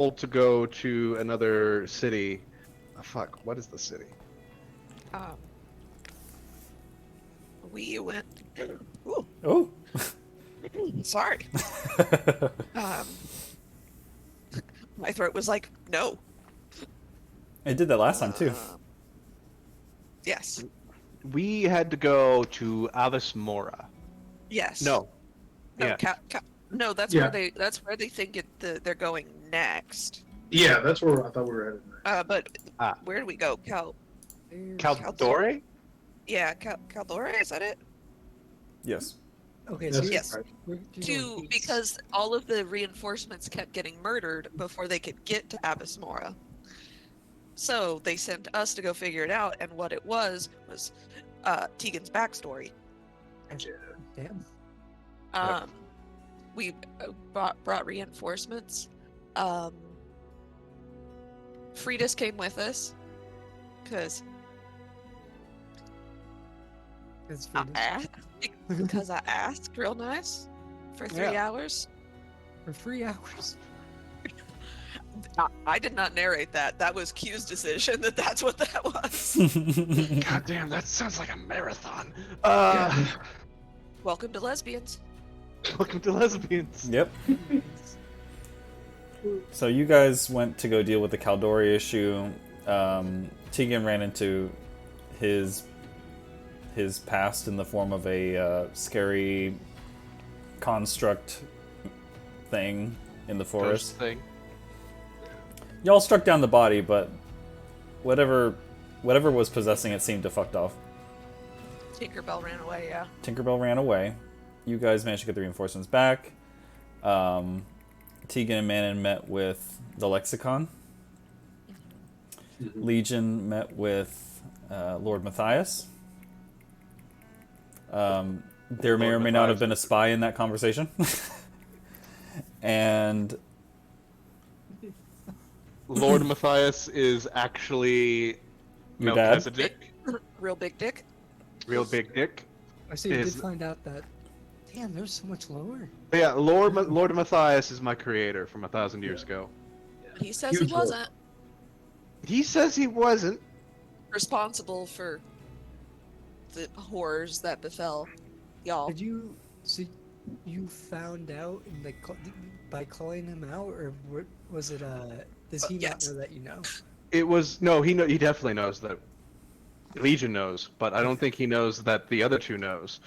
told to go to another city. Fuck, what is the city? Um, we went. Ooh, Oh. sorry. My throat was like, no. I did that last time too. Yes. We had to go to Avis Mora. Yes. No. No, Yeah. no, that's Yeah. where they're thinking they're going next. Yeah, that's where I thought we were headed next. But Ah. where do we go? Caldore? Yeah, Caldore, is that it? Yes. Okay, That's so Yes. right. Because all of the reinforcements kept getting murdered before they could get to Abysmora. So they sent us to go figure it out, and what it was Tegan's backstory. Damn. We brought reinforcements. Freitas came with us because That's I Venus. asked, because I asked real nice for 3 hours. For 3 hours. I did not narrate that. That was Q's decision that's what that was. God damn, that sounds like a marathon. Welcome to lesbians. Welcome to lesbians. Yep. So you guys went to go deal with the Caldori issue. Tegan ran into his past in the form of a scary construct thing in the forest. Thing. Y'all struck down the body, but whatever was possessing it seemed to fucked off. Tinkerbell ran away, yeah. Tinkerbell ran away. You guys managed to get the reinforcements back. Tegan and Manon met with the Lexicon. Mhm. Legion met with Lord Matthias. There may or may not have been a spy in that conversation. And Lord Matthias is actually Your dad? Melchizedek. Real big dick. Real big dick. I see you did Is- find out that. Damn, there's so much lower. But yeah, Lord Matthias is my creator from 1,000 years ago. He says Huge he wasn't He says he wasn't. responsible for the horrors that befell y'all. Did you see? You found out in the by calling him out, or was it? Does he not yes. know that you know? It was no. He definitely knows that. Legion knows, but I don't think he knows that the other two knows.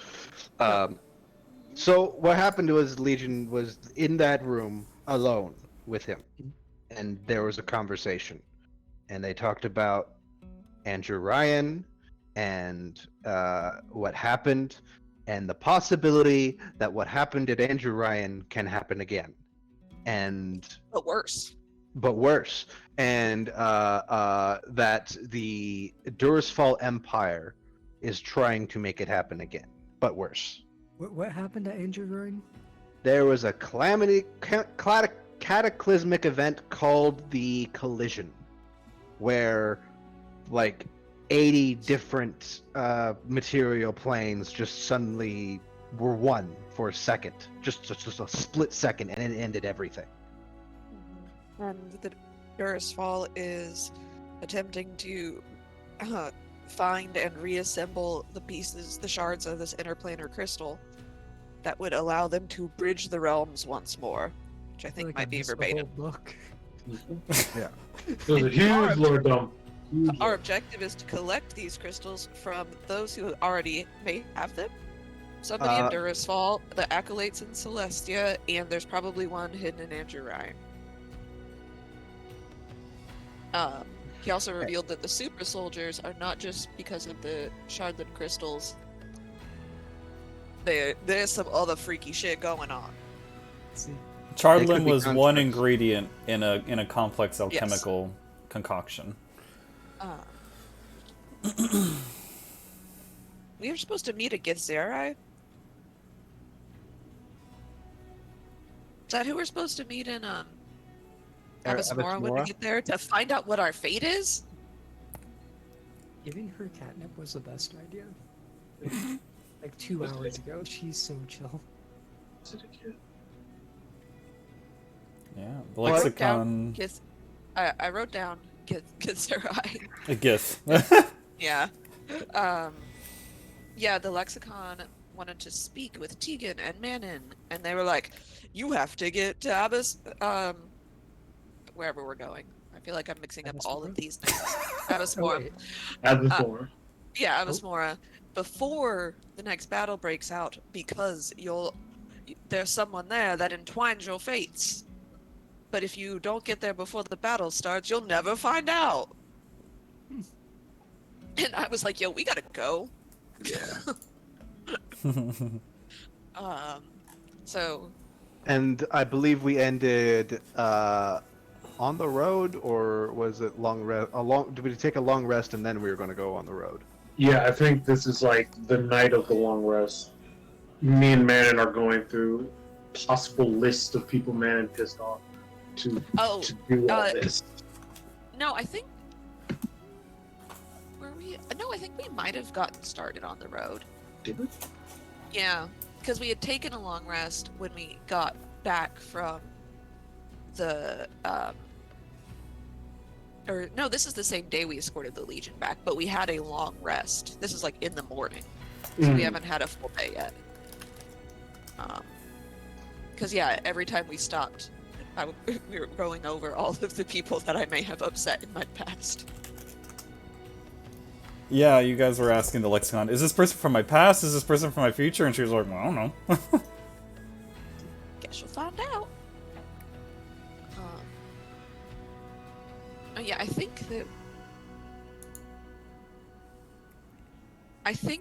So what happened was Legion was in that room alone with him, and there was a conversation, and they talked about Andrew Ryan and what happened, and the possibility that what happened at Andrew Ryan can happen again, But worse. but worse, and that the Durisfall Empire is trying to make it happen again, but worse. What happened to Andrew Ryan? There was a cataclysmic event called the Collision, where like 80 different material planes just suddenly were one for a second, just a split second, and it ended everything. And the Durisfall is attempting to find and reassemble the pieces, the shards of this interplanar crystal that would allow them to bridge the realms once more, which I think Like might I be missed the verbatim. whole book. Yeah. It was a huge lord dump. Huge Our lord. objective is to collect these crystals from those who already may have them. Somebody in Durisfall, the Acolytes in Celestia, and there's probably one hidden in Andrew Ryan. He also revealed that the super soldiers are not just because of the Shardland crystals. There's some other freaky shit going on. See, They Chardlin could be was one constructs. ingredient in a complex alchemical concoction. We were supposed to meet at Githzerai? Is that who we're supposed to meet in Abysmora when we Abysmora? get there to find out what our fate is? giving her catnip was the best idea. Like 2 hours ago, she's so chill. Is it a kid? Yeah, the I wrote lexicon. down I wrote down Githzerai. A gif. Yeah. Yeah, the lexicon wanted to speak with Tegan and Manon, and they were like, "You have to get to Abbas, wherever we're going." I feel like I'm mixing up all of these things. Abbas Oh, Mora. wait. Add this more. Yeah, Abbas Mora. Before the next battle breaks out, because there's someone there that entwines your fates. But if you don't get there before the battle starts, you'll never find out. And I was like, "Yo, we gotta go." So. And I believe we ended on the road, or was it long rest? Did we take a long rest and then we were going to go on the road? Yeah, I think this is like the night of the long rest. Me and Manon are going through possible list of people Manon pissed off to do all this. No, I think No, I think we might have gotten started on the road. Did we? Yeah, because we had taken a long rest when we got back from the or no, this is the same day we escorted the Legion back, but we had a long rest. This is like in the morning, so we haven't had a full day yet. Because yeah, every time we stopped, we were going over all of the people that I may have upset in my past. Yeah, you guys were asking the lexicon, is this person from my past? Is this person from my future? And she was like, well, I don't know. Guess you'll find out. Yeah, I think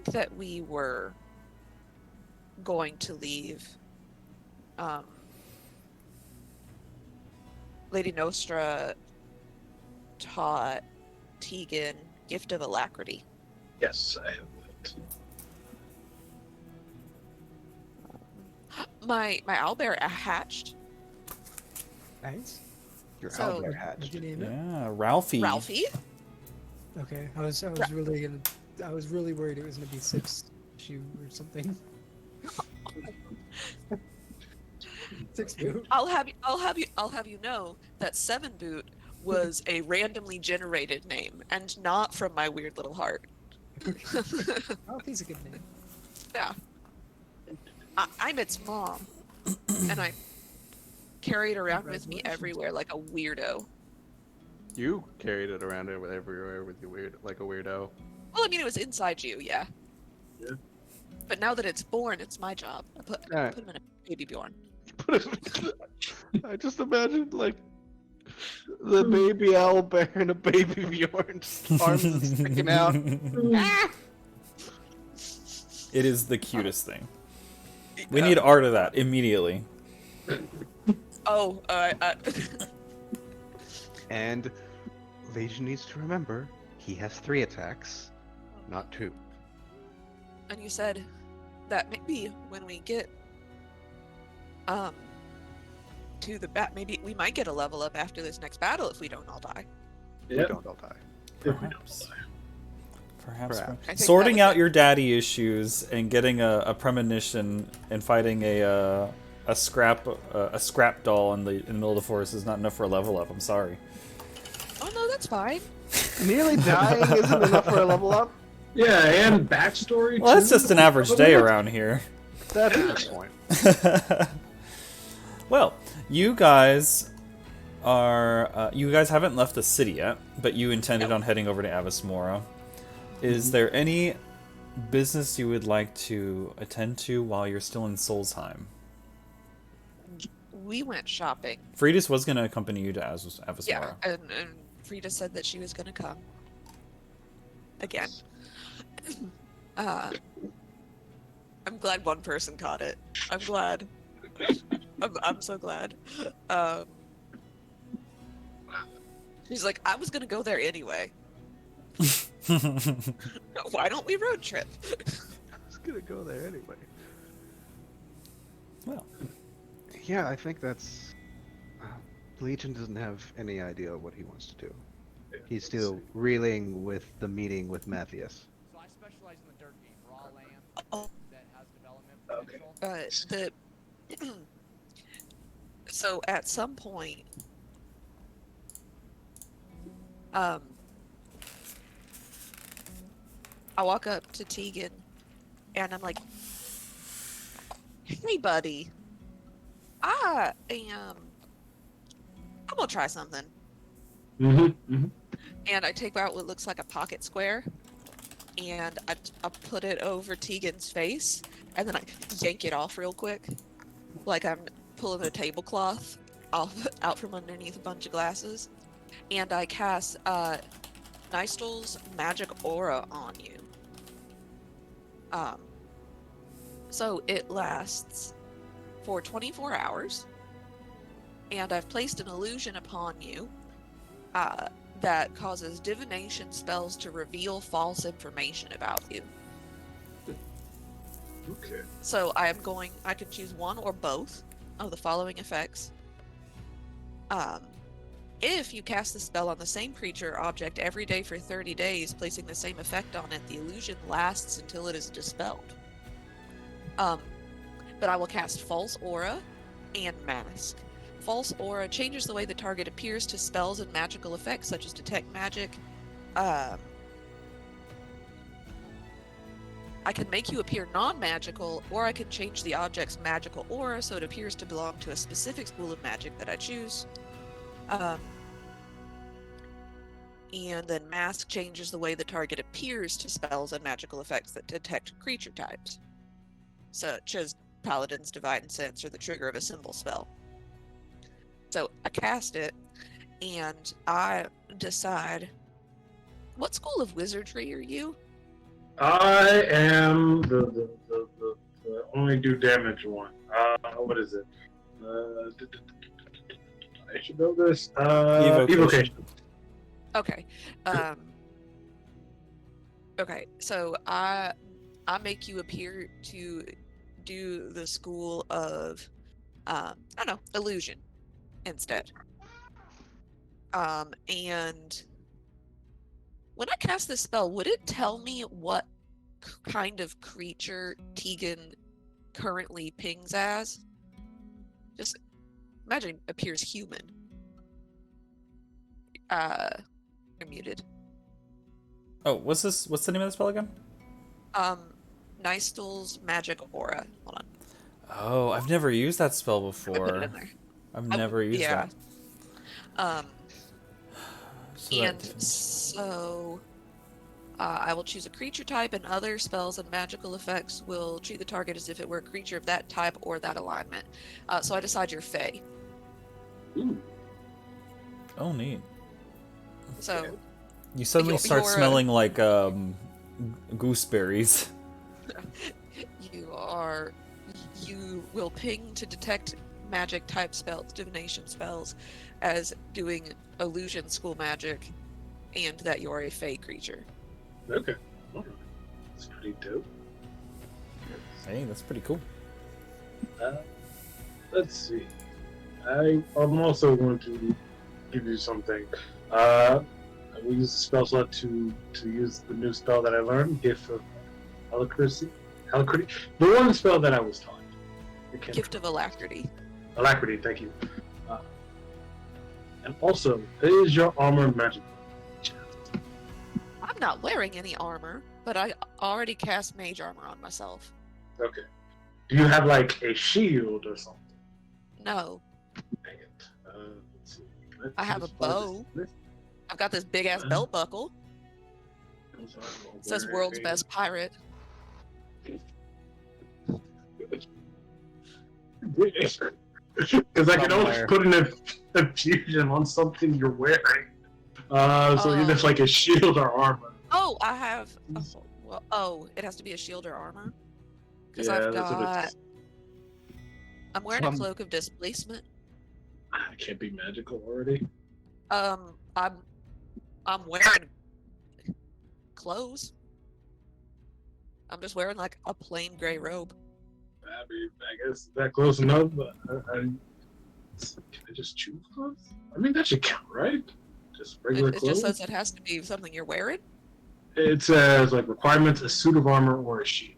that we were going to leave. Lady Nostra taught Tegan Gift of Alacrity. Yes, I have that. My owlbear hatched. Nice. Your So- owlbear What'd hatched. you name it? Yeah, Ralphie. Ralphie? Okay. I was really worried it was gonna be 6 shoe or something. 6 boot. I'll have you know that 7 Boot was a randomly generated name and not from my weird little heart. Ralphie's a good name. Yeah. I'm its mom, and I carry it around with me everywhere like a weirdo. You carried it around everywhere with you like a weirdo. Well, I mean, it was inside you, yeah. Yeah. But now that it's born, it's my job. I put Alright. him in a baby Bjorn. I just imagined like the baby owlbear and a baby Bjorn, just arms sticking out. It is the cutest thing. We need art of that immediately. Oh, And Legion needs to remember he has 3 attacks, not 2. and you said that maybe when we get to the maybe we might get a level up after this next battle if we don't all die. We Yeah. don't all die. Perhaps. Perhaps. I think Sorting that was out your daddy issues and getting a premonition and fighting a scrap doll in the middle of the forest is not enough for a level up. I'm sorry. Oh no, that's fine. Nearly dying isn't enough for a level up? Yeah, and backstory. Well, that's too? just an average day around here. That's a good point. Well, you guys are you guys haven't left the city yet, but you intended on heading over to Abbas Mora. Is there any business you would like to attend to while you're still in Solsheim? We went shopping. Friedis was going to accompany you to Abbas Yeah, Mora. and Frida said that she was going to come. Again. I'm glad one person caught it. I'm glad. I'm so glad. She's like, I was going to go there anyway. Why don't we road trip? I was gonna go there anyway. Well, Yeah, I think that's... Legion doesn't have any idea what he wants to do. He's still reeling with the meeting with Matthias. So I specialize in the dirt game, raw land Oh. that has development potential. The So at some point, I walk up to Tegan and I'm like, "Hey, buddy, I'm gonna try something." Mm-hmm. And I take out what looks like a pocket square, and I put it over Tegan's face, and then I yank it off real quick, like I'm pulling a tablecloth off out from underneath a bunch of glasses, and I cast Nystel's magic aura on you. So it lasts for 24 hours, and I've placed an illusion upon you that causes divination spells to reveal false information about you. Okay. So I can choose one or both of the following effects. If you cast the spell on the same creature or object every day for 30 days, placing the same effect on it, the illusion lasts until it is dispelled. But I will cast False Aura and Mask. False Aura changes the way the target appears to spells and magical effects, such as Detect Magic. I can make you appear non-magical, or I can change the object's magical aura so it appears to belong to a specific school of magic that I choose. And then Mask changes the way the target appears to spells and magical effects that detect creature types, such as Paladin's Divine Sense or the trigger of a symbol spell. So I cast it, and I decide, what school of wizardry are you? I am the only do damage one. What is it? I should know this. Evocation. Okay. Okay, so I make you appear to do the school of I don't know, illusion instead. And when I cast this spell, would it tell me what kind of creature Tegan currently pings as? Just imagine appears human. You're muted. Oh, what's the name of the spell again? Nystel's magic aura. Hold on. Oh, I've never used that spell I before. put it in there. I've never used that. So I will choose a creature type, and other spells and magical effects will treat the target as if it were a creature of that type or that alignment. So I decide you're Fey. Ooh. Oh, neat. So you suddenly start smelling like gooseberries. You will ping to detect magic type spells, divination spells, as doing illusion school magic, and that you are a Fey creature. Okay. Alright. That's pretty dope. Hey, that's pretty cool. Let's see. I'm also going to give you something. I will use the spell slot to use the new spell that I learned, Gift of Alacrity. The one spell that I was taught. Gift of Alacrity. Alacrity, thank you. And also, is your armor magical? I'm not wearing any armor, but I already cast mage armor on myself. Okay. Do you have like a shield or something? No. Dang it. Let's see. I have a bow. I've got this big ass belt buckle. It says world's best pirate. Because I can only put a fusion on something you're wearing. So either like a shield or armor. Oh, I have. It has to be a shield or armor. Because I've got. I'm wearing a cloak of displacement. I can't be magical already. I'm wearing clothes. I'm just wearing like a plain gray robe. I mean, I guess that close enough, but can I just choose clothes? I mean, that should count, right? Just regular clothes? It just says it has to be something you're wearing? It says, like, requirements, a suit of armor or a shield.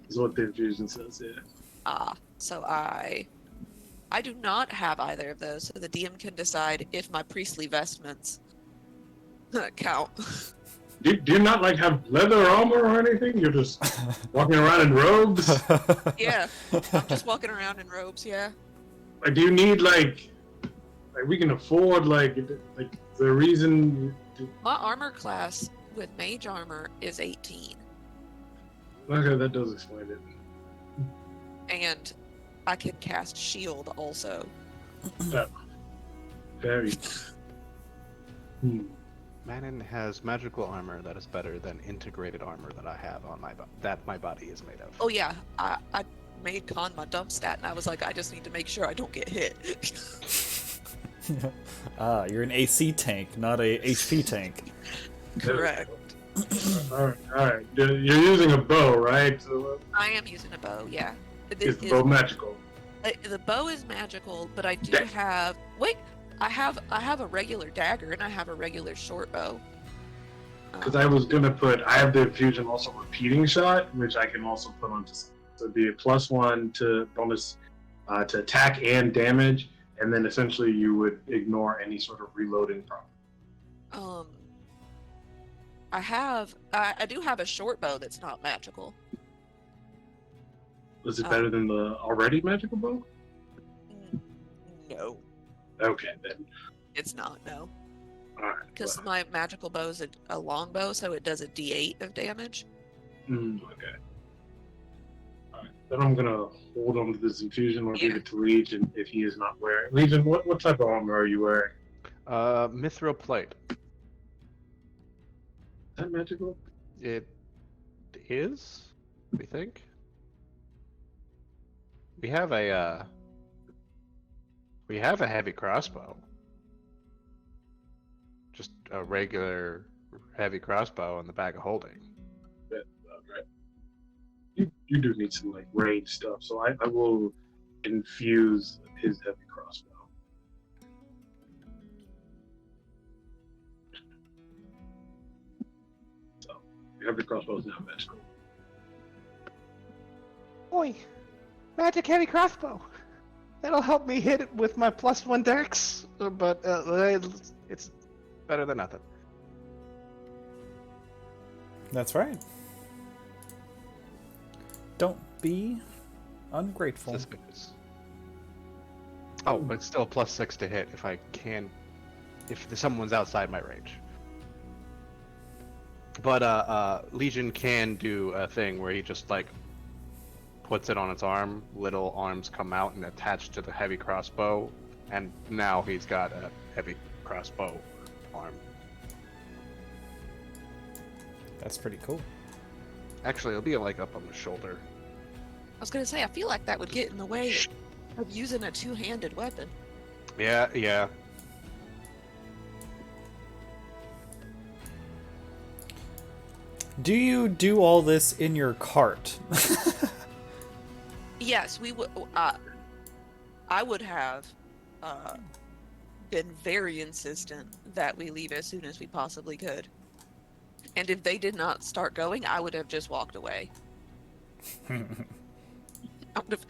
Is what the infusion says, yeah. So I I do not have either of those, so the DM can decide if my priestly vestments count. Do you not like have leather armor or anything? You're just walking around in robes. Yeah, I'm just walking around in robes. Yeah. Like, do you need like we can afford like the reason? My armor class with mage armor is 18, Okay, that does explain it. and I can cast shield also. Very. Manon has magical armor that is better than integrated armor that I have on my body is made of. Oh yeah, I made con my dump stat, and I was like, I just need to make sure I don't get hit. You're an AC tank, not a HP tank. Correct. All right. You're using a bow, right? So, I am using a bow. Yeah. is the bow magical? The bow is magical, but I do Dang. have. Wait, I have a regular dagger and I have a regular short bow. Because I was gonna I have the infusion also repeating shot, which I can also put onto something. So it'd be a +1 to bonus to attack and damage, and then essentially you would ignore any sort of reloading problem. I do have a short bow that's not magical. Was it better than the already magical bow? No, Okay, then. it's not. No, All right. because my magical bow is a long bow, so it does a D8 of damage. Okay. All right. Then I'm gonna hold on to this infusion. I'll give Yeah. it to Legion if he is not wearing. Legion, what type of armor are you wearing? Mithril plate. Is that magical? It is, we think. We have a heavy crossbow. Just a regular heavy crossbow in the bag of holding. Right. You do need some like range stuff, so I will infuse his heavy crossbow. So your heavy crossbow is now magical. Oi! Magic heavy crossbow! That'll help me hit it with my +1 dex, but it's better than nothing. That's right. Don't be ungrateful. Suspicious. Oh, but it's still a +6 to hit if someone's outside my range. But Legion can do a thing where he just like puts it on its arm, little arms come out and attach to the heavy crossbow, and now he's got a heavy crossbow arm. That's pretty cool. Actually, it'll be like up on the shoulder. I was gonna say, I feel like that would get in the way of using a two-handed weapon. Yeah. Do you do all this in your cart? Yes, we would. I would have been very insistent that we leave as soon as we possibly could. And if they did not start going, I would have just walked away. I would have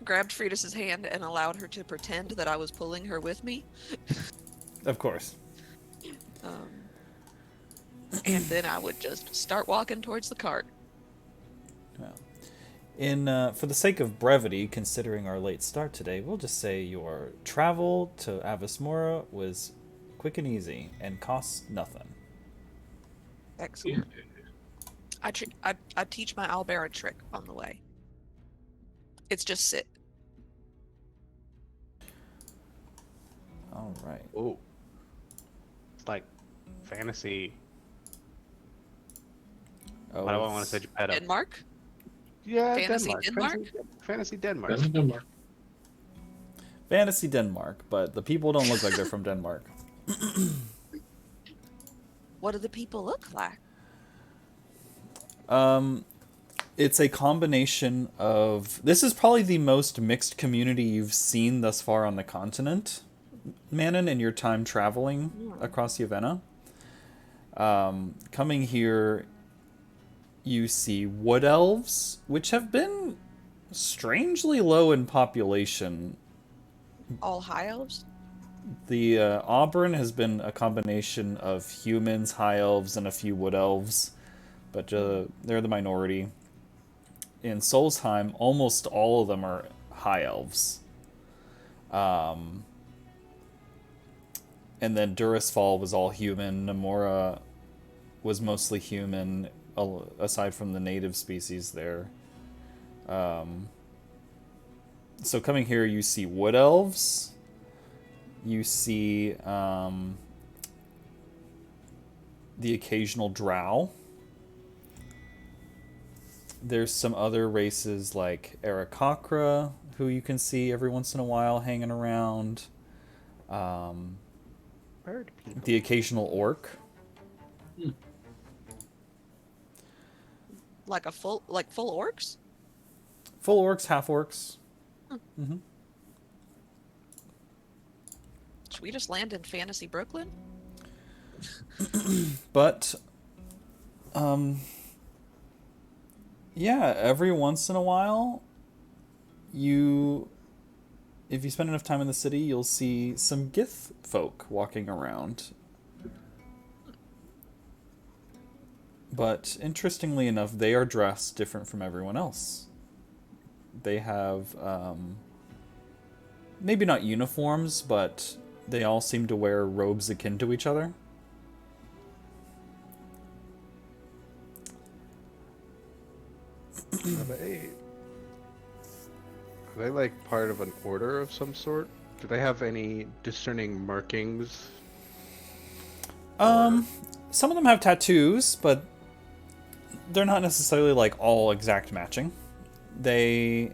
grabbed Frida's hand and allowed her to pretend that I was pulling her with me. Of course. And then I would just start walking towards the cart. Well, for the sake of brevity, considering our late start today, we'll just say your travel to Avasmora was quick and easy and costs nothing. Excellent. I teach my owlbear a trick on the way. It's just sit. All right. Ooh. It's like fantasy. Oh, I don't want to say Geppetto. Denmark? Yeah, Fantasy Denmark. Denmark? Fantasy Denmark. That's Denmark. Fantasy Denmark, but the people don't look like they're from Denmark. What do the people look like? It's a combination of... This is probably the most mixed community you've seen thus far on the continent, Manon, in your time traveling across Llivena. Coming here, you see wood elves, which have been strangely low in population all high elves? The Auburn has been a combination of humans, high elves, and a few wood elves, but they're the minority. In Solstheim, almost all of them are high elves. And then Durisfall was all human. Namora was mostly human, aside from the native species there. So coming here, you see wood elves. You see the occasional drow. There's some other races like Aarakocra, who you can see every once in a while hanging around. Bird people. The occasional orc. Like full orcs? Full orcs, half orcs. Mm-hmm. Should we just land in Fantasy Brooklyn? But, yeah, every once in a while, if you spend enough time in the city, you'll see some Gith folk walking around. But interestingly enough, they are dressed different from everyone else. They have, maybe not uniforms, but they all seem to wear robes akin to each other. Are they like part of an order of some sort? Do they have any discerning markings? Some of them have tattoos, but they're not necessarily like all exact matching. They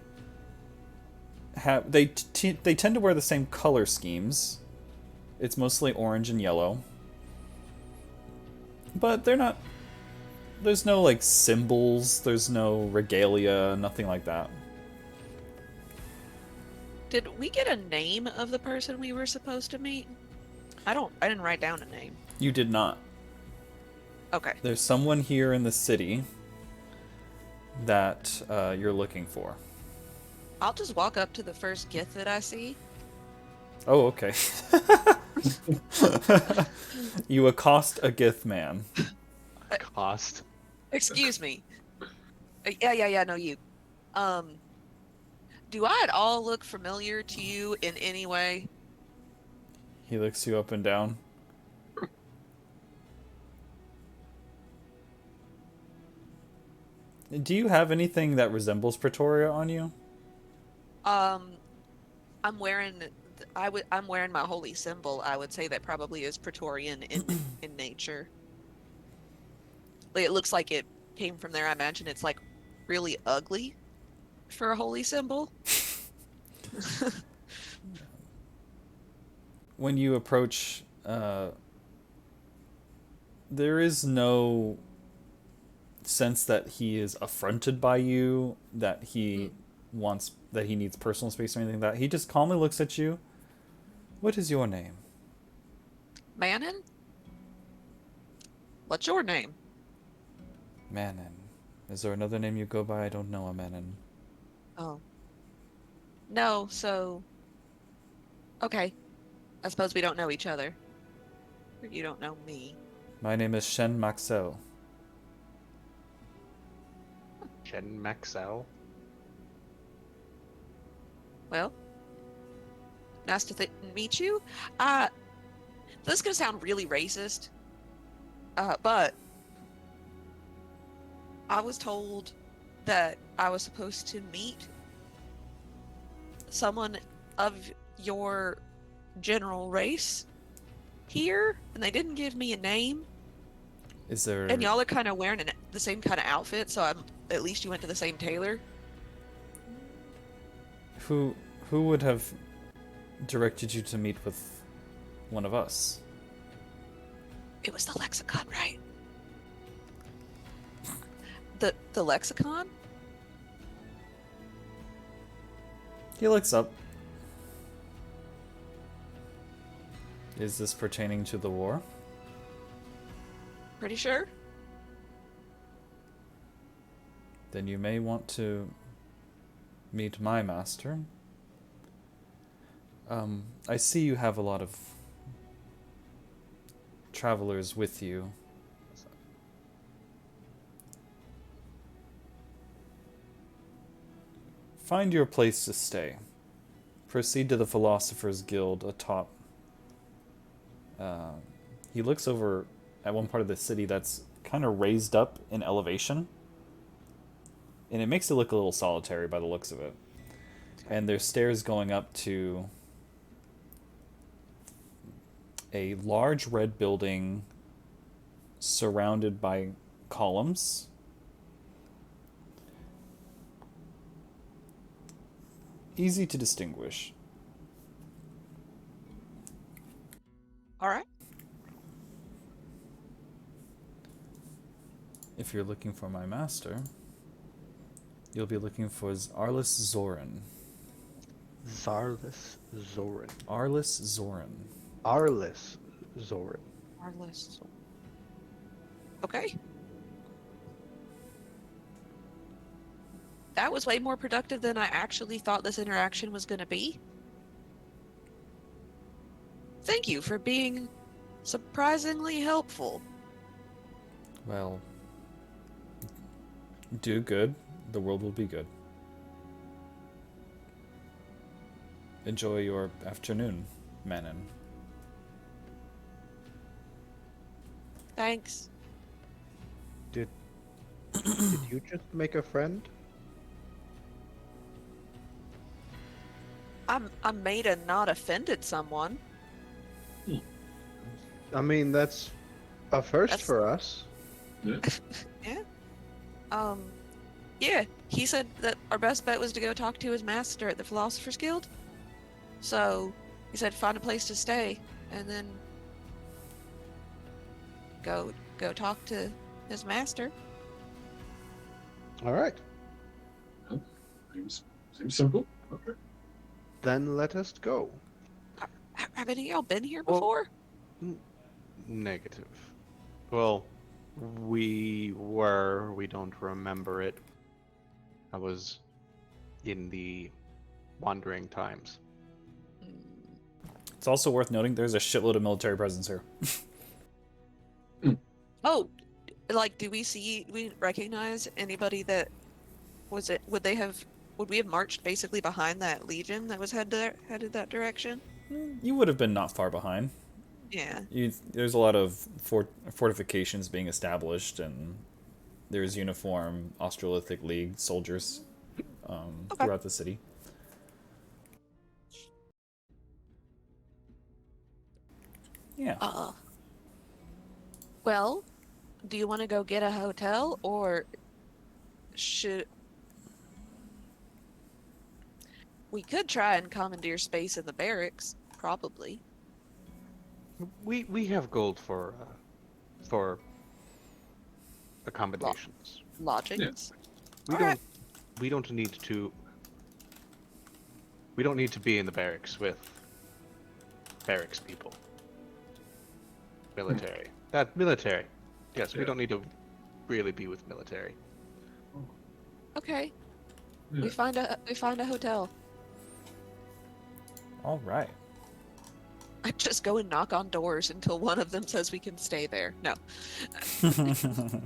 tend to wear the same color schemes. It's mostly orange and yellow. But they're not... There's no, like, symbols. There's no regalia. Nothing like that. Did we get a name of the person we were supposed to meet? I didn't write down a name. You did not. Okay. There's someone here in the city that you're looking for. I'll just walk up to the first Gith that I see. Oh, okay. You accost a Gith man. Cost. Excuse me. Yeah, no, you. Do I at all look familiar to you in any way? He looks you up and down. Do you have anything that resembles Pretoria on you? I'm wearing my holy symbol. I would say that probably is Praetorian in nature. It looks like it came from there. I imagine it's like really ugly for a holy symbol. When you approach, there is no sense that he is affronted by you, that he needs personal space or anything like that. He just calmly looks at you. What is your name? Manon? What's your name? Manon. Is there another name you go by? I don't know a Manon. Oh. No, so... Okay. I suppose we don't know each other. Or you don't know me. My name is Shen Maxell. Jen Maxell. Well, nice to meet you. This is gonna sound really racist, but I was told that I was supposed to meet someone of your general race here, and they didn't give me a name. Is there... And y'all are kind of wearing the same kind of outfit, so at least you went to the same tailor. Who would have directed you to meet with one of us? It was the lexicon, right? The lexicon? He looks up. Is this pertaining to the war? Pretty sure? Then you may want to meet my master. I see you have a lot of travelers with you. Find your place to stay. Proceed to the Philosopher's Guild atop. He looks over at one part of the city that's kind of raised up in elevation. And it makes it look a little solitary by the looks of it. And there's stairs going up to a large red building surrounded by columns. Easy to distinguish. All right. If you're looking for my master, you'll be looking for Arlis Zorin. Zarlis Zorin. Arlis Zorin. Arlis Zorin. Our list. Okay. That was way more productive than I actually thought this interaction was going to be. Thank you for being surprisingly helpful. Well, do good. The world will be good. Enjoy your afternoon, Manon. Thanks. Did you just make a friend? I made and not offended someone. I mean, that's a first That's- for us. Yeah. Yeah. He said that our best bet was to go talk to his master at the Philosopher's Guild. So he said find a place to stay and then go talk to his master. All right. Seems simple. Okay. Then let us go. Have any of y'all been here Well- before? Negative. Well, we were. We don't remember it. I was in the wandering times. It's also worth noting there's a shitload of military presence here. Oh, like, do we recognize anybody that was it? Would we have marched basically behind that legion that was headed that direction? You would have been not far behind. Yeah. There's a lot of fortifications being established, and there's uniform Australithic League soldiers Okay. throughout the city. Yeah. Well, do you want to go get a hotel, or should we could try and commandeer space in the barracks? Probably. We have gold for accommodations. Lodgings. We All don't. right. We don't need to. We don't need to be in the barracks with barracks people. Military. That military. Yes, we Yeah. don't need to really be with military. Okay. Yeah. We find a hotel. All right. I just go and knock on doors until one of them says we can stay there. No. Here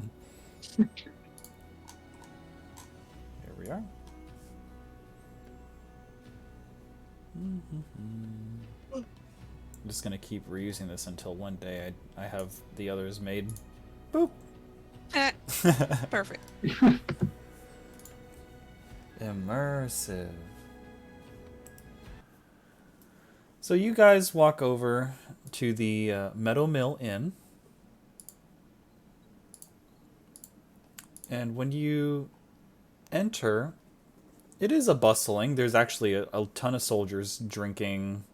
we are. I'm just gonna keep reusing this until one day I have the others made. Boop. Perfect. Immersive. So you guys walk over to the Meadow Mill Inn. And when you enter, it is a bustling. There's actually a ton of soldiers drinking,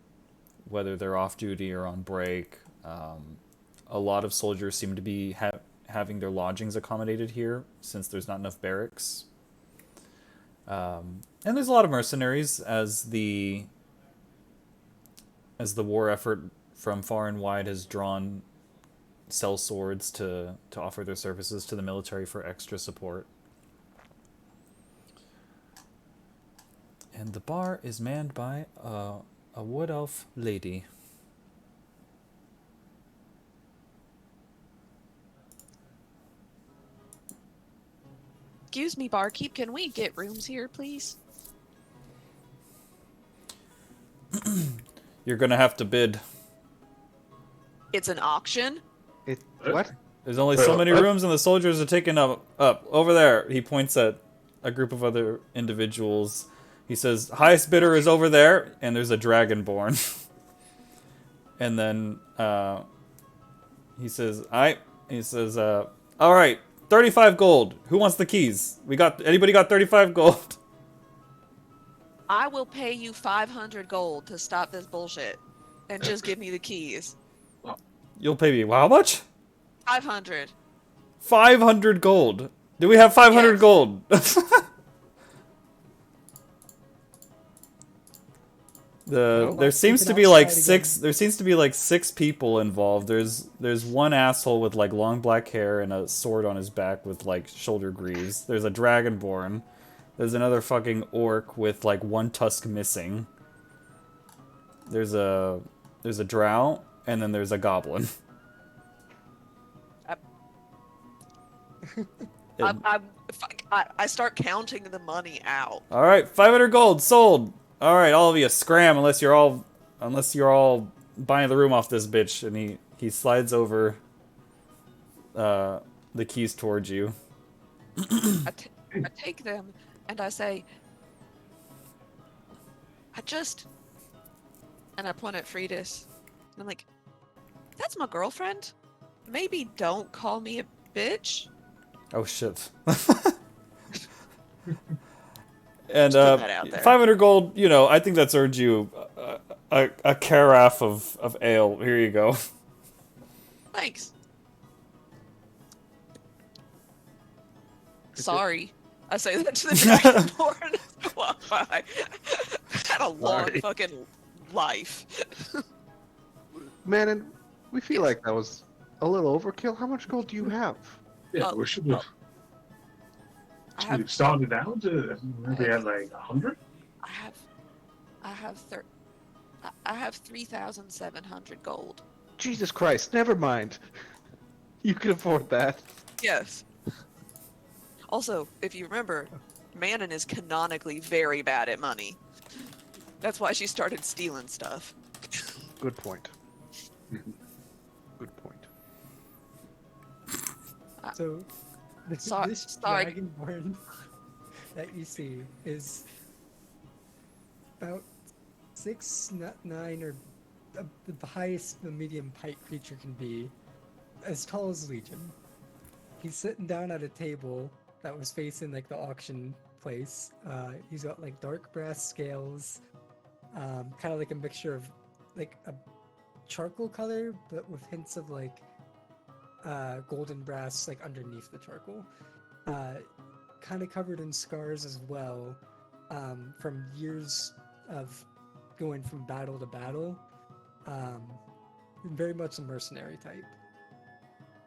whether they're off duty or on break. A lot of soldiers seem to be having their lodgings accommodated here, since there's not enough barracks. And there's a lot of mercenaries as the war effort from far and wide has drawn sell swords to offer their services to the military for extra support. And the bar is manned by a A wood elf lady. Excuse me, barkeep, can we get rooms here, please? You're gonna have to bid. It's an auction? What? There's only so many rooms, and the soldiers are taking up over there. He points at a group of other individuals. He says, "Highest bidder is over there," and there's a dragonborn. And then he says, "All right, 35 gold. Who wants the keys? Anybody got 35 gold?" I will pay you 500 gold to stop this bullshit. And just give me the keys. You'll pay me how much? 500. 500 gold. Do we have 500 Yes. gold? There seems to be like six people involved. There's one asshole with like long black hair and a sword on his back with like shoulder greaves. There's a dragonborn. There's another fucking orc with like one tusk missing. There's a drow, and then there's a goblin. I start counting the money out. All right, 500 gold sold. All right, all of you scram unless you're all buying the room off this bitch. And he slides over the keys towards you. I take them and I say, and I point at Fridis. And I'm like, that's my girlfriend. Maybe don't call me a bitch. Oh shit. And Just put that out there. 500 gold, I think that's earned you a carafe of ale. Here you go. Thanks. Sorry. I say that to the dragonborn as I walk by. Had a long Sorry. fucking life. Man, and we feel like that was a little overkill. How much gold do you have? Yeah, we should have started out maybe at like 100. I have 3,700 gold. Jesus Christ, never mind. You can afford that. Yes. Also, if you remember, Manon is canonically very bad at money. That's why she started stealing stuff. Good point. Good point. So, this Sorry. dragonborn that you see is about 6'9", or the highest the medium height creature can be, as tall as Legion. He's sitting down at a table that was facing like the auction place. He's got like dark brass scales, kind of like a mixture of like a charcoal color, but with hints of like golden brass like underneath the charcoal. Kind of covered in scars as well, from years of going from battle to battle. Very much a mercenary type.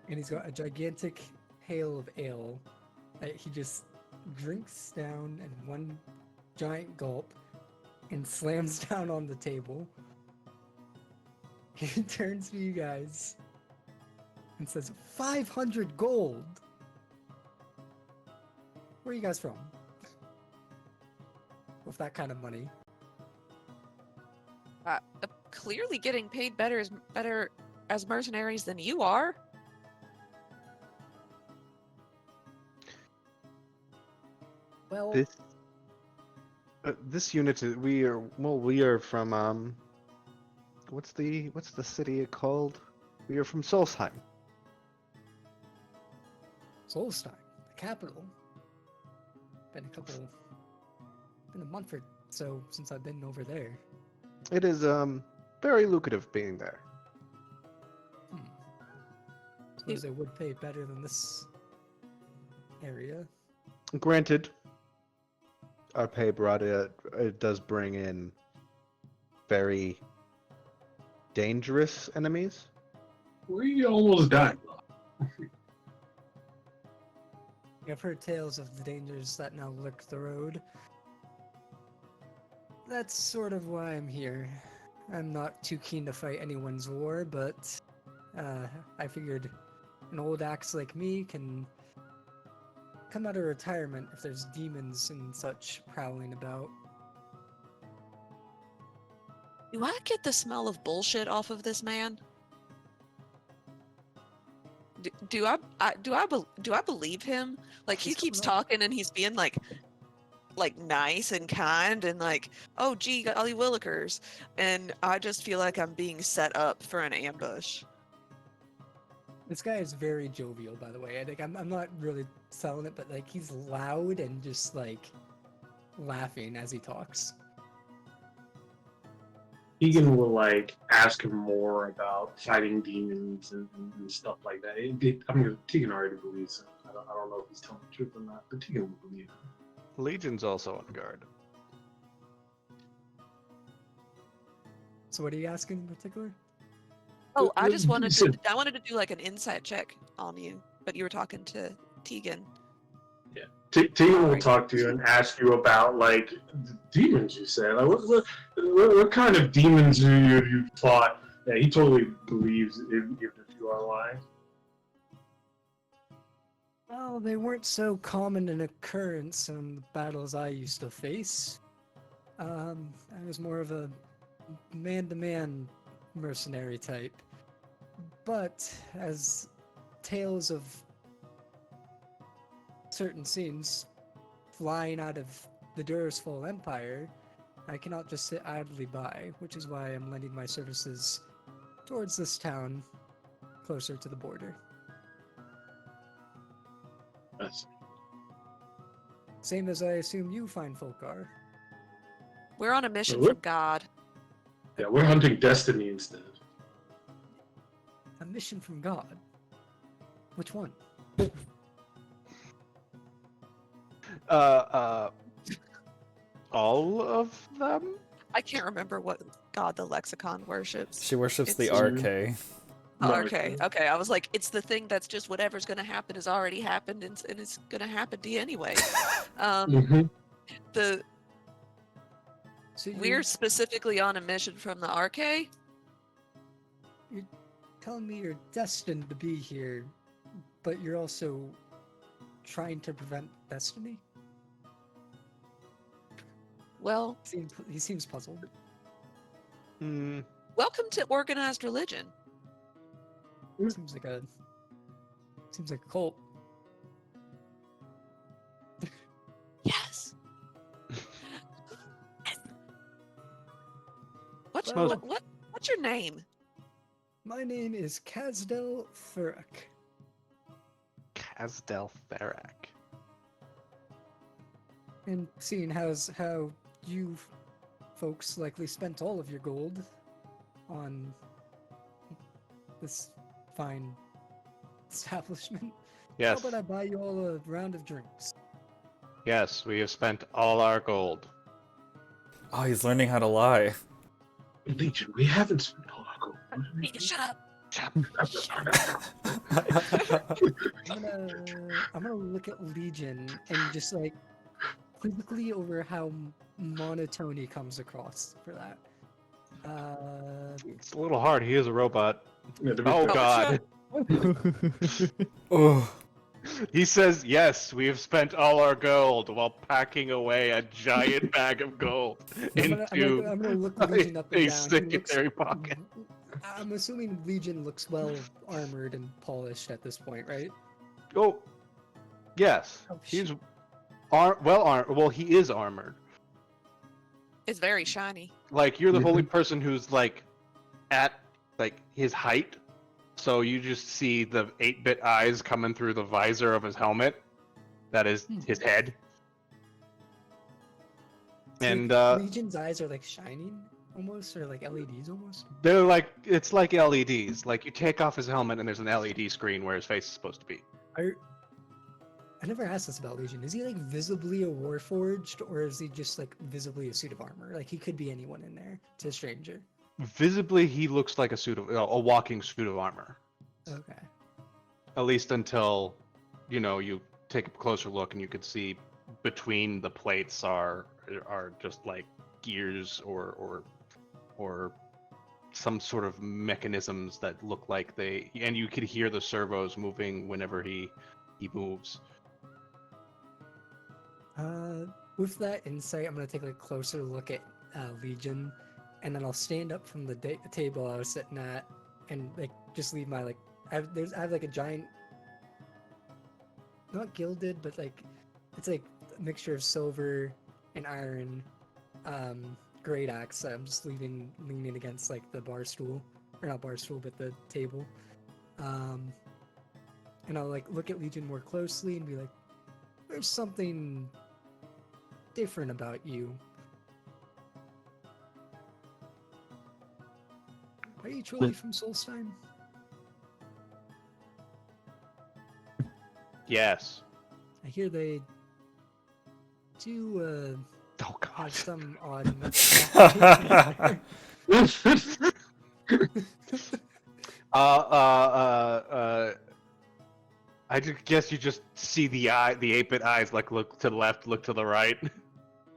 And he's got a gigantic pail of ale that he just drinks down in one giant gulp and slams down on the table. He turns to you guys and says, 500 gold! Where are you guys from? With that kind of money. Clearly getting paid better as mercenaries than you are. Well, This unit we are from what's the city called? We are from Solstheim. Solstein, the capital. Been a month or so since I've been over there. It is very lucrative being there. Suppose they would pay better than this area. Granted, our pay it does bring in very dangerous enemies. We almost died. I've heard tales of the dangers that now lurk the road. That's sort of why I'm here. I'm not too keen to fight anyone's war, but I figured an old axe like me can come out of retirement if there's demons and such prowling about. Do I get the smell of bullshit off of this man? Do I believe him? Like he He's keeps coming up. talking and he's being like nice and kind and like, oh gee, golly willikers, and I just feel like I'm being set up for an ambush. This guy is very jovial, by the way. I think I'm not really selling it, but like he's loud and just like laughing as he talks. Keegan will like ask him more about fighting demons and stuff like that. I mean, Keegan already believes him. I don't know if he's telling the truth or not, but Keegan will believe him. Legion's also on guard. So what are you asking in particular? Oh, I just wanted So- to I wanted to do like an insight check on you, but you were talking to Tegan. Tegan will talk to you and ask you about like the demons you said. Like, what kind of demons you fought? Yeah, he totally believes even if you are lying. Well, they weren't so common an occurrence in the battles I used to face. I was more of a man-to-man mercenary type. But as tales of certain scenes flying out of the Dursfall Empire, I cannot just sit idly by, which is why I'm lending my services towards this town closer to the border. That's, Same as I assume you fine folk are. We're on a mission What? from God. yeah, we're hunting destiny instead. A mission from God. Which one? All of them? I can't remember what God the lexicon worships. She worships the It's- RK. Oh, No, okay, okay. I was like, it's the thing that's just whatever's gonna happen has already happened, and it's gonna happen to you anyway. Mhm. The So we're specifically on a mission from the RK. you're telling me you're destined to be here, but you're also trying to prevent destiny? Well, He seems puzzled. Hmm. welcome to organized religion. Seems like a cult. Yes. What's Well- what's your name? My name is Kazdel Thurak. Kazdel Therak. And seeing how you folks likely spent all of your gold on this fine establishment, Yes. how about I buy you all a round of drinks? Yes, we have spent all our gold. Oh, he's learning how to lie. Legion, we haven't spent all our gold. Hey, shut up. I'm gonna look at Legion and just like quickly over how monotone he comes across for that. It's a little hard. He is a robot. Yeah, to be Oh fair. God. Oh, He says, yes, we have spent all our gold while packing away a giant bag of gold I'm into gonna look Legion up and a down. He looks- secondary pocket. I'm assuming Legion looks well armored and polished at this point, right? Oh, yes. Oh, He's well armored. Well, he is armored. It's very shiny. Like, you're the Mhm. only person who's, like, at, like, his height. So you just see the 8-bit eyes coming through the visor of his helmet. That is his head. So, And, Legion's eyes are like shining almost, or like LEDs almost. they're like, it's like LEDs. Like, you take off his helmet and there's an LED screen where his face is supposed to be. I never asked this about Legion. Is he like visibly a warforged, or is he just like visibly a suit of armor? Like he could be anyone in there to a stranger. Visibly, he looks like a walking suit of armor. Okay. At least until, you take a closer look and you could see between the plates are just like gears or some sort of mechanisms that look like and you could hear the servos moving whenever he moves. With that insight, I'm gonna take a closer look at Legion, and then I'll stand up from the table I was sitting at, and like just leave my I have like a giant, not gilded, but like it's like a mixture of silver and iron, great axe. I'm just leaning against like the bar stool, or not bar stool, but the table. And I'll like look at Legion more closely and be like, "There's something different about you. Are you truly from Solstheim?" Yes. I hear they do Oh God. have some odd method. I guess you just see the 8-bit eyes like look to the left, look to the right. I'm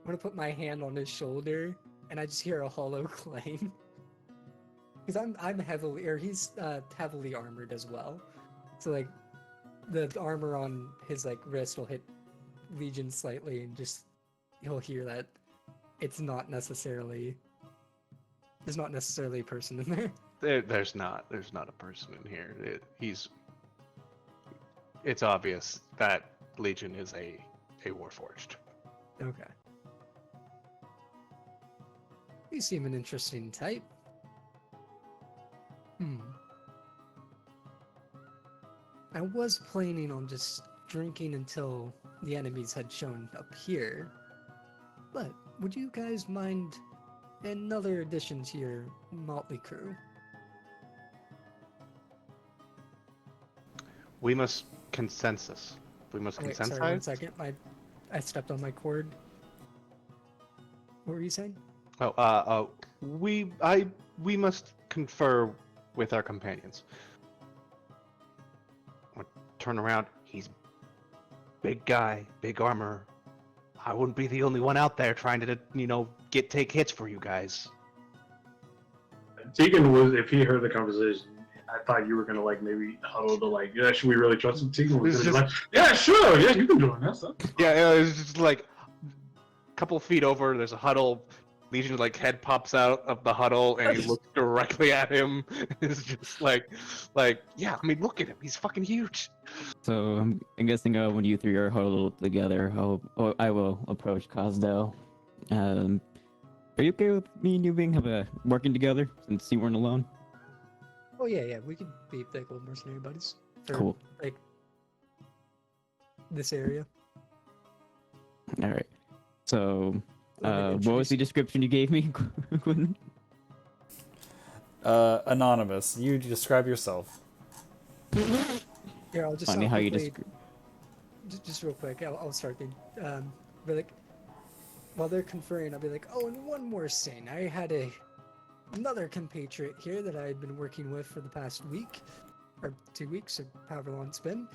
gonna put my hand on his shoulder, and I just hear a hollow clang. Because I'm heavily, or he's heavily armored as well. So like, the armor on his like wrist will hit Legion slightly, and just he'll hear that there's not necessarily a person in there. There's not a person in here. It's obvious that Legion is a Warforged. Okay. You seem an interesting type. I was planning on just drinking until the enemies had shown up here. But would you guys mind another addition to your motley crew? We must consensus. We must Wait, consensus. sorry, 1 second. I stepped on my cord. What were you saying? We must confer with our companions. Turn around. He's big guy, big armor. I wouldn't be the only one out there trying to, take hits for you guys. Tegan was, if he heard the conversation, I thought you were gonna like maybe huddle to like, yeah, should we really trust him? Tegan was gonna be like, yeah, sure, yeah, you can join us. Yeah, it's just like a couple feet over. There's a huddle. Legion's like head pops out of the huddle and he looks directly at him. It's just like, yeah. I mean, look at him. He's fucking huge. So I'm guessing when you three are huddled together, I will approach Cosdale. Are you okay with me and you working together since you weren't alone? Oh yeah, we could be like little mercenary buddies. For, Cool. Like this area. All right. So, Let me what was the introduce description you gave me, Quentin? Anonymous. You describe yourself. Here, I'll just Funny how you quickly- describe. Just real quick, I'll start the be like, while they're conferring, I'll be like, oh, and one more thing. I had another compatriot here that I had been working with for the past week, or 2 weeks, or however long it's been.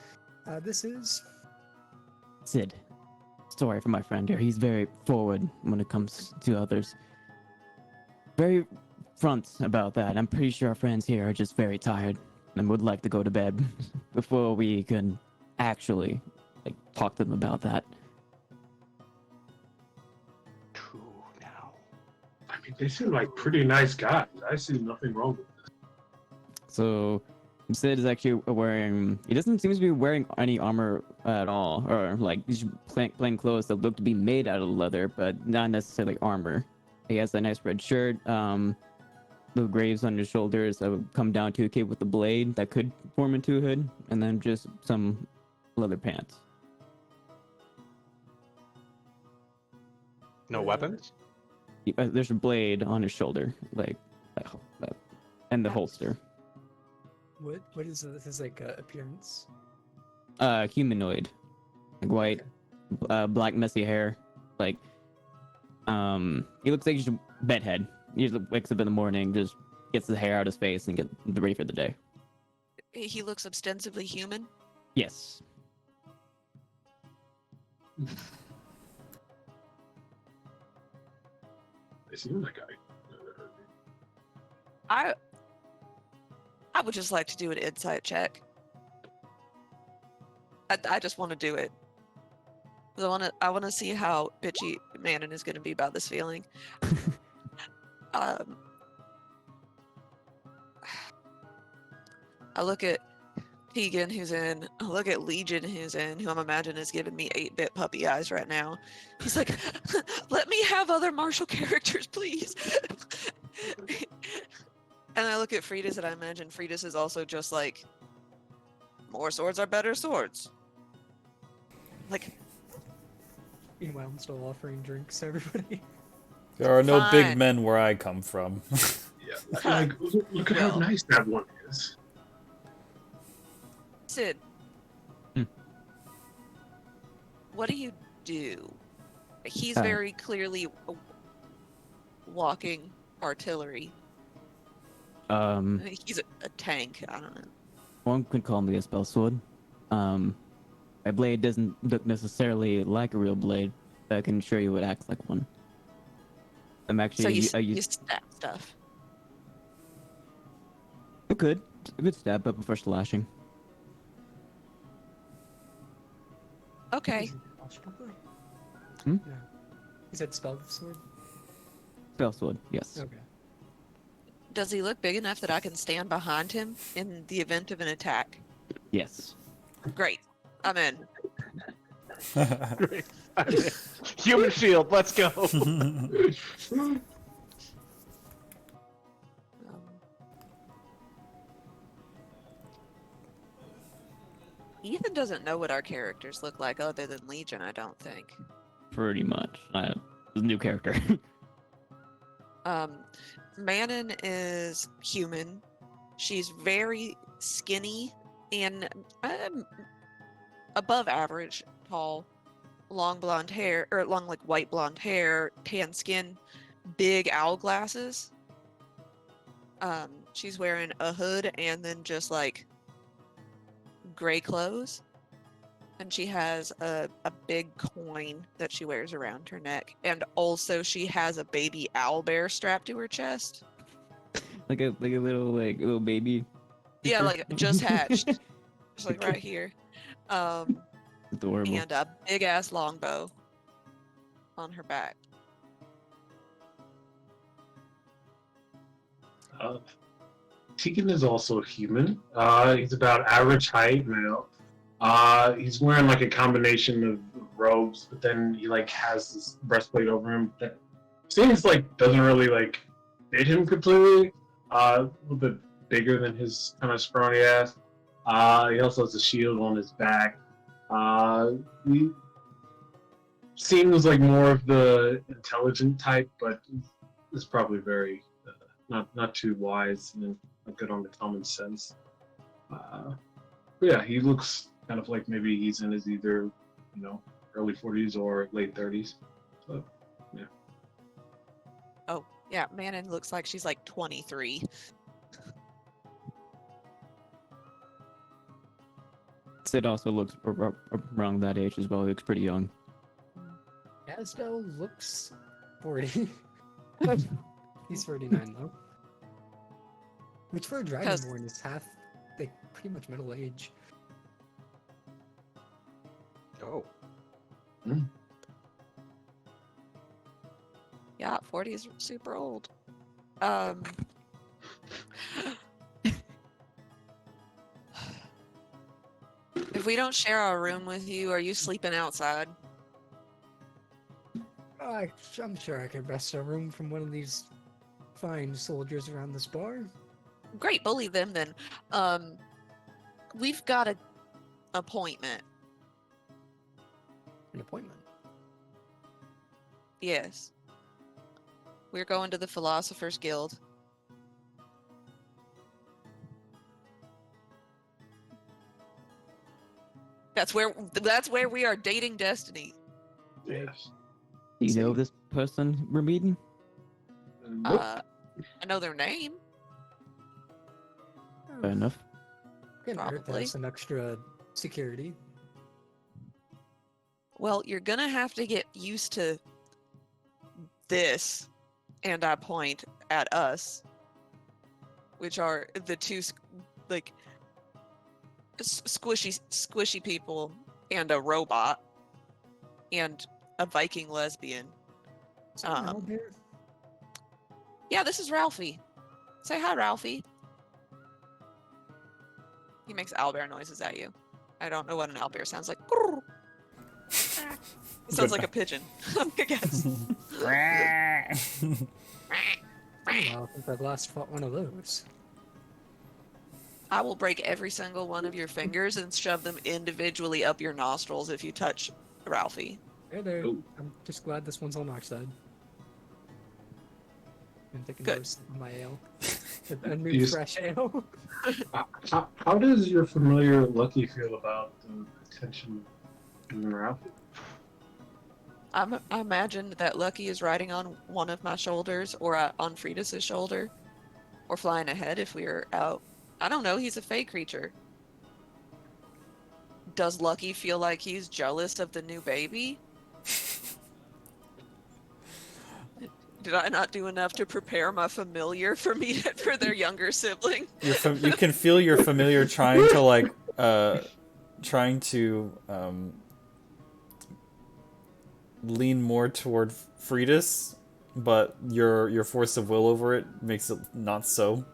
This is Sid. Sorry for my friend here. He's very forward when it comes to others. Very front about that. I'm pretty sure our friends here are just very tired and would like to go to bed before we can actually talk to them about that. True now. I mean, they seem like pretty nice guys. I see nothing wrong with this. So Sid is actually wearing. He doesn't seem to be wearing any armor at all, or he's plain clothes that look to be made out of leather, but not necessarily armor. He has a nice red shirt. The graves on his shoulders that would come down to a cape with a blade that could form into a hood, and then just some leather pants. No weapons? There's a blade on his shoulder, and the holster. what is his appearance? Humanoid, white, black messy hair. He looks like he's a bedhead. He just wakes up in the morning, just gets the hair out of his face, and gets ready for the day. He looks ostensibly human. Yes. They seem like I would just like to do an insight check. I just want to do it. I want to see how bitchy Manon is going to be about this feeling. Um, I look at Tegan, who's in. I look at Legion, who's in, who I'm imagining is giving me 8-bit puppy eyes right now. He's like, let me have other martial characters, please. And I look at Freitas, and I imagine Freitas is also just like, more swords are better swords. Like, Meanwhile, I'm still offering drinks to everybody. There are no big Fine. men where I come from. Yeah, like, look at how Well. nice that one is. Sid. Hmm. What do you do? He's Uh. very clearly walking artillery. He's a tank. I don't know. One could call me a spell sword. My blade doesn't look necessarily like a real blade, but I can assure you it acts like one. I'm actually. So I you use. stab stuff. It could. A good stab, but prefer slashing. Okay. Hmm? No. You said spell sword? Spell sword, yes. Okay. Does he look big enough that I can stand behind him in the event of an attack? Yes. Great. I'm in. Great. Human shield, let's go. Ethan doesn't know what our characters look like other than Legion, I don't think. Pretty much. New character. Manon is human. She's very skinny and above average tall. Long blonde hair, or long like white blonde hair, tan skin, big owl glasses. She's wearing a hood and then just like gray clothes. And she has a big coin that she wears around her neck. And also she has a baby owl bear strapped to her chest. like a little baby. Yeah, creature. like just hatched. Just like right here. Adorable. And a big ass longbow on her back. Tegan is also human. He's about average height, male. He's wearing like a combination of robes, but then he like has this breastplate over him that seems like doesn't really like fit him completely. A little bit bigger than his kind of scrawny ass. He also has a shield on his back. He seems like more of the intelligent type, but is probably very not too wise and not good on the common sense. But yeah, he looks kind of like maybe he's in his either early 40s or late 30s. So yeah. Oh, yeah, Manon looks like she's like 23. Sid also looks around that age as well. He looks pretty young. Asdell looks 40. He's 49 though. Which for a Dragonborn is half, like, pretty much middle age. Oh. Yeah, 40 is super old. If we don't share our room with you, are you sleeping outside? I'm sure I could rest a room from one of these fine soldiers around this bar. Great, bully them then. We've got an appointment. An appointment. Yes. We're going to the Philosopher's Guild. That's where we are dating destiny. Yes. Do you know this person we're meeting? Nope. I know their name. Fair enough. Couldn't hurt to Probably. have some extra security. Well, you're gonna have to get used to this, and I point at us. which are the two like squishy people and a robot and a Viking lesbian. Is that an owlbear? Yeah, this is Ralphie. Say hi, Ralphie. He makes owlbear noises at you. I don't know what an owlbear sounds like. It sounds like a pigeon, I guess. Well, since I've last fought one of those. I will break every single one of your fingers and shove them individually up your nostrils if you touch Ralphie. Hey there. Ooh. I'm just glad this one's on our side. I'm taking Good. those on my ale. A new You- fresh ale. How does your familiar Lucky feel about the attention in Ralphie? I imagine that Lucky is riding on one of my shoulders or on Freitas's shoulder or flying ahead if we are out. I don't know. He's a fey creature. Does Lucky feel like he's jealous of the new baby? Did I not do enough to prepare my familiar for their younger sibling? You can feel your familiar trying to lean more toward Freitas, but your force of will over it makes it not so.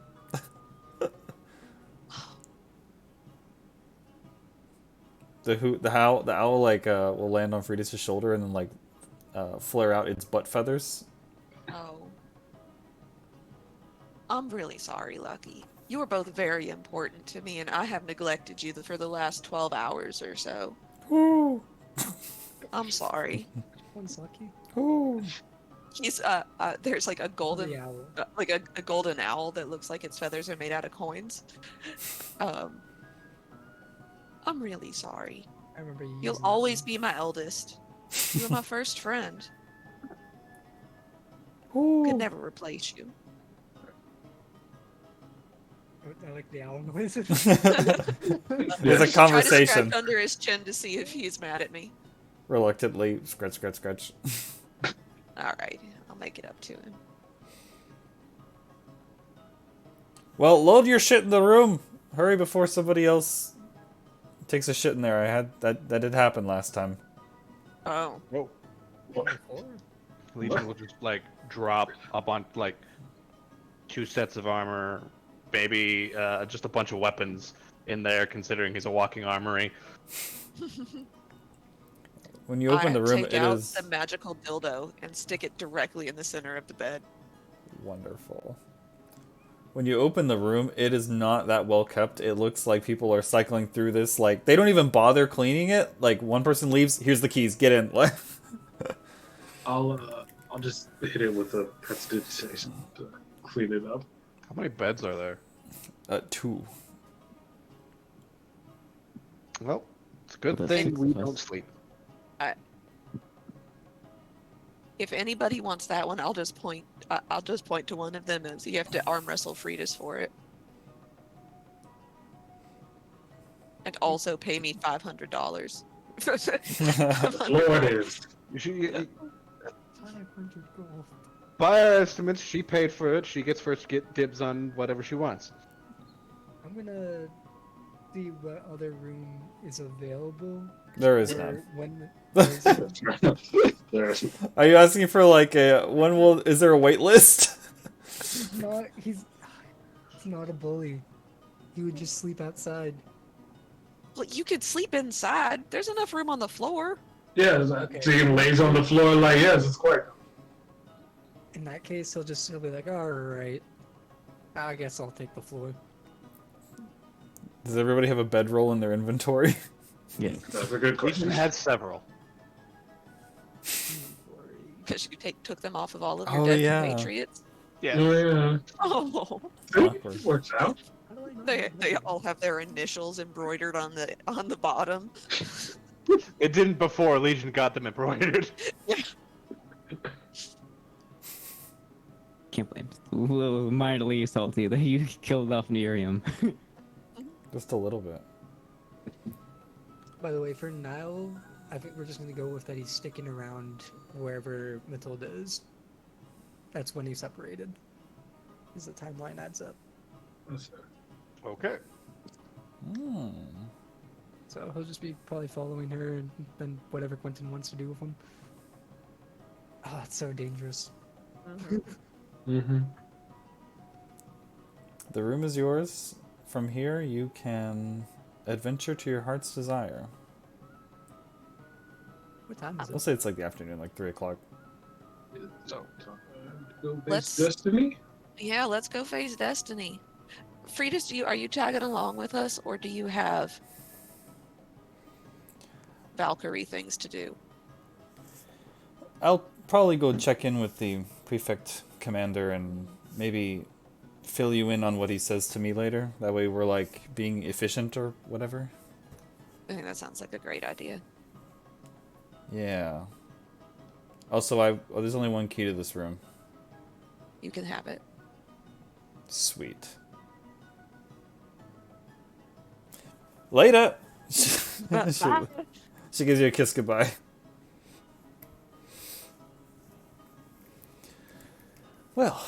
The owl will land on Freitas' shoulder and then flare out its butt feathers. Oh. I'm really sorry, Lucky. You are both very important to me, and I have neglected you for the last 12 hours or so. Ooh. I'm sorry. One's lucky. Ooh. He's there's like a golden The owl. like a golden owl that looks like its feathers are made out of coins. I'm really sorry. I remember you. You'll using that always one. be my eldest. You were my first friend. Ooh. Could never replace you. I like the owl noises. There's a Try to conversation. scratch under his chin to see if he's mad at me. Reluctantly, scratch, scratch, scratch. All right, I'll make it up to him. Well, load your shit in the room. Hurry before somebody else takes a shit in there. I had that did happen last time. Oh, Whoa. Before? Legion will just drop up on two sets of armor, maybe just a bunch of weapons in there, considering he's a walking armory. When you open the room, take it out is the magical dildo and stick it directly in the center of the bed. wonderful. When you open the room, it is not that well kept. It looks like people are cycling through this. They don't even bother cleaning it. One person leaves, here's the keys, get in. I'll just hit it with a prestidigitation to clean it up. How many beds are there? 2. Well, it's a good Well, that's thing six we of us. don't sleep. If anybody wants that one, I'll just point to one of them, and you have to arm wrestle Freitas for it, and also pay me $500. Lord is. She, 500 gold. by our estimates, she paid for it. She gets first dibs on whatever she wants. I'm gonna see what other room is available. There is or none. when There's Are you asking for is there a wait list? he's not a bully. He would just sleep outside. Well, you could sleep inside. There's enough room on the floor. yeah, Okay. so he lays on the floor yes, it's quite. In that case, he'll be like, all right, I guess I'll take the floor. Does everybody have a bedroll in their inventory? Yes. That's a good Legion question. had several. Because you took them off of all of your Oh, dead yeah. compatriots. Yeah. Yeah. Oh, Awkward. Works out. How do I not they have they that? all have their initials embroidered on the bottom. It didn't before Legion got them embroidered. Can't blame. A little mildly salty that you killed off Nerium. Just a little bit. By the way, for Niall, I think we're just gonna go with that he's sticking around wherever Matilda is. That's when he separated. Because the timeline adds up. That's fair. Okay. Hmm. So he'll just be probably following her and then whatever Quentin wants to do with him. Oh, it's so dangerous. Mhm. Mm-hmm. The room is yours. From here, you can adventure to your heart's desire. What time is We'll it? say it's like the afternoon, like 3 o'clock. So, Go Let's- base Destiny. Yeah, let's go face Destiny. Freitas, are you tagging along with us, or do you have Valkyrie things to do? I'll probably go check in with the prefect commander and maybe fill you in on what he says to me later. That way we're like being efficient or whatever. I think that sounds like a great idea. Yeah. Also, there's only one key to this room. You can have it. Sweet. Later. she gives you a kiss goodbye. Well,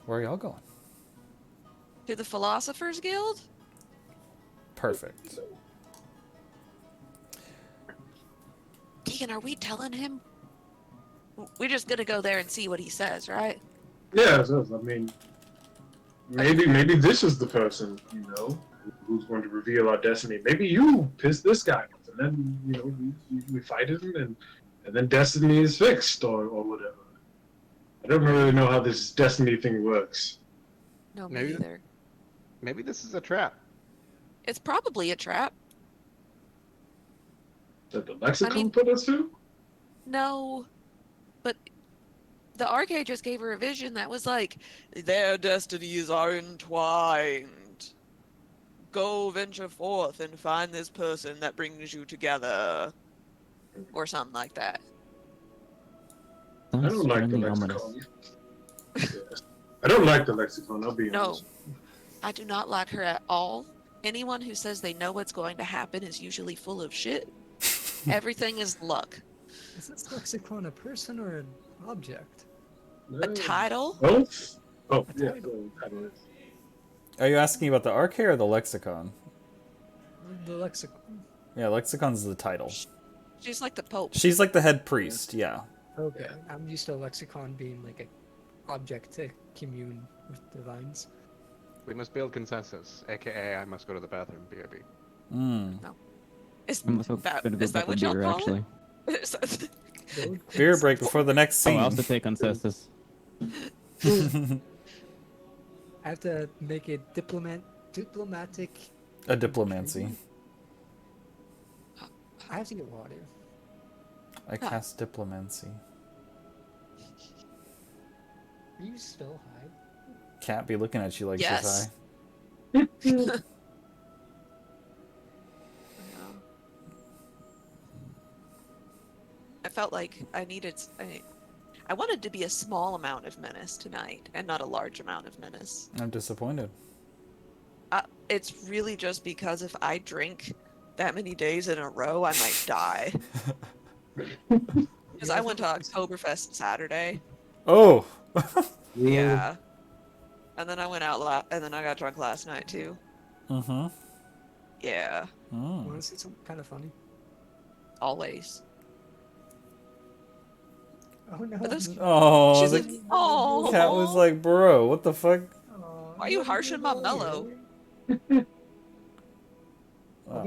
where are y'all going? To the Philosophers Guild? Perfect. Deacon, are we telling him? We're just gonna go there and see what he says, right? Yeah, I mean, maybe this is the person, who's going to reveal our destiny. Maybe you piss this guy off, and then we fight him, and then destiny is fixed or whatever. I don't really know how this destiny thing works. No, me Maybe- either. maybe this is a trap. It's probably a trap. That the lexicon I mean- put us through? No, but the Arcade just gave her a vision that was like, their destinies are entwined. Go venture forth and find this person that brings you together. Or something like that. I Sounds don't like the strangely lexicon. ominous. Yes. I don't like the lexicon, I'll be No. honest. I do not like her at all. Anyone who says they know what's going to happen is usually full of shit. Everything is luck. Is this lexicon a person or an object? A title? Both? Oh, A yeah. title. Title is. Are you asking about the arcade or the lexicon? The lexicon. Yeah, lexicon's the title. She's like the Pope. She's like the head priest, yeah. Okay. I'm used to a lexicon being like an object to commune with divines. We must build consensus, aka I must go to the bathroom, BRB. Mm. Is I'm also that, gonna go is that back what with y'all beer, call actually. it? Is that- Beer break before the next Oh, scene. I also take consensus. I have to make a diplomatic. A diplomancy. I have to get water. I cast diplomancy. Are you still high? Can't be looking at you like Yes. she's Yeah. I felt like I wanted to be a small amount of menace tonight and not a large amount of menace. high. I'm disappointed. It's really just because if I drink that many days in a row, I might die. Because I went to Oktoberfest Saturday. Oh! Yeah. And then I went out and then I got drunk last night too. Mm-hmm. Yeah. Mm. Want to see something kind of funny? Always. Oh no. But this- Oh, She's the like, oh. cat was like, bro, what the fuck? Why are you harshing my mellow? I'll give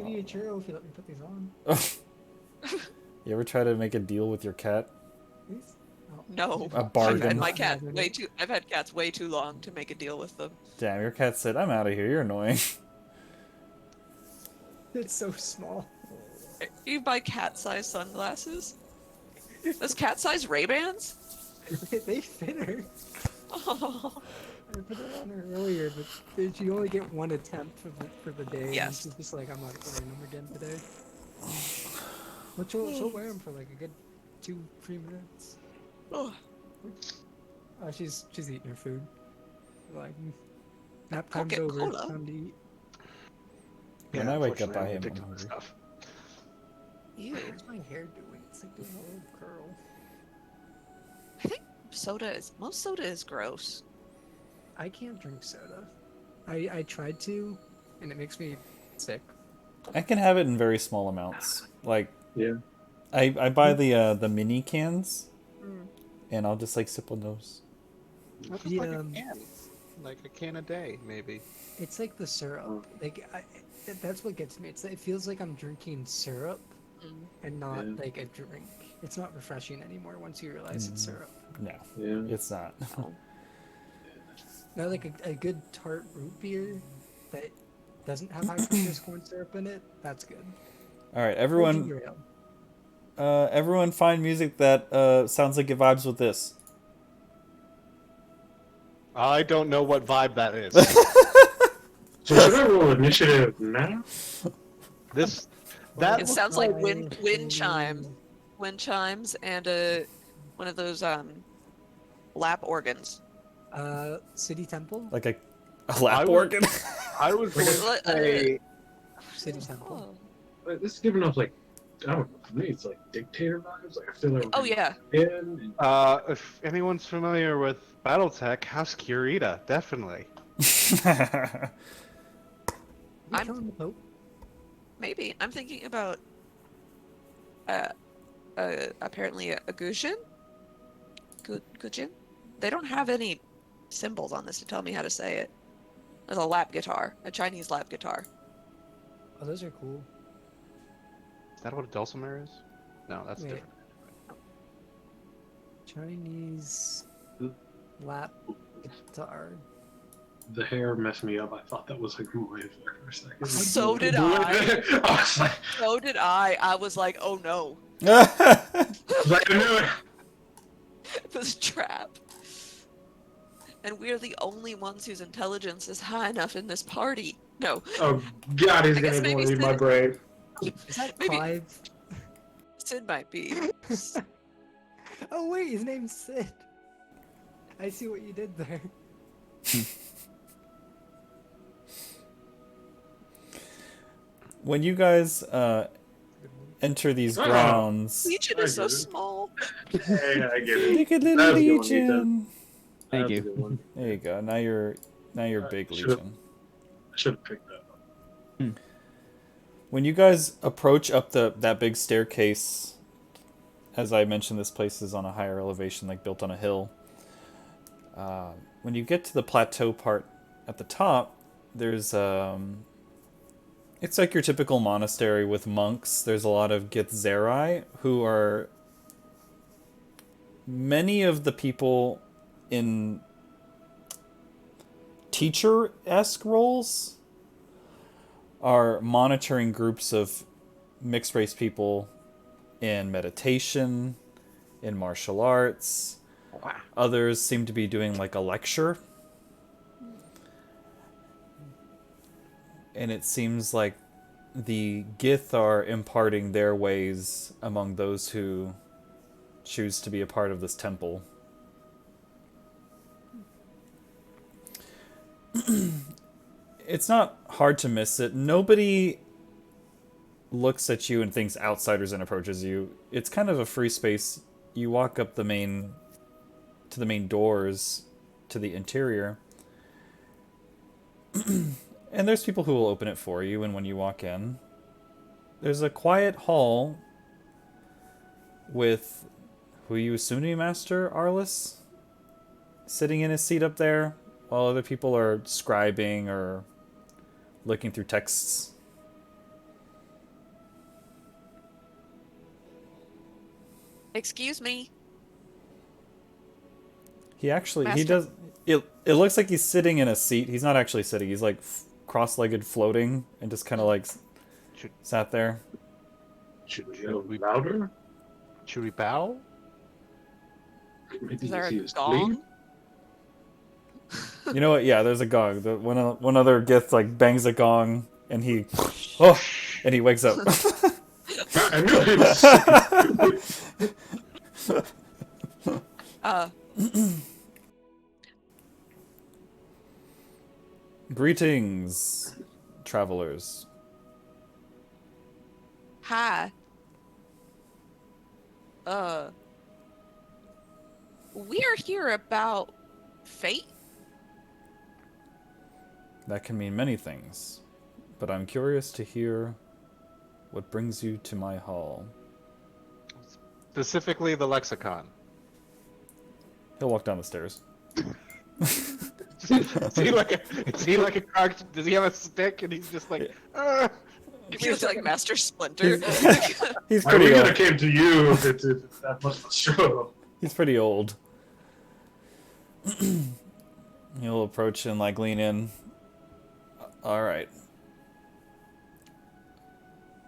Oh. you a churro if you let me put these on. You ever try to make a deal with your cat? Please? Oh. No. A I've bargain. had I've had cats way too long to make a deal with them. Damn, your cat said, I'm out of here, you're annoying. It's so small. You buy cat-sized sunglasses? Those cat-sized Ray-Bans? They fit her. Oh. I put it on her earlier, but she only get one attempt for the day. Yes. And she's just like, I'm not wearing them again today. But she'll wear them for like a good 2-3 minutes. Oh. She's eating her food. Like, nap time's over. Coca-Cola. Time to eat. When I wake up, unfortunately, I I'm am addicted to hungry. stuff. Ew. What's my hair doing? It's like doing a little curl. I think most soda is gross. I can't drink soda. I tried to, and it makes me sick. I can have it in very small amounts. Like Yeah. I buy the mini cans, Mm. and I'll just like sip on those. That's The, like a um, can. Like a can a day, maybe. It's like the syrup. Like that's what gets me. It feels like I'm drinking syrup Mm. and not Yeah. like a drink. It's not refreshing anymore once you realize it's syrup. No, Yeah. it's not. No. Now, like a good tart root beer that doesn't have high fructose corn syrup in it, that's good. All right, Or everyone. ginger ale. Everyone, find music that sounds like it vibes with this. I don't know what vibe that is. So should I roll initiative now? This that It looks sounds like wind Holy- chimes, and one of those lap organs. City Temple. Like a lap would- organ. I was going to say City Temple. Like, this is giving off like, I don't know, for me it's like dictator vibes. Like I feel like Oh yeah, and if anyone's familiar with BattleTech, House Kurita, definitely. We I'm- killing the Pope? maybe. I'm thinking about apparently a Gushin. Gujin. They don't have any symbols on this to tell me how to say it. There's a lap guitar, a Chinese lap guitar. Oh, those are cool. Is that what a dulcimer is? No, that's Wait. different. Chinese lap guitar. the hair messed me up. I thought that was like Roy there for a second. So did I. I was like, So did I. I was like, oh no, I knew it. it was a trap. And we're the only ones whose intelligence is high enough in this party. No, Oh God, he's I guess gonna maybe leave my Sid- brain. Is that Maybe- Clive? Sid might be. Oh wait, his name's Sid. I see what you did there. When you guys enter these Oh. grounds, Legion I is so get it. small. Hey, I get it. look at That little was a good one, Legion. Thank That's a you. good one. There you go. Now you're big Should've- Legion. I should have picked that up. When you guys approach up that big staircase, as I mentioned, this place is on a higher elevation, like built on a hill. When you get to the plateau part at the top, there's it's like your typical monastery with monks. There's a lot of Githzerai, who are many of the people in teacher-esque roles are monitoring groups of mixed race people in meditation, in martial arts. Others seem to be doing like a lecture. And it seems like the Gith are imparting their ways among those who choose to be a part of this temple. It's not hard to miss it. Nobody looks at you and thinks outsiders and approaches you. It's kind of a free space. You walk up to the main doors to the interior. And there's people who will open it for you, and when you walk in, there's a quiet hall with who you assume to be Master Arliss sitting in his seat up there, while other people are scribing or looking through texts. Excuse me. He Master. does. It looks like he's sitting in a seat. He's not actually sitting. He's like cross-legged, floating, and just kind of like Should, sat there. Should we Should go we- louder? should we bow? Maybe Is there he a was gong? You know what? Yeah, there's a gong. One other Gith like bangs a gong, and he and he wakes up. I knew it was. Greetings, travelers. Hi. We're here about fate. That can mean many things, but I'm curious to hear what brings you to my hall. Specifically, the lexicon. He'll walk down the stairs. Is he like a card? Does he have a stick and he's just like, If he was like Master Splinter. He's We pretty could have old. came to you if it's that much of a struggle. He's pretty old. He'll approach and like lean in. All right.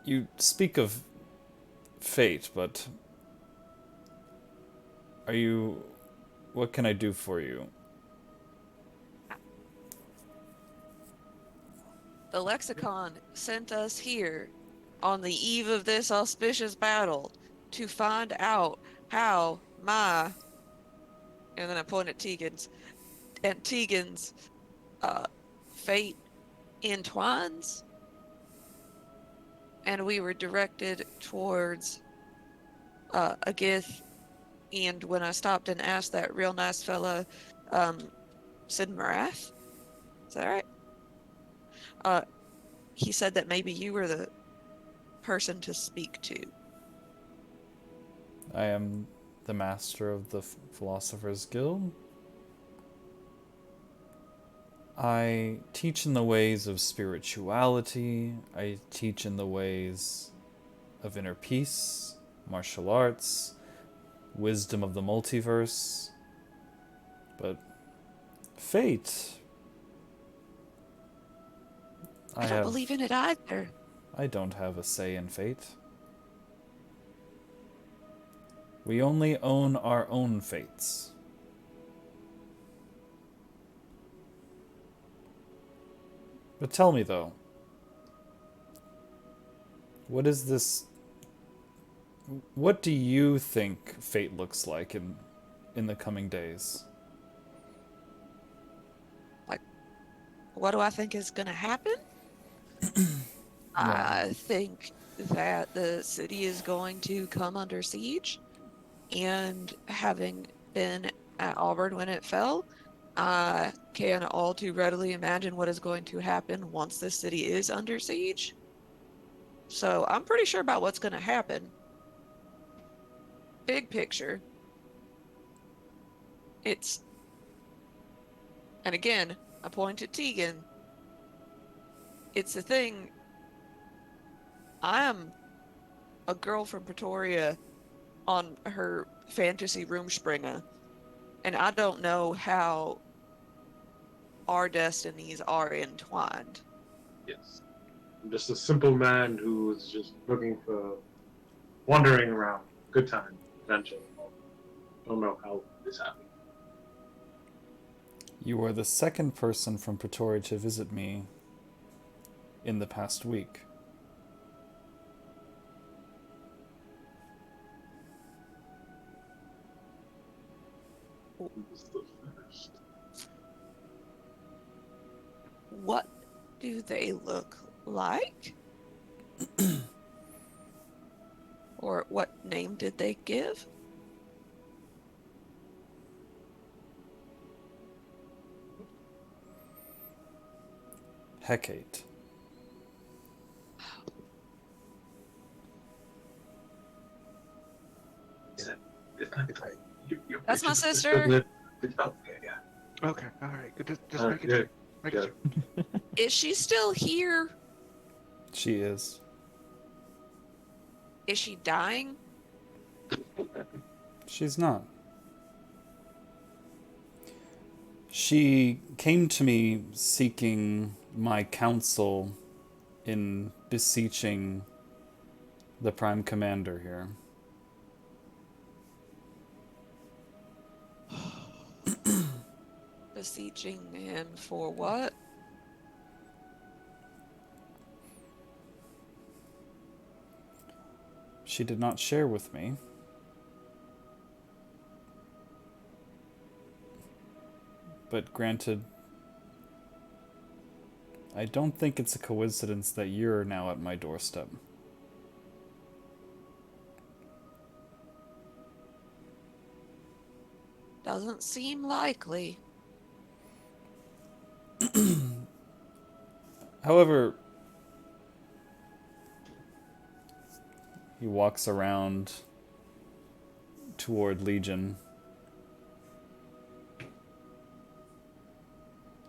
You speak of fate, but are you? What can I do for you? The lexicon sent us here on the eve of this auspicious battle to find out how my, and then I point at Tegan's fate entwines, and we were directed towards a Gith, and when I stopped and asked that real nice fella, Sid Marath, is that right? He said that maybe you were the person to speak to. I am the master of the Philosopher's Guild. I teach in the ways of spirituality. I teach in the ways of inner peace, martial arts, wisdom of the multiverse. But fate... I don't believe in it either. I don't have a say in fate. We only own our own fates. But tell me though, what is this? What do you think fate looks like in the coming days? What do I think is going to happen? I think that the city is going to come under siege, and having been at Auburn when it fell, I can all too readily imagine what is going to happen once the city is under siege. So I'm pretty sure about what's going to happen. Big picture. And again, I point at Tegan. It's the thing. I am a girl from Pretoria on her fantasy Rumspringa, and I don't know how our destinies are entwined. Yes. I'm just a simple man who was just looking for wandering around. Good time, adventure. Don't know how this happened. You are the second person from Pretoria to visit me in the past week. Who was the first? What do they look like? Or what name did they give? Hecate. That's my sister. Okay, yeah. okay, all right, good. Just make Yeah, it. Make yeah. it. Is she still here? She is. Is she dying? She's not. She came to me seeking my counsel in beseeching the Prime Commander here. Beseeching him for what? She did not share with me. But granted, I don't think it's a coincidence that you're now at my doorstep. Doesn't seem likely. However, he walks around toward Legion.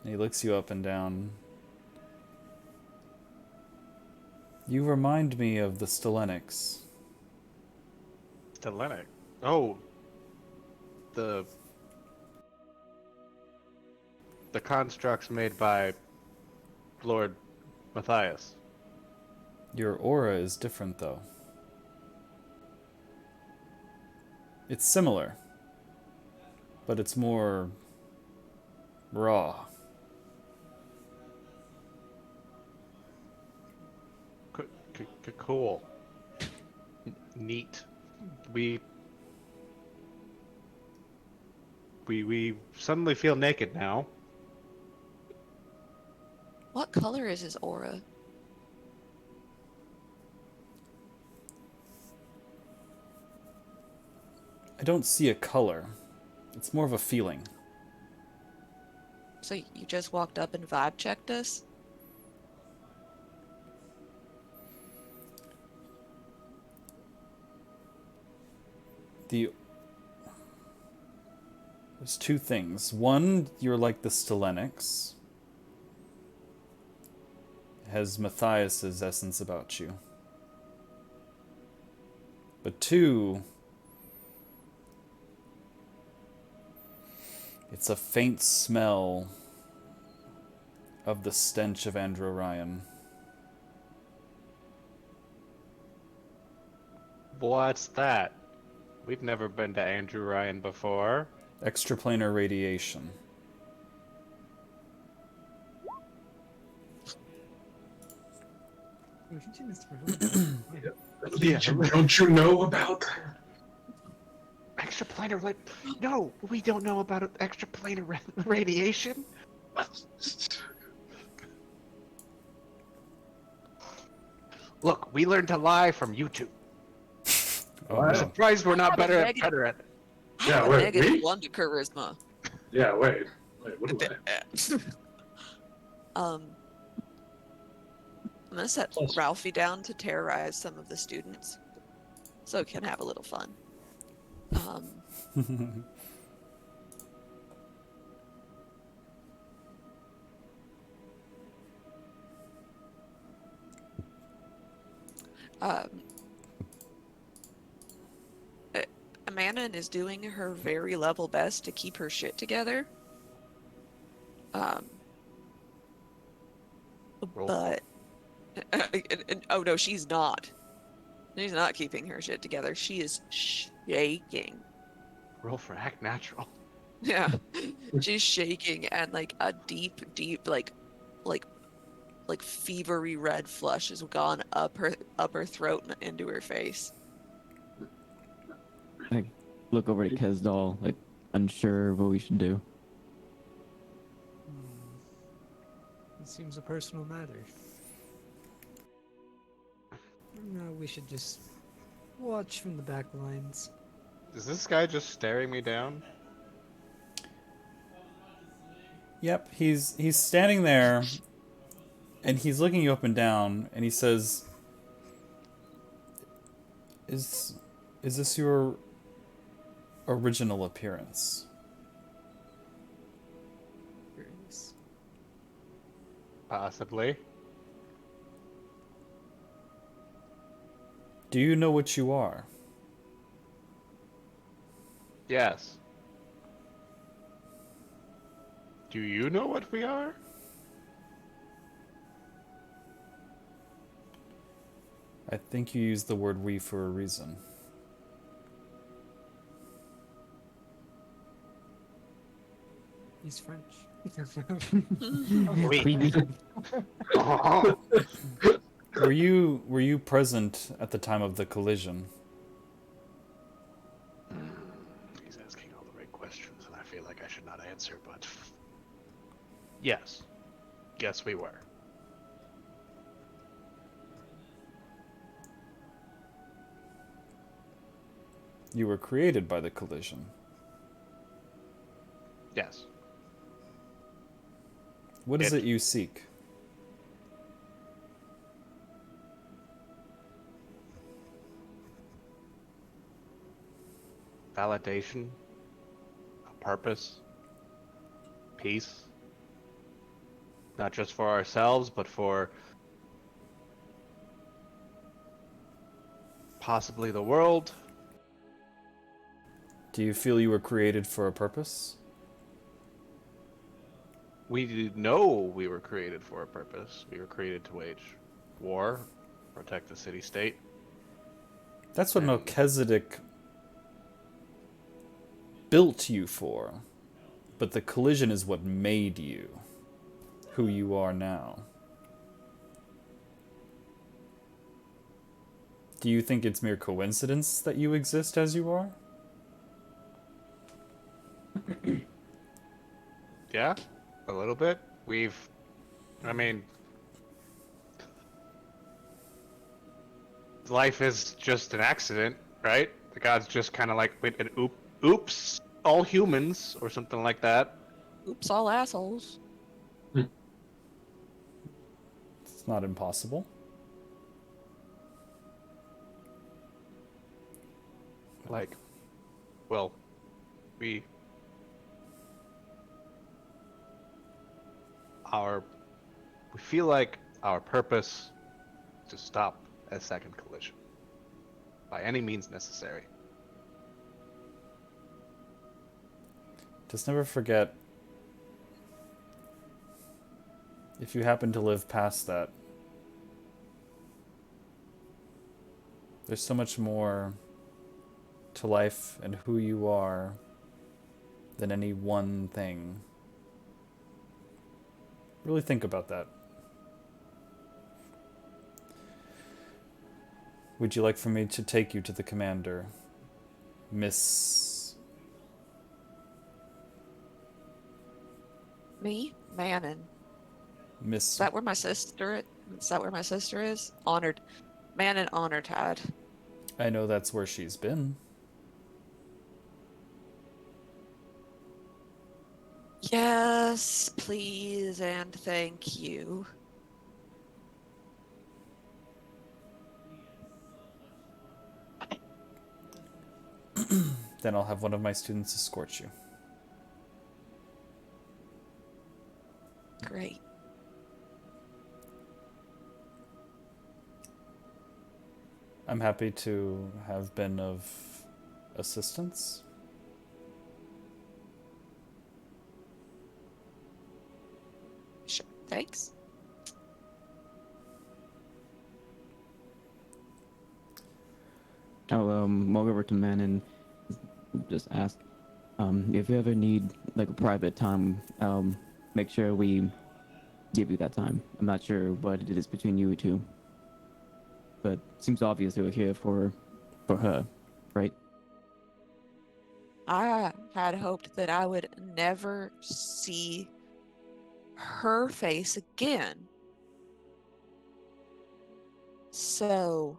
And he looks you up and down. You remind me of the Stelenics. Stelenic. Oh, the constructs made by Lord Matthias. Your aura is different, though. It's similar, but it's more raw. Cool. Neat. We suddenly feel naked now. What color is his aura? I don't see a color. It's more of a feeling. So you just walked up and vibe checked us? There's two things. One, you're like the Stelenics. Has Matthias's essence about you. But two, it's a faint smell of the stench of Andrew Ryan. What's that? We've never been to Andrew Ryan before. Extraplanar radiation. Don't you know about? Extraplanar No, we don't know about extraplanar radiation. Look, we learned to lie from YouTube. Oh, I'm no. surprised we're not better at it. I Yeah, have a wait, negative me? 1 to charisma. Yeah, wait, what do I? I'm gonna set Plus- Ralphie down to terrorize some of the students, so we can have a little fun. Um, Amanda is doing her very level best to keep her shit together. Roll. But oh no, she's not. She's not keeping her shit together. She is shaking. Roll for act natural. Yeah, she's shaking, and like a deep, like fevery red flush has gone up her throat and into her face. Like, look over to Kezdal, like, unsure of what we should do. It seems a personal matter. No, we should just watch from the back lines. Is this guy just staring me down? Yep, he's standing there, and he's looking you up and down, and he says, "Is this your original appearance?" Curious. Possibly. Do you know what you are? Yes. Do you know what we are? I think you used the word "we" for a reason. He's French. We. Oh. Were you present at the time of the collision? He's asking all the right questions, and I feel like I should not answer, but yes. Yes, we were. You were created by the collision. Yes. What is it you seek? validation, a purpose, peace, not just for ourselves, but for possibly the world. Do you feel you were created for a purpose? We know we were created for a purpose. We were created to wage war, protect the city-state. That's what And- Melchizedek built you for. But the collision is what made you who you are now. Do you think it's mere coincidence that you exist as you are? Yeah, a little bit. I mean, life is just an accident, right? The gods just kind of like went and oops, all humans, or something like that. Oops, all assholes. It's not impossible. Like, well, we feel like our purpose is to stop a second collision by any means necessary. Just never forget, if you happen to live past that, there's so much more to life and who you are than any one thing. Really think about that. Would you like for me to take you to the commander, Miss... Me? Manon. Miss... Is that where my sister is? Honored. Manon Honortide. I know that's where she's been. Yes, please, and thank you. Then I'll have one of my students escort you. Great. I'm happy to have been of assistance. Sure. Thanks. I'll walk over to Man and just ask, if you ever need like a private time, make sure we give you that time. I'm not sure what it is between you two, but it seems obvious that we're here for her, right? I had hoped that I would never see her face again. So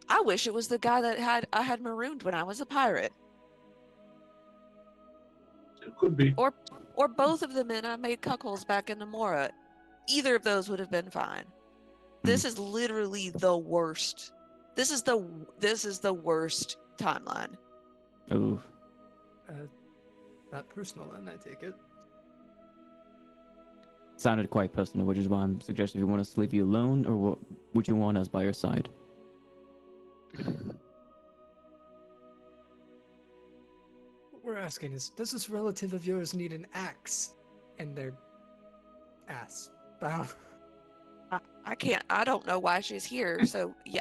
I wish it was the guy that I had marooned when I was a pirate. It could be. Or both of the men I made cuckolds back in Namora. Either of those would have been fine. This is literally the worst. This is the worst timeline. Oh, Not personal, then I take it. sounded quite personal, which is why I'm suggesting if you want us to leave you alone, or would you want us by your side? What we're asking is, does this relative of yours need an axe in their ass? Bow. I can't. I don't know why she's here. So yeah,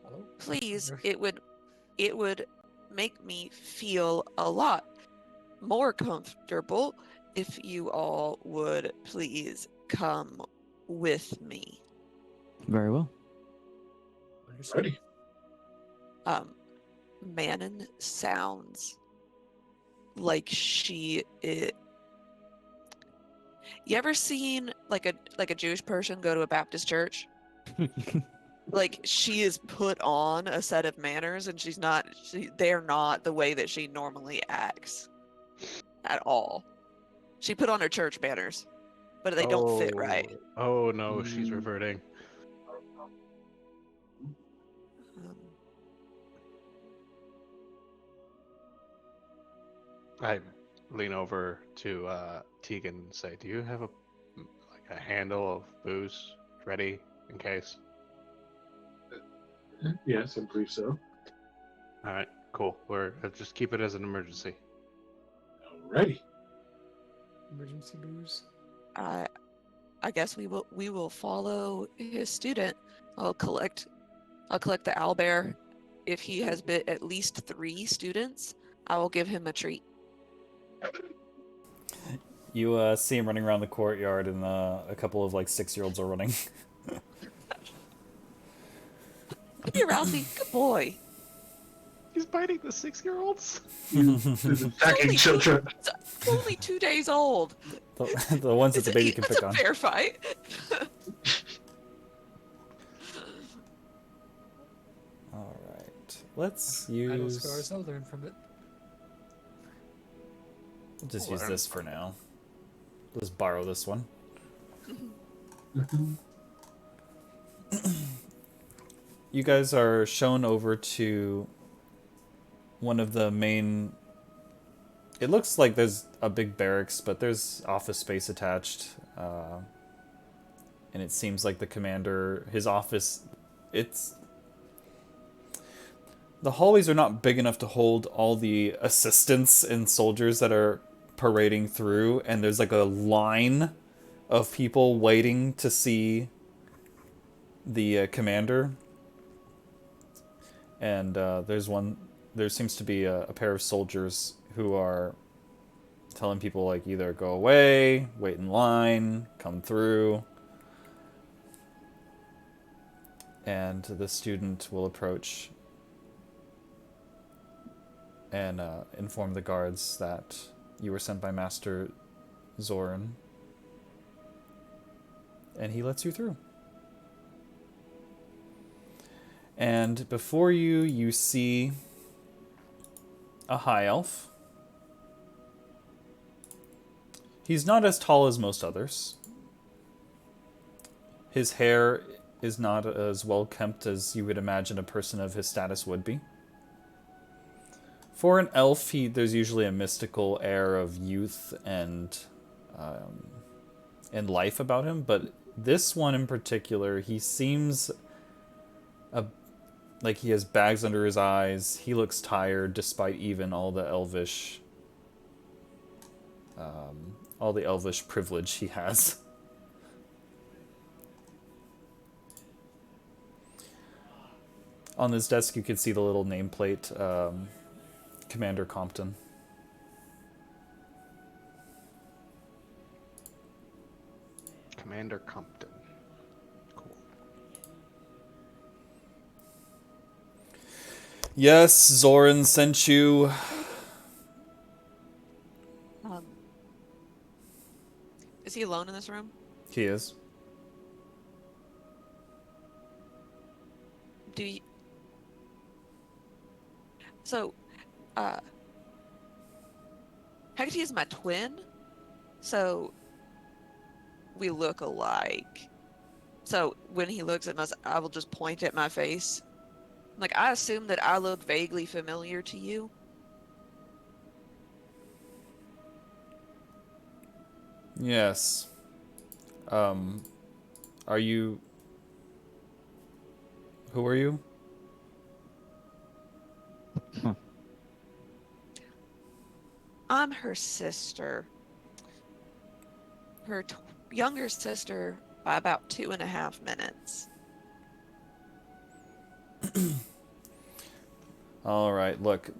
Hello? please. It would make me feel a lot more comfortable if you all would please come with me. Very well. Understood. Ready? Manon sounds like she is. You ever seen like a Jewish person go to a Baptist church? Like she is put on a set of manners, and they're not the way that she normally acts at all. She put on her church manners. but they don't fit right. Oh no, she's Mm. reverting. Um, I lean over to Tegan and say, "Do you have a handle of booze ready in case?" Yes, I believe so. All right, cool. Just keep it as an emergency. Alrighty. Emergency booze. I guess we will follow his student. I'll collect the owlbear. If he has bit at least 3 students, I will give him a treat. You see him running around the courtyard, and a couple of like 6-year-olds are running. Come here, Ralphie. Good boy. He's biting the 6-year-olds. Attacking children. It's only 2 days old. The ones that the baby can It's pick a on. fair fight. All right, let's Idle use. scars, I'll learn from it. We'll just use this for now. Let's borrow this one. You guys are shown over to one of the main. It looks like there's a big barracks, but there's office space attached. And it seems like the commander, his office, the hallways are not big enough to hold all the assistants and soldiers that are parading through, and there's like a line of people waiting to see the commander. And there seems to be a pair of soldiers who are telling people like either go away, wait in line, come through. And the student will approach and inform the guards that you were sent by Master Zoran. And he lets you through. And before you, you see a high elf. He's not as tall as most others. His hair is not as well kept as you would imagine a person of his status would be. For an elf, there's usually a mystical air of youth and life about him, but this one in particular, he seems like he has bags under his eyes. He looks tired, despite even all the elvish privilege he has. On his desk, you can see the little nameplate, Commander Compton. Commander Compton. Cool. Yes, Zoran sent you. Is he alone in this room? He is. Do you... So, Hecate is my twin, so we look alike. So when he looks at us, I will just point at my face. Like, I assume that I look vaguely familiar to you. Yes. Are you... Who are you? I'm her sister. Her younger sister by about 2.5 minutes. All right, look.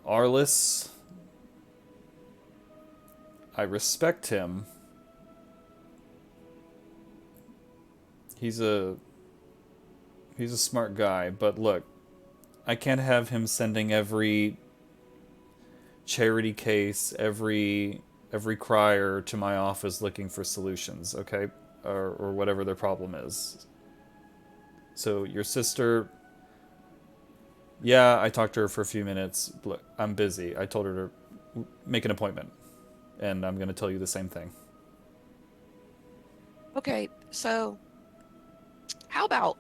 Arliss, I respect him. He's a smart guy, but look, I can't have him sending every charity case, every crier to my office looking for solutions, okay? Or whatever their problem is. So your sister, yeah, I talked to her for a few minutes. Look, I'm busy. I told her to make an appointment, and I'm going to tell you the same thing. Okay, so how about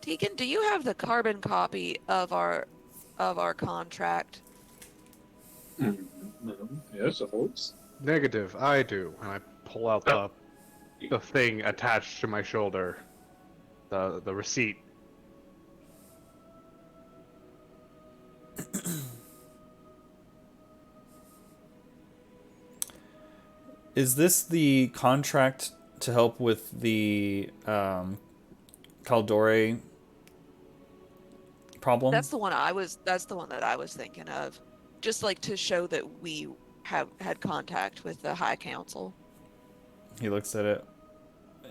Tegan, do you have the carbon copy of our contract? Yes, of course. Negative, I do. And I pull out the thing attached to my shoulder. The receipt. Is this the contract to help with the Caldore problem? That's the one that I was thinking of. Just like to show that we have had contact with the High Council. He looks at it.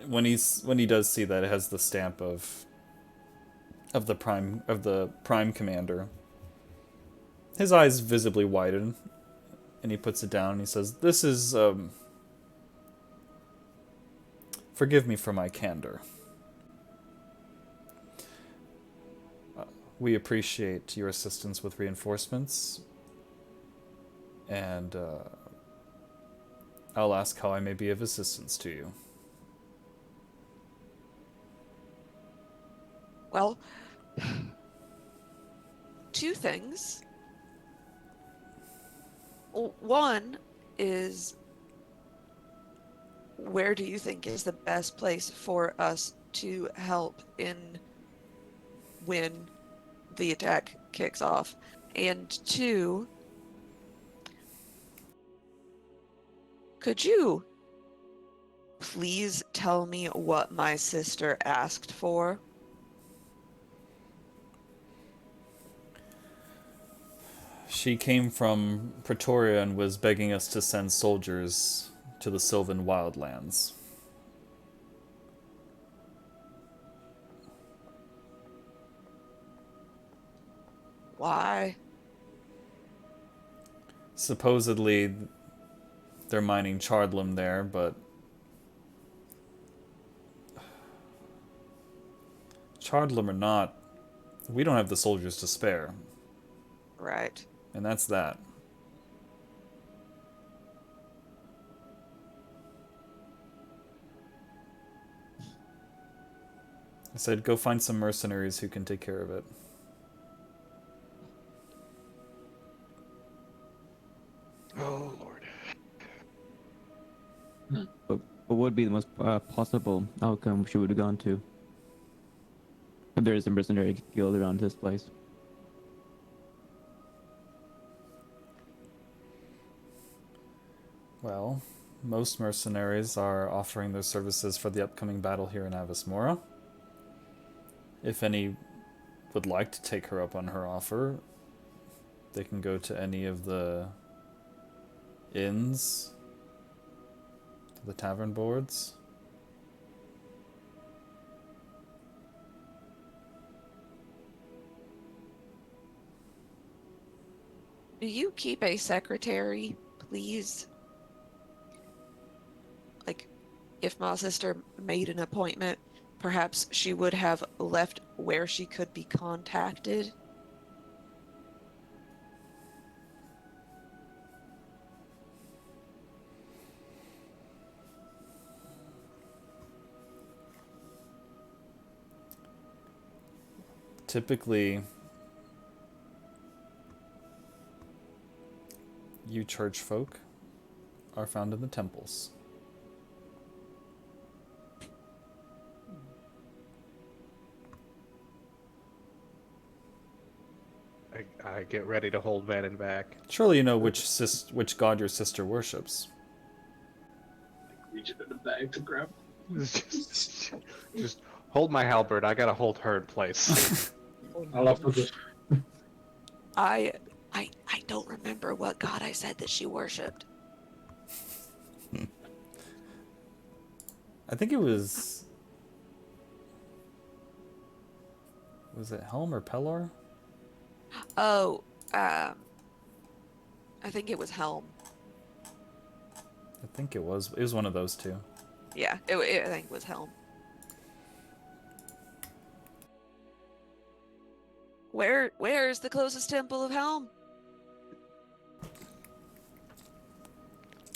When he does see that, it has the stamp of the prime commander. His eyes visibly widen, and he puts it down and he says, "This is forgive me for my candor. We appreciate your assistance with reinforcements, and I'll ask how I may be of assistance to you." Well, two things. One is, where do you think is the best place for us to help when the attack kicks off? And two, could you please tell me what my sister asked for? She came from Pretoria and was begging us to send soldiers to the Sylvan Wildlands. Why? Supposedly, they're mining Chardlum there, but Chardlum or not, we don't have the soldiers to spare. Right. And that's that. I said, go find some mercenaries who can take care of it. Oh, Lord. What would be the most possible outcome she would have gone to? If there is a mercenary guild around this place. Well, most mercenaries are offering their services for the upcoming battle here in Avis Mora. If any would like to take her up on her offer, they can go to any of the inns, the tavern boards. Do you keep a secretary, please? Like, if my sister made an appointment, perhaps she would have left where she could be contacted. Typically, you church folk are found in the temples. I get ready to hold Vannon back. Surely you know which god your sister worships. Reach it in the bag to grab. Just hold my halberd. I gotta hold her in place. I'll offer this. I don't remember what god I said that she worshipped. I think it was... Was it Helm or Pelor? Oh, I think it was Helm. I think it was. It was one of those two. Yeah, I think it was Helm. Where is the closest temple of Helm?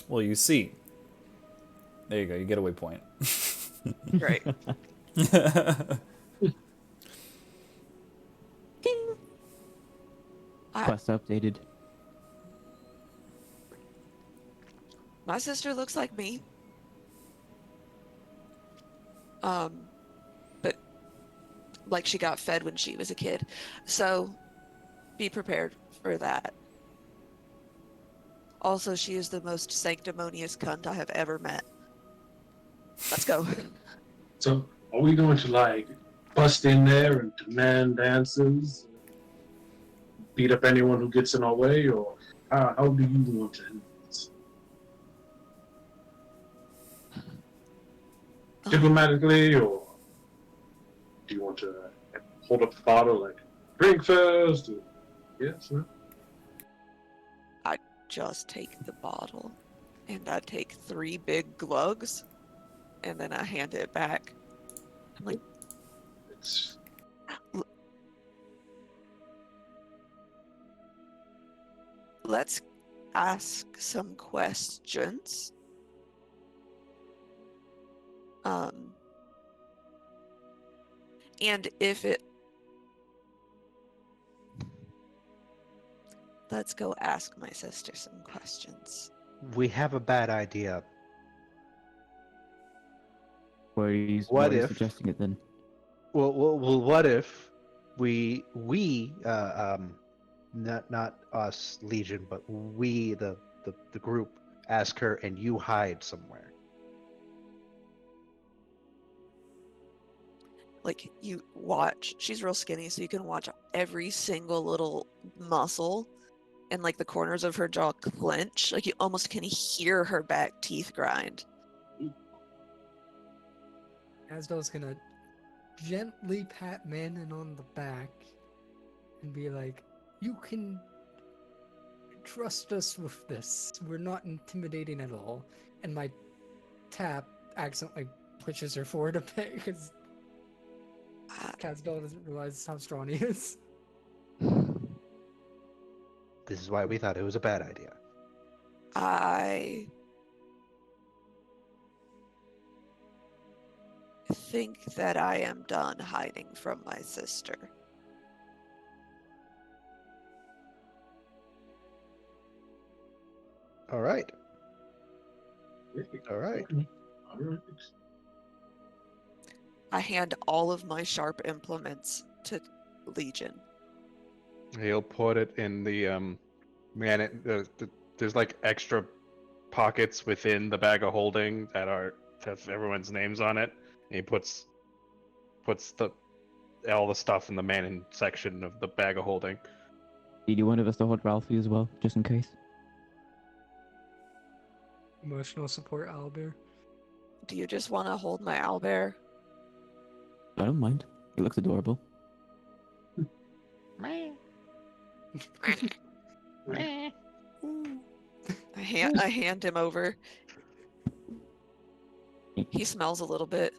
Well, you see. There you go. You get a waypoint. Great. I- Quest updated. My sister looks like me. But like she got fed when she was a kid. So be prepared for that. Also, she is the most sanctimonious cunt I have ever met. Let's go. So, are we going to like bust in there and demand answers, beat up anyone who gets in our way, or how do you want to end this? Diplomatically, or do you want to hold up the bottle like drink first? Or, yes, no? Just take the bottle, and I take 3 big glugs, and then I hand it back. I'm like, It's let's ask some questions. And if it... Let's go ask my sister some questions. We have a bad idea. Why are you, What why are you if- suggesting it then? Well, what if we not us Legion, but we the group ask her and you hide somewhere. Like, you watch, she's real skinny, so you can watch every single little muscle and like the corners of her jaw clench. Like, you almost can hear her back teeth grind. Asdal's gonna gently pat Manon on the back and be like, "You can trust us with this. We're not intimidating at all." And my tap accidentally pushes her forward a bit because Casdal doesn't realize how strong he is. This is why we thought it was a bad idea. I think that I am done hiding from my sister. All right. All right. All right. I hand all of my sharp implements to Legion. He'll put it in the there's like extra pockets within the bag of holding that have everyone's names on it. And he puts all the stuff in the Manon section of the bag of holding. Do you want us to hold Ralphie as well, just in case? Emotional support, Albert. Do you just want to hold my owlbear? I don't mind. He looks adorable. I hand him over. He smells a little bit.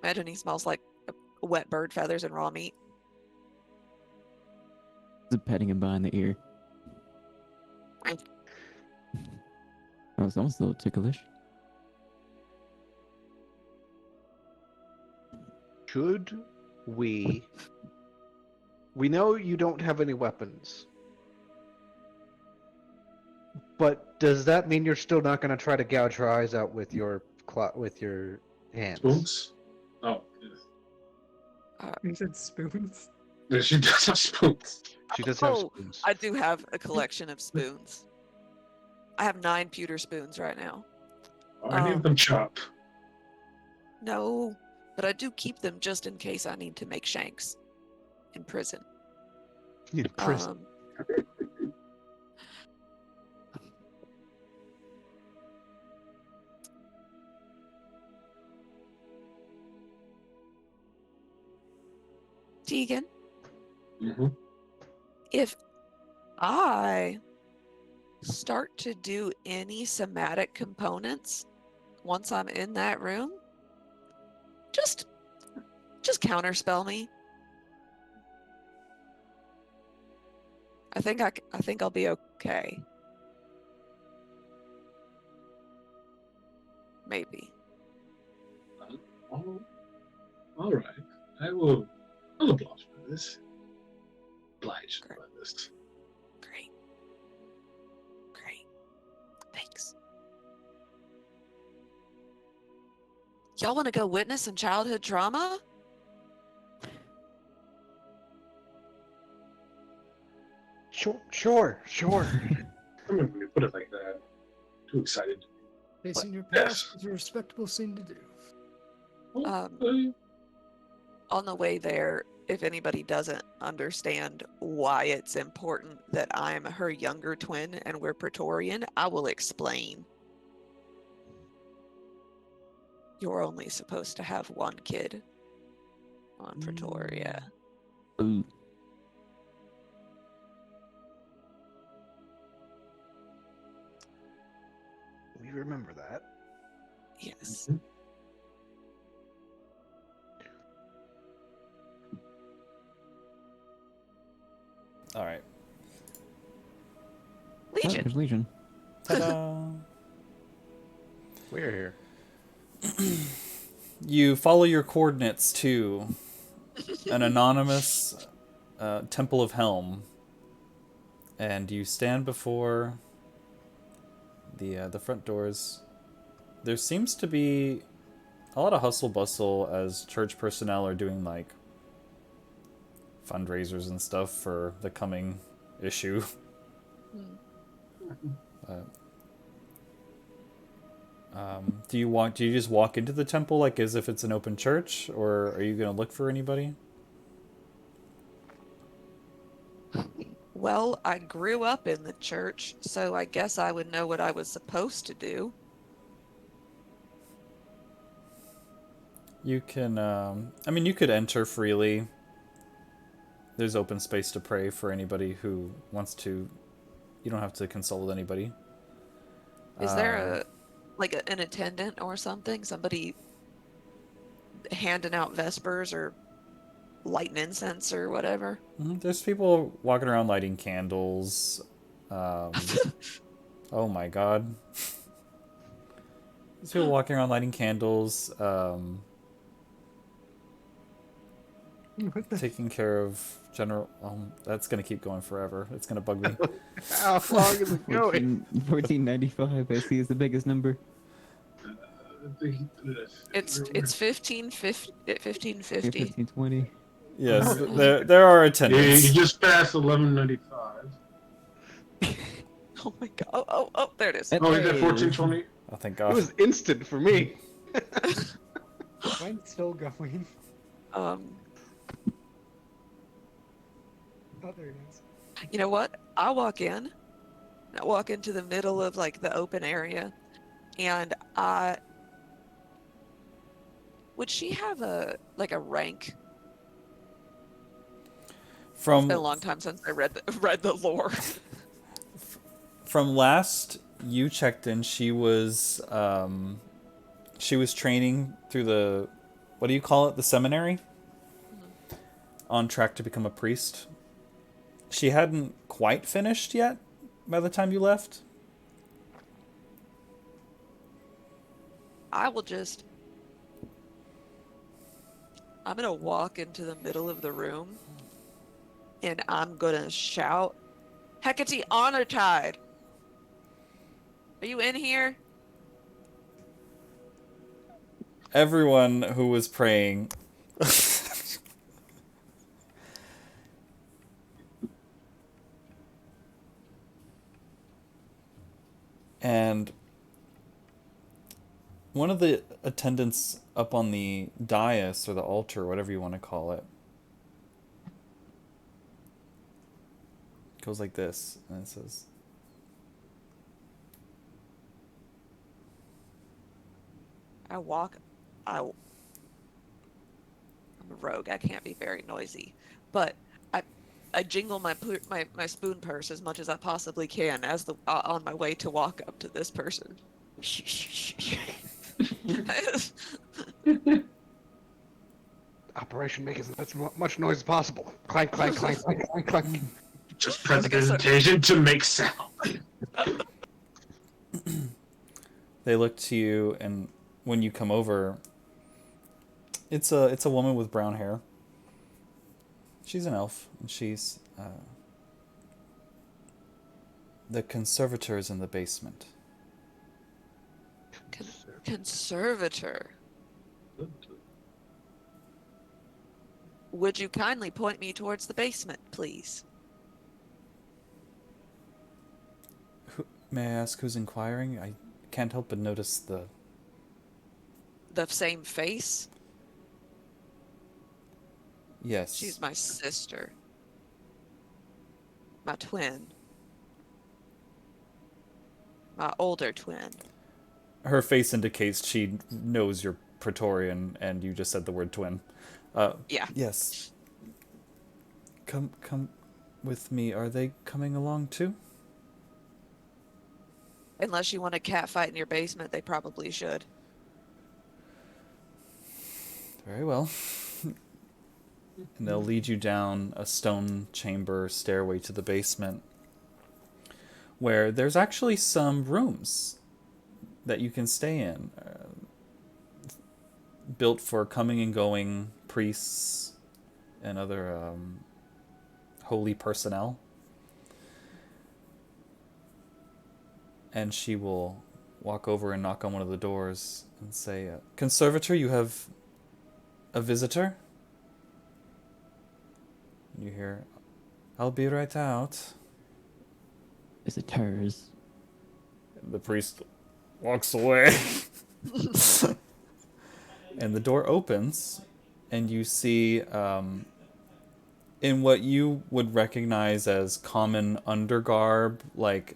Imagine he smells like wet bird feathers and raw meat. Just petting him behind the ear. That was almost a little ticklish. Should we know you don't have any weapons. But does that mean you're still not going to try to gouge her eyes out with your hands? Spoons? Oh, You said spoons? yeah, she does have spoons. She does have Oh, spoons. I do have a collection of spoons. I have 9 pewter spoons right now. Are any of them sharp? No, but I do keep them just in case I need to make shanks in prison. In prison. Tegan, Mm-hmm. if I start to do any somatic components once I'm in that room, just just counterspell me? I think I'll be okay. Maybe. All right. I'll oblige by this. Oblige by this. Great. Great. Thanks. Y'all want to go witness some childhood trauma? Sure. I remember you put it like that. Too excited. Facing your Yes. past is a respectable thing to do. On the way there, if anybody doesn't understand why it's important that I'm her younger twin and we're Praetorian, I will explain. You're only supposed to have one kid on Pretoria. Ooh. We remember that. Yes. All right. Oh, Legion. there's Legion. Ta-da! We're here. You follow your coordinates to an anonymous Temple of Helm, and you stand before the front doors. There seems to be a lot of hustle bustle as church personnel are doing like fundraisers and stuff for the coming issue. Do you just walk into the temple like as if it's an open church, or are you gonna look for anybody? Well, I grew up in the church, so I guess I would know what I was supposed to do. You can, I mean, you could enter freely. There's open space to pray for anybody who wants to. You don't have to consult with anybody. Is there an attendant or something? Somebody handing out vespers or lighting incense or whatever? There's people walking around lighting candles. Oh my god. There's people walking around lighting candles. Taking care of general. That's gonna keep going forever. It's gonna bug me. How long is it going? 1495, I see, is the biggest number. It's 1550. 1550. 1520. Yes, there are Yeah, attendants. you just passed 1195. Oh my god. Oh, there it is. Oh, is that 1420? Oh, thank It God. was instant for me. Mine's still going. Oh, there it is. You know what? I walk into the middle of like the open area, and would she have a rank? It's been a long time since I read the lore. From last you checked in, she was training through the, what do you call it, the seminary? On track to become a priest. She hadn't quite finished yet by the time you left. I'm gonna walk into the middle of the room, and I'm gonna shout, "Hecate Honor Tide! Are you in here?" Everyone who was praying and one of the attendants up on the dais or the altar, whatever you want to call it, goes like this, and it says, I'm a rogue. I can't be very noisy, but I jingle my spoon purse as much as I possibly can on my way to walk up to this person. preparation, make as much noise as possible. Clank, clank, clank, clank, clank, clank. Just Okay, so- prestidigitation to make sound. They look to you, and when you come over, it's a woman with brown hair. She's an elf, and she's the conservator's in the basement. Conservator. Would you kindly point me towards the basement, please? May I ask who's inquiring? I can't help but notice The same face? Yes. She's my sister. My twin. My older twin. Her face indicates she knows you're Praetorian, and you just said the word twin. Yeah. Yes. Come with me. Are they coming along too? Unless you want a cat fight in your basement, they probably should. Very well. And they'll lead you down a stone chamber stairway to the basement, where there's actually some rooms that you can stay in, built for coming and going priests and other holy personnel. And she will walk over and knock on one of the doors and say, "Conservator, you have a visitor?" And you hear, "I'll be right out." Visitors. The priest walks away. And the door opens, and you see, in what you would recognize as common undergarb, like,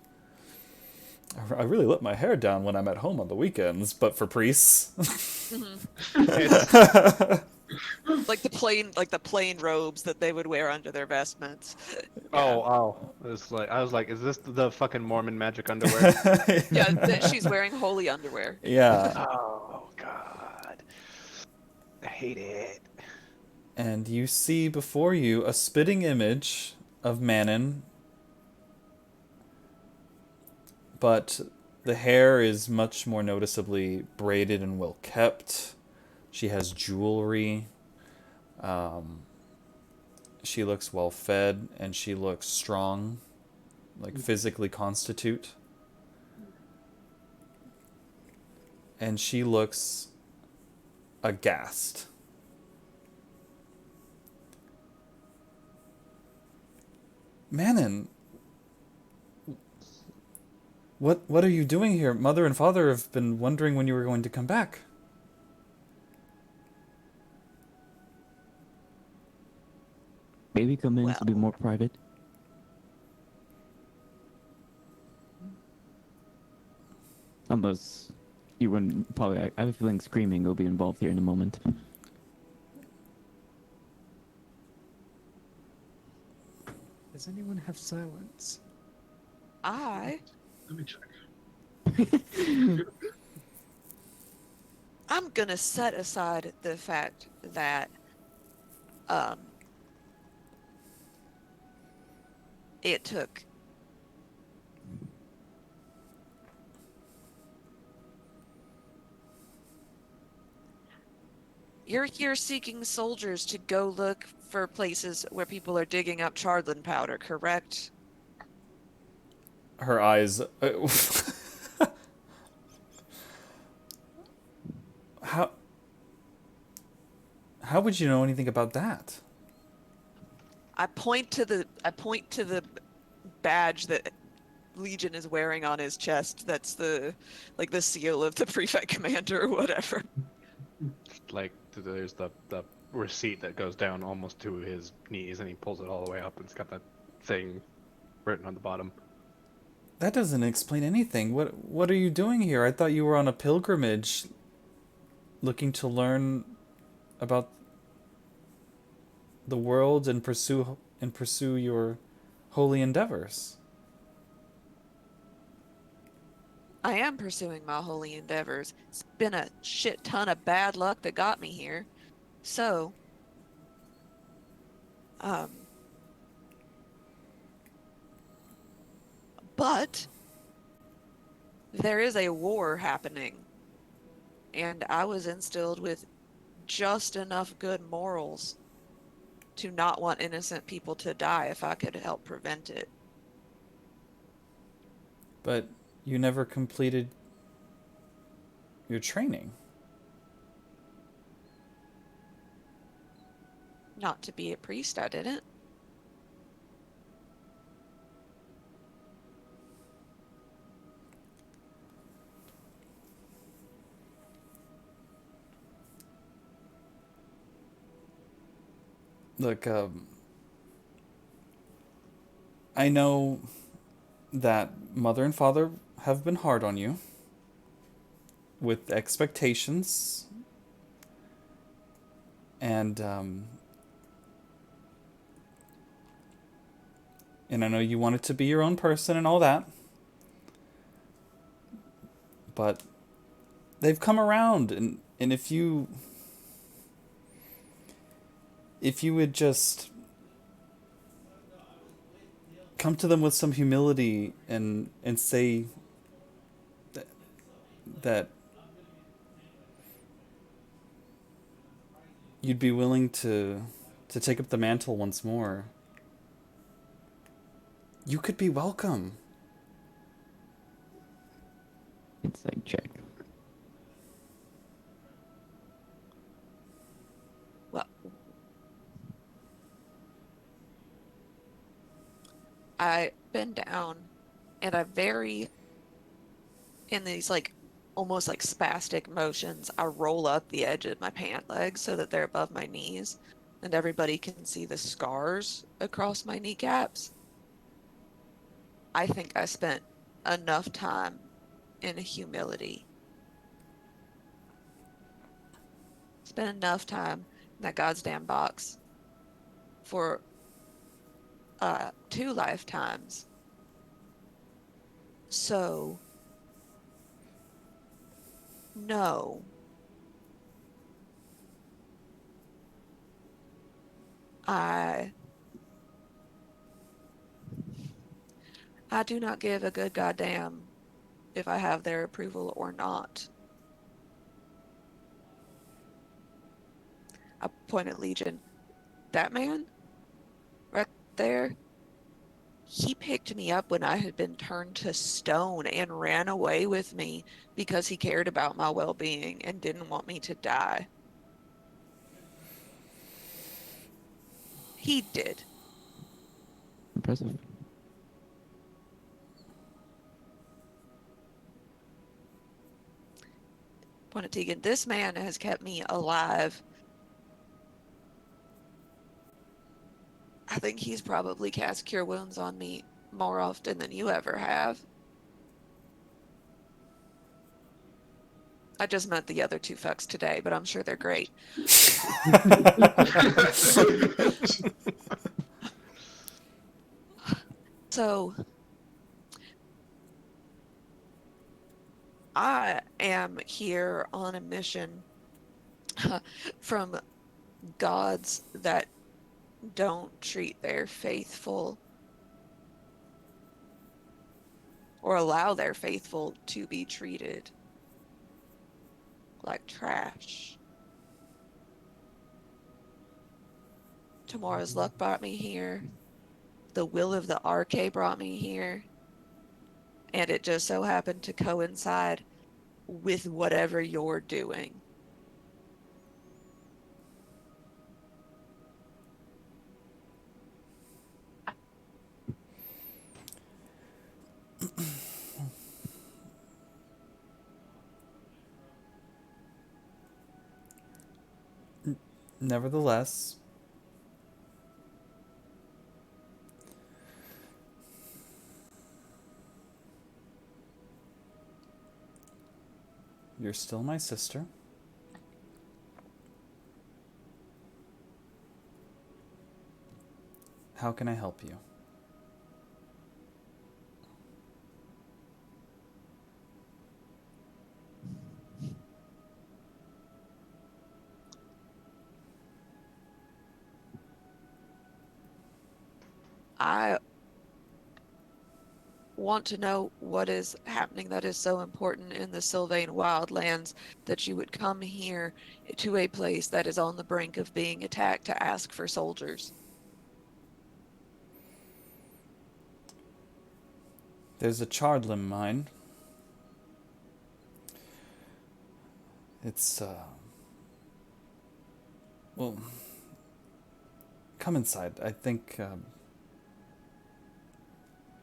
I really let my hair down when I'm at home on the weekends, but for priests. Like the plain robes that they would wear under their vestments. Oh. I was like, is this the fucking Mormon magic underwear? Yeah, she's wearing holy underwear. Yeah. Oh God. I hate it. And you see before you a spitting image of Manon, but the hair is much more noticeably braided and well kept. She has jewelry. She looks well fed, and she looks strong, like physically constitute. And she looks aghast. Manon, what are you doing here? Mother and father have been wondering when you were going to come back. Maybe come in to be Well. more private. Unless you wouldn't probably. I have a feeling screaming will be involved here in a moment. Does anyone have silence? Let me check. I'm gonna set aside the fact that it took you're here seeking soldiers to go look for places where people are digging up charlatan powder, correct? Her eyes. How would you know anything about that? I point to the badge that Legion is wearing on his chest. That's the seal of the prefect commander or whatever. Like there's the receipt that goes down almost to his knees, and he pulls it all the way up, and it's got that thing written on the bottom. That doesn't explain anything. What are you doing here? I thought you were on a pilgrimage, looking to learn about the world and pursue your holy endeavors. I am pursuing my holy endeavors. It's been a shit ton of bad luck that got me here. So, Um, but there is a war happening, and I was instilled with just enough good morals to not want innocent people to die if I could help prevent it. But you never completed your training. Not to be a priest, I didn't. Look, I know that mother and father have been hard on you with expectations, and I know you wanted to be your own person and all that, but they've come around, and if you would just come to them with some humility and say that you'd be willing to take up the mantle once more, you could be welcome. Insight check. Well, I bend down and I very, in these like almost like spastic motions, I roll up the edge of my pant legs so that they're above my knees and everybody can see the scars across my kneecaps. I think I spent enough time in humility. Spent enough time in that goddamn box for 2 lifetimes. So no. I I do not give a good goddamn if I have their approval or not. I point at Legion. That man right there, he picked me up when I had been turned to stone and ran away with me because he cared about my well-being and didn't want me to die. He did. Impressive. Point at Tegan. This man has kept me alive. I think he's probably cast Cure Wounds on me more often than you ever have. I just met the other 2 fucks today, but I'm sure they're great. So I am here on a mission from gods that don't treat their faithful or allow their faithful to be treated like trash. Tomorrow's luck brought me here. The will of the RK brought me here. And it just so happened to coincide with whatever you're doing. Nevertheless, you're still my sister. How can I help you? I want to know what is happening that is so important in the Sylvain wildlands that you would come here to a place that is on the brink of being attacked to ask for soldiers. There's a Chardlim mine. It's, well, come inside. I think,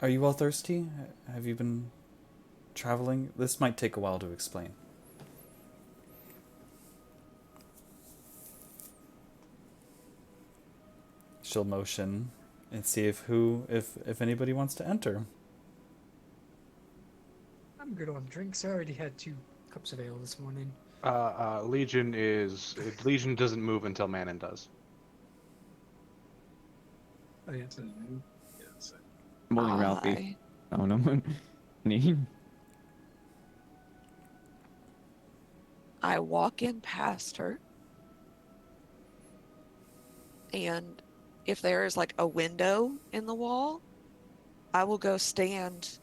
are you all thirsty? Have you been traveling? This might take a while to explain. She'll motion and see if anybody wants to enter. I'm good on drinks. I already had 2 cups of ale this morning. Legion doesn't move until Manon does. Oh yeah. Yes. I'm only Ralphie. Oh no. Me. I walk in past her, and if there is like a window in the wall, I will go stand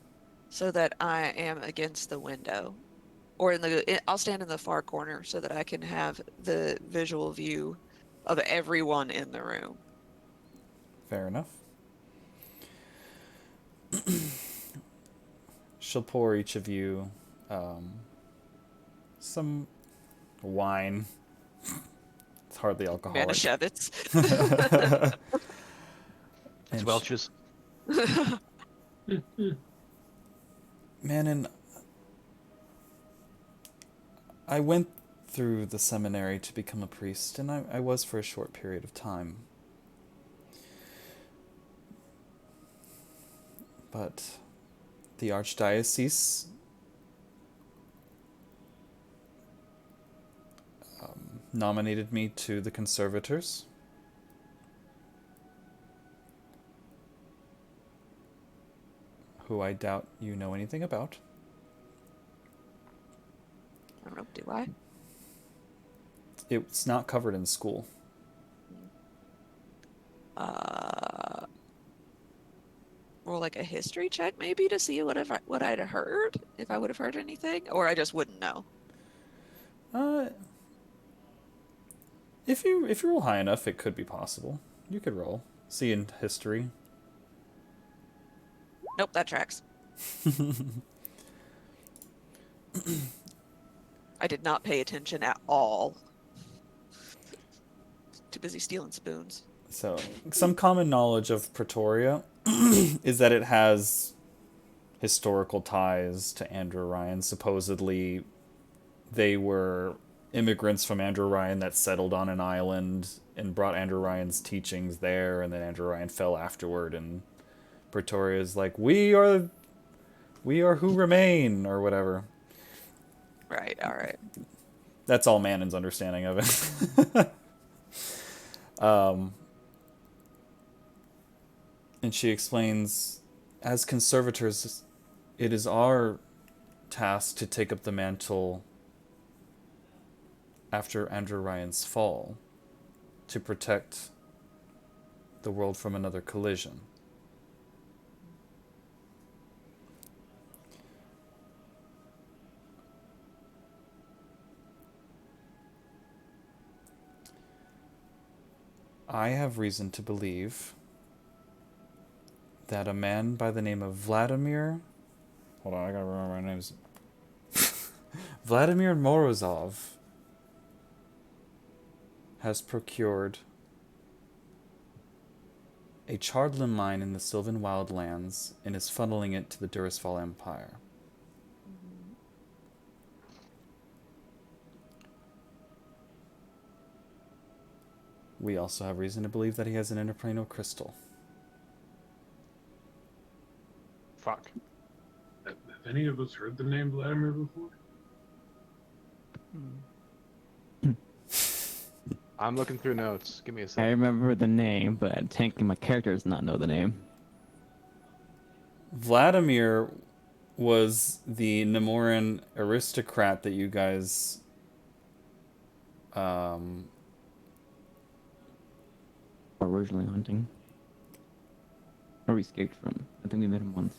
so that I am against the window, or I'll stand in the far corner so that I can have the visual view of everyone in the room. Fair enough. She'll pour each of you some wine. It's hardly alcoholic. Manischewitz. It's Welch's. Manon, I went through the seminary to become a priest, and I was for a short period of time. But the Archdiocese nominated me to the conservators, who I doubt you know anything about. I don't know, do I? It's not covered in school. Or like a history check maybe to see what I'd heard, if I would have heard anything, or I just wouldn't know. If you roll high enough, it could be possible. You could roll. See in history. Nope, that tracks. I did not pay attention at all. Too busy stealing spoons. So, some common knowledge of Pretoria is that it has historical ties to Andrew Ryan. Supposedly, they were immigrants from Andrew Ryan that settled on an island and brought Andrew Ryan's teachings there, and then Andrew Ryan fell afterward, and Pretoria is like, we are who remain, or whatever. Right, all right. That's all Manon's understanding of it. And she explains, as conservators, it is our task to take up the mantle after Andrew Ryan's fall, to protect the world from another collision. I have reason to believe that a man by the name of Vladimir... Hold on, I gotta remember my names. Vladimir Morozov has procured a Chardlim mine in the Sylvan Wildlands and is funneling it to the Durisfal Empire. We also have reason to believe that he has an interplanar crystal. Fuck. Have any of us heard the name Vladimir before? I'm looking through notes. Give me a I second. remember the name, but technically my character does not know the name. Vladimir was the Nemoran aristocrat that you guys Originally hunting. or we escaped from. I think we met him once.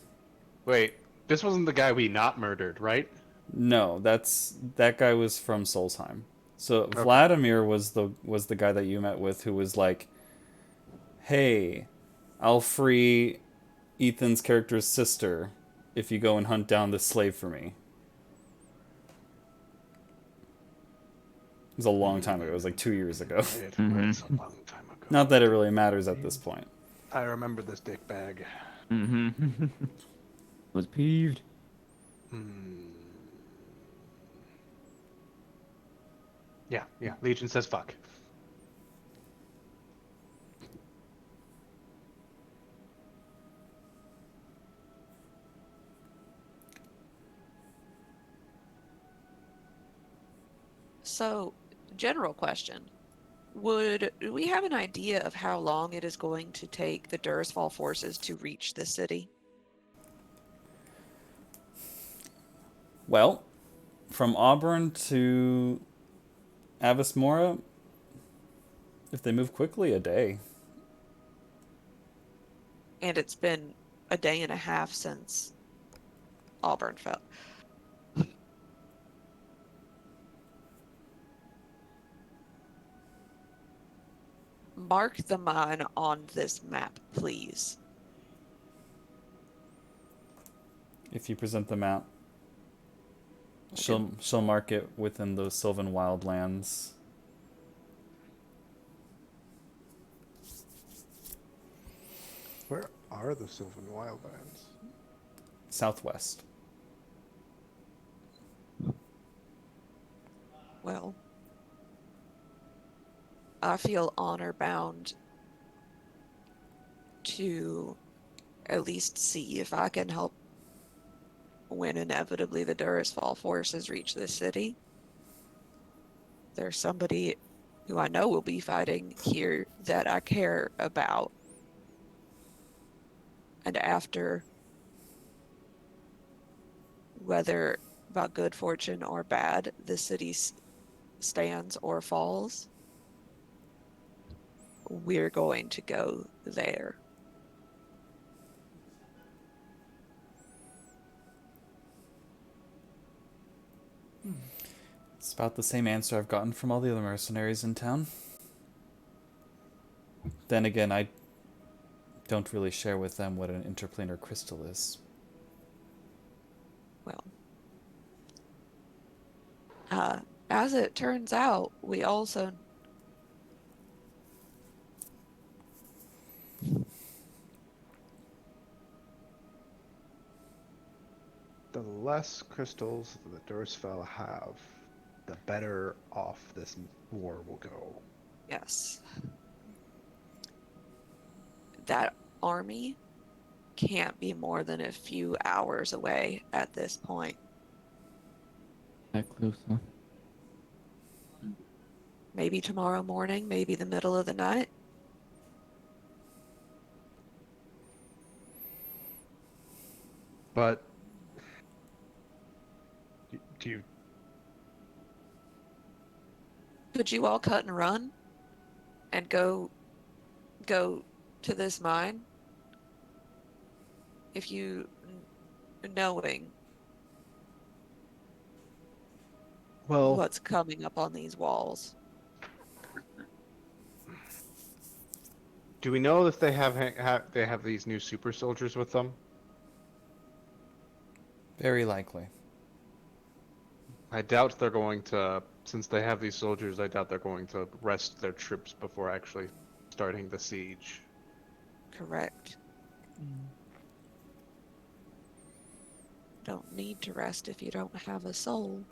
Wait, this wasn't the guy we not murdered, right? No, that guy was from Solsheim. So Okay. Vladimir was the guy that you met with who was like, "Hey, I'll free Ethan's character's sister if you go and hunt down this slave for me." It was a long time ago. It was like 2 years ago. It was a long time ago. Not that it really matters at this point. I remember this dick bag. Mm-hmm. Was peeved. Yeah. Legion says fuck. So, general question. Do we have an idea of how long it is going to take the Dursfall forces to reach the city? Well, from Auburn to Avis Mora, if they move quickly, a day. And it's been a day and a half since Auburn fell. Mark the mine on this map, please. If you present the map, she'll mark it within those Sylvan wildlands. Where are the Sylvan Wildlands? Southwest. Well, I feel honor bound to at least see if I can help when inevitably the Dursfall forces reach this city. There's somebody who I know will be fighting here that I care about. And after, whether by good fortune or bad, the city stands or falls, we're going to go there. It's about the same answer I've gotten from all the other mercenaries in town. Then again, I don't really share with them what an interplanar crystal is. Well, as it turns out, we also The less crystals the Dursfell have, the better off this war will go. yes, that army can't be more than a few hours away at this point. That close, huh? Maybe tomorrow morning, maybe the middle of the night. But do you? Could you all cut and run and go to this mine? If you knowing Well, what's coming up on these walls. do we know if they have these new super soldiers with them? Very likely. I doubt they're going to, since they have these soldiers, I doubt they're going to rest their troops before actually starting the siege. Correct. Don't need to rest if you don't have a soul.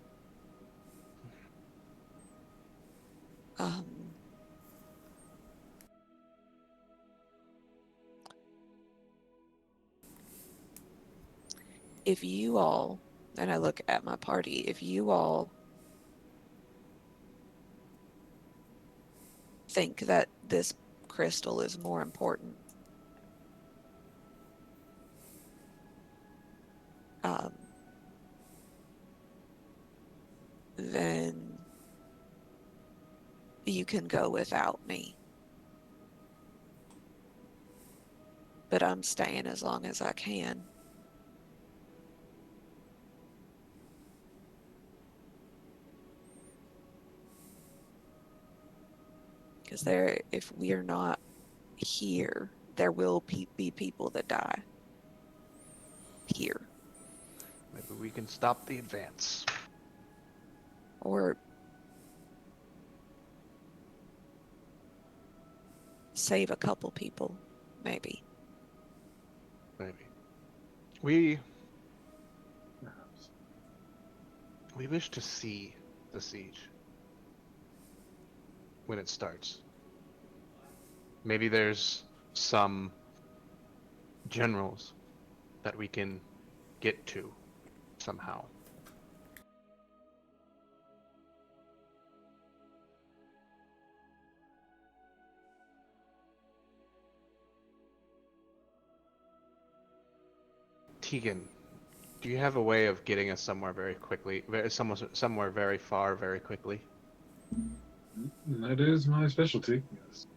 If you all, and I look at my party, if you all think that this crystal is more important, then you can go without me. but I'm staying as long as I can. Because if we are not here, there will be people that die here. Maybe we can stop the advance. Or save a couple people, maybe. Maybe. We wish to see the siege when it starts. Maybe there's some generals that we can get to somehow. Tegan, do you have a way of getting us somewhere very quickly, somewhere very far very quickly? That is my specialty. Yes.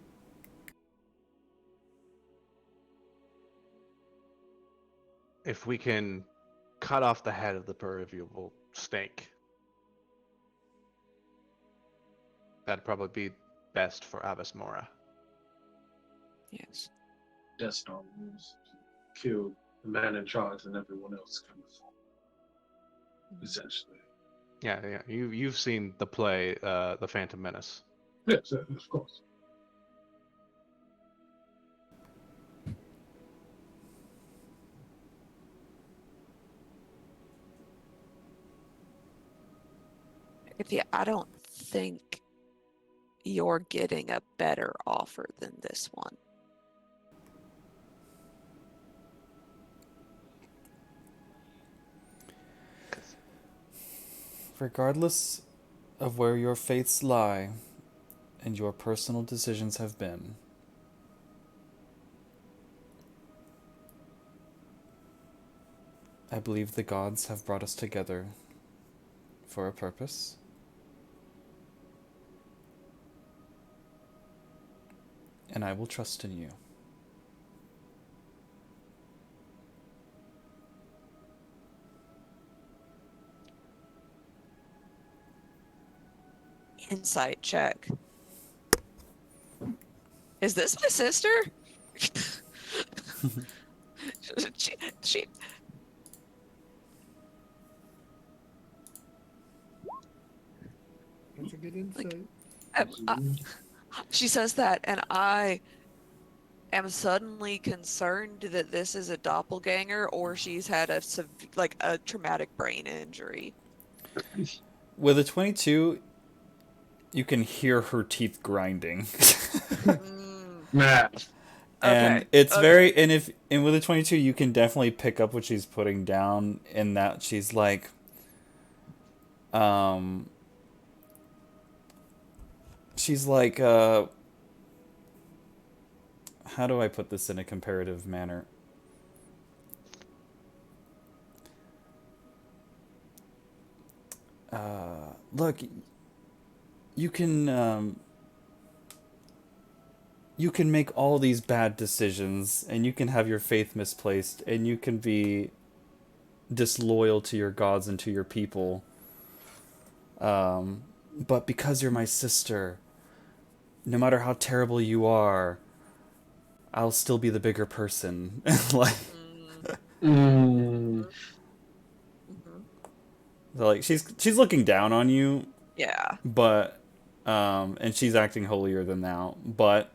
If we can cut off the head of the perivable snake, that'd probably be best for Avis Mora. Yes. Death Star rules to kill the man in charge and everyone else kind of essentially. Yeah. You've seen the play, The Phantom Menace. Yes, of course. I don't think you're getting a better offer than this one. Regardless of where your faiths lie and your personal decisions have been, I believe the gods have brought us together for a purpose. And I will trust in you. Insight check. Is this my sister? she That's a good insight. she says that, and I am suddenly concerned that this is a doppelganger or she's had a traumatic brain injury. With a 22, you can hear her teeth grinding. Math. And Okay, it's okay. and with a 22 you can definitely pick up what she's putting down in that she's like how do I put this in a comparative manner? Look, you can make all these bad decisions, and you can have your faith misplaced, and you can be disloyal to your gods and to your people. But because you're my sister, no matter how terrible you are, I'll still be the bigger person. Like, Mhm. so like she's looking down on you, Yeah. but and she's acting holier than thou, but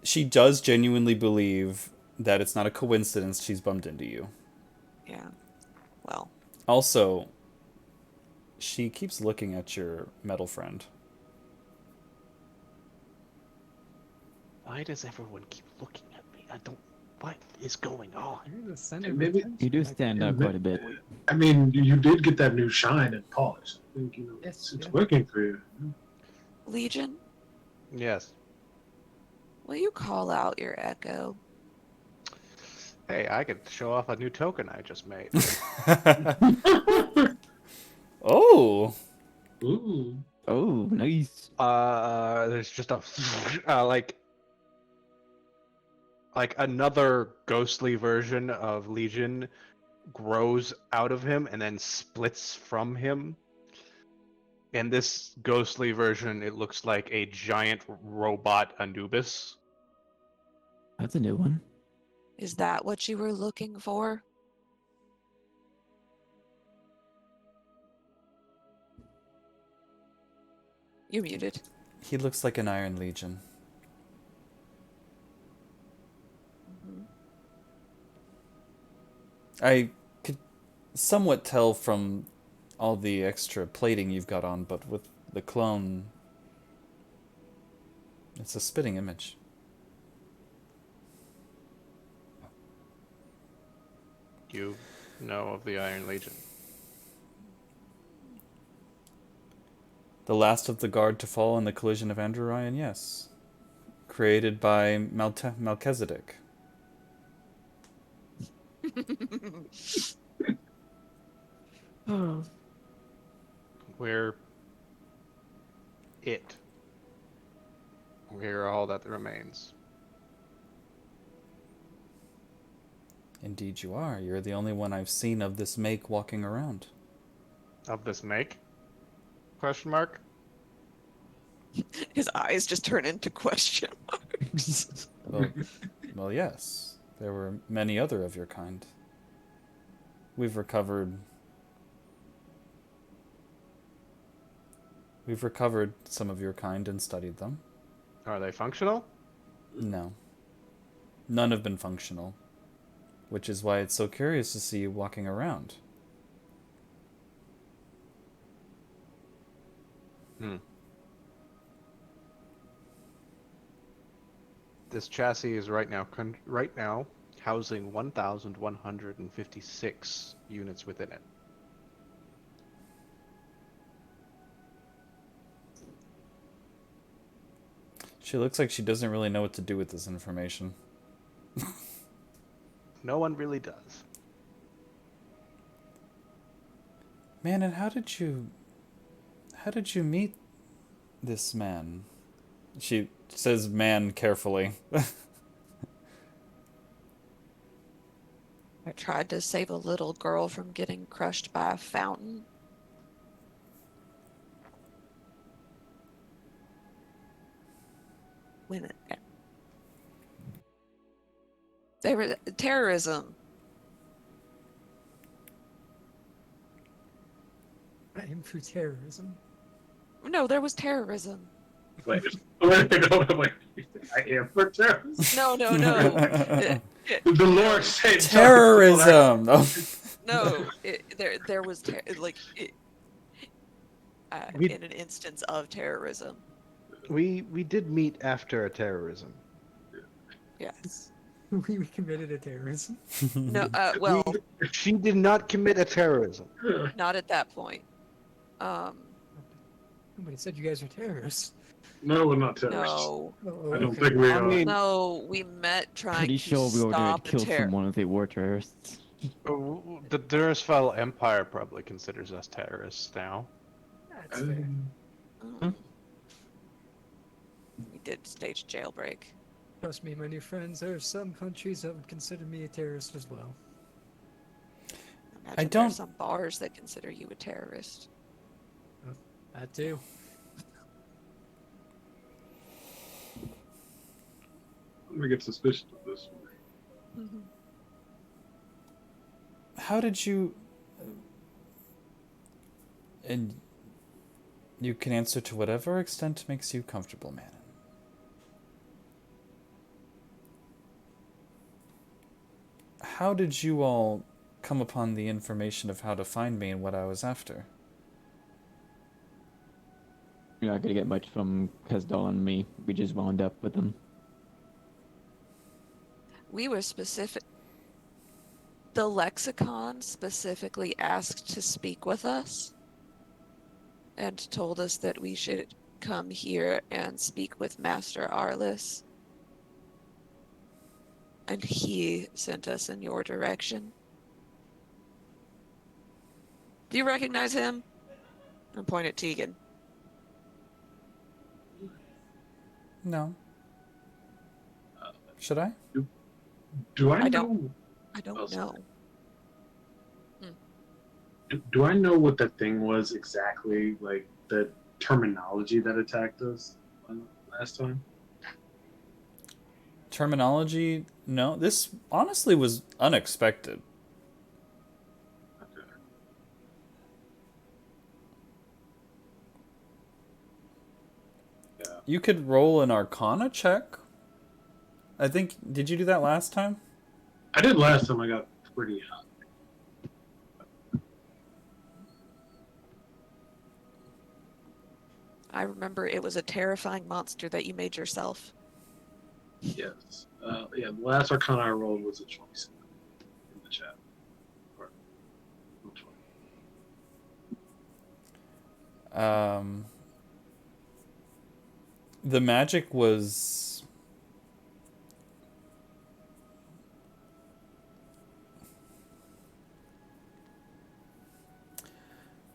she does genuinely believe that it's not a coincidence she's bumped into you. Yeah. Well. Also, she keeps looking at your metal friend. Why does everyone keep looking at me? I don't. What is going on? You're the center of Maybe- attention. You do Like, stand out quite a bit. I mean, you did get that new shine and polish. I think Yes, it's yeah. working for you. Legion, Yes. will you call out your echo? Hey, I could show off a new token I just made. Oh, Ooh. Oh, nice. There's just a like like another ghostly version of Legion grows out of him and then splits from him. And this ghostly version, it looks like a giant robot Anubis. That's a new one. Is that what you were looking for? You're muted. He looks like an Iron Legion. Mhm. I could somewhat tell from all the extra plating you've got on, but with the clone, it's a spitting image. You know of the Iron Legion. The last of the guard to fall in the collision of Andrew Ryan, yes. Created by Melchizedek. Oh. We're it. We're all that remains. Indeed you are. You're the only one I've seen of this make walking around. Of this make? Question mark? His eyes just turn into question marks. Well, yes. There were many other of your kind. We've recovered some of your kind and studied them. Are they functional? No. None have been functional. Which is why it's so curious to see you walking around. This chassis is right now housing 1,156 units within it. She looks like she doesn't really know what to do with this information. No one really does. Man, and how did you meet this man? She says man carefully. I tried to save a little girl from getting crushed by a fountain. When they were terrorism. I am for terrorism. No, there was terrorism. Wait, wait, I am for terrorism. No. The Lord said Terrorism. Oh. No, there was We- in an instance of terrorism. We did meet after a terrorism. Yes. We committed a terrorism. No. Well, She did not commit a terrorism. not at that point. Nobody said you guys are terrorists. No, we're not terrorists. No. Oh, I don't okay. think we I are. mean, No, we met trying Pretty to sure we were gonna stop kill the terror. someone if they were terrorists. the Durisfell Empire probably considers us terrorists now. That's fair. Mm. We did stage a jailbreak. Trust me, my new friends, there are some countries that would consider me a terrorist as well. Imagine don't- there's some bars that consider you a terrorist. That too. I'm gonna get suspicious of this one. Mm-hmm. How did you... And you can answer to whatever extent makes you comfortable, man. How did you all come upon the information of how to find me and what I was after? You're not gonna get much from Kazdal and me. We just wound up with them. We were specific. The lexicon specifically asked to speak with us and told us that we should come here and speak with Master Arliss. And he sent us in your direction. Do you recognize him? And point at Tegan. No. Should I? Do I I know? don't- I Oh, don't sorry. know. Do I know what that thing was exactly? Like the terminology that attacked us last time? Terminology? No, this honestly was unexpected. Okay. Yeah. You could roll an Arcana check. I think. Did you do that last time? I did last time. I got pretty hot. I remember it was a terrifying monster that you made yourself. Yes. Yeah. The last Arcana I rolled was a 27 in the chat. Or, no, 20. The magic was.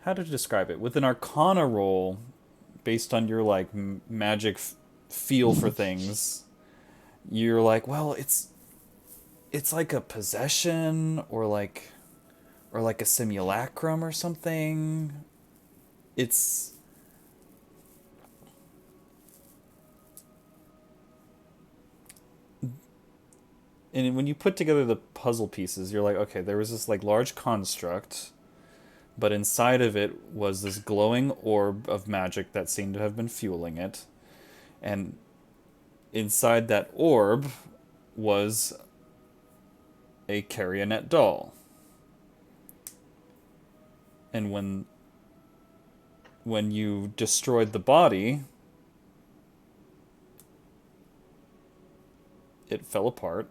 How to describe it? With an Arcana roll, based on your like magic feel for things, you're like, well, it's like a possession or like a simulacrum or something. It's and when you put together the puzzle pieces, you're like, okay, there was this like large construct, but inside of it was this glowing orb of magic that seemed to have been fueling it, and inside that orb was a Carionet doll. And when you destroyed the body, it fell apart,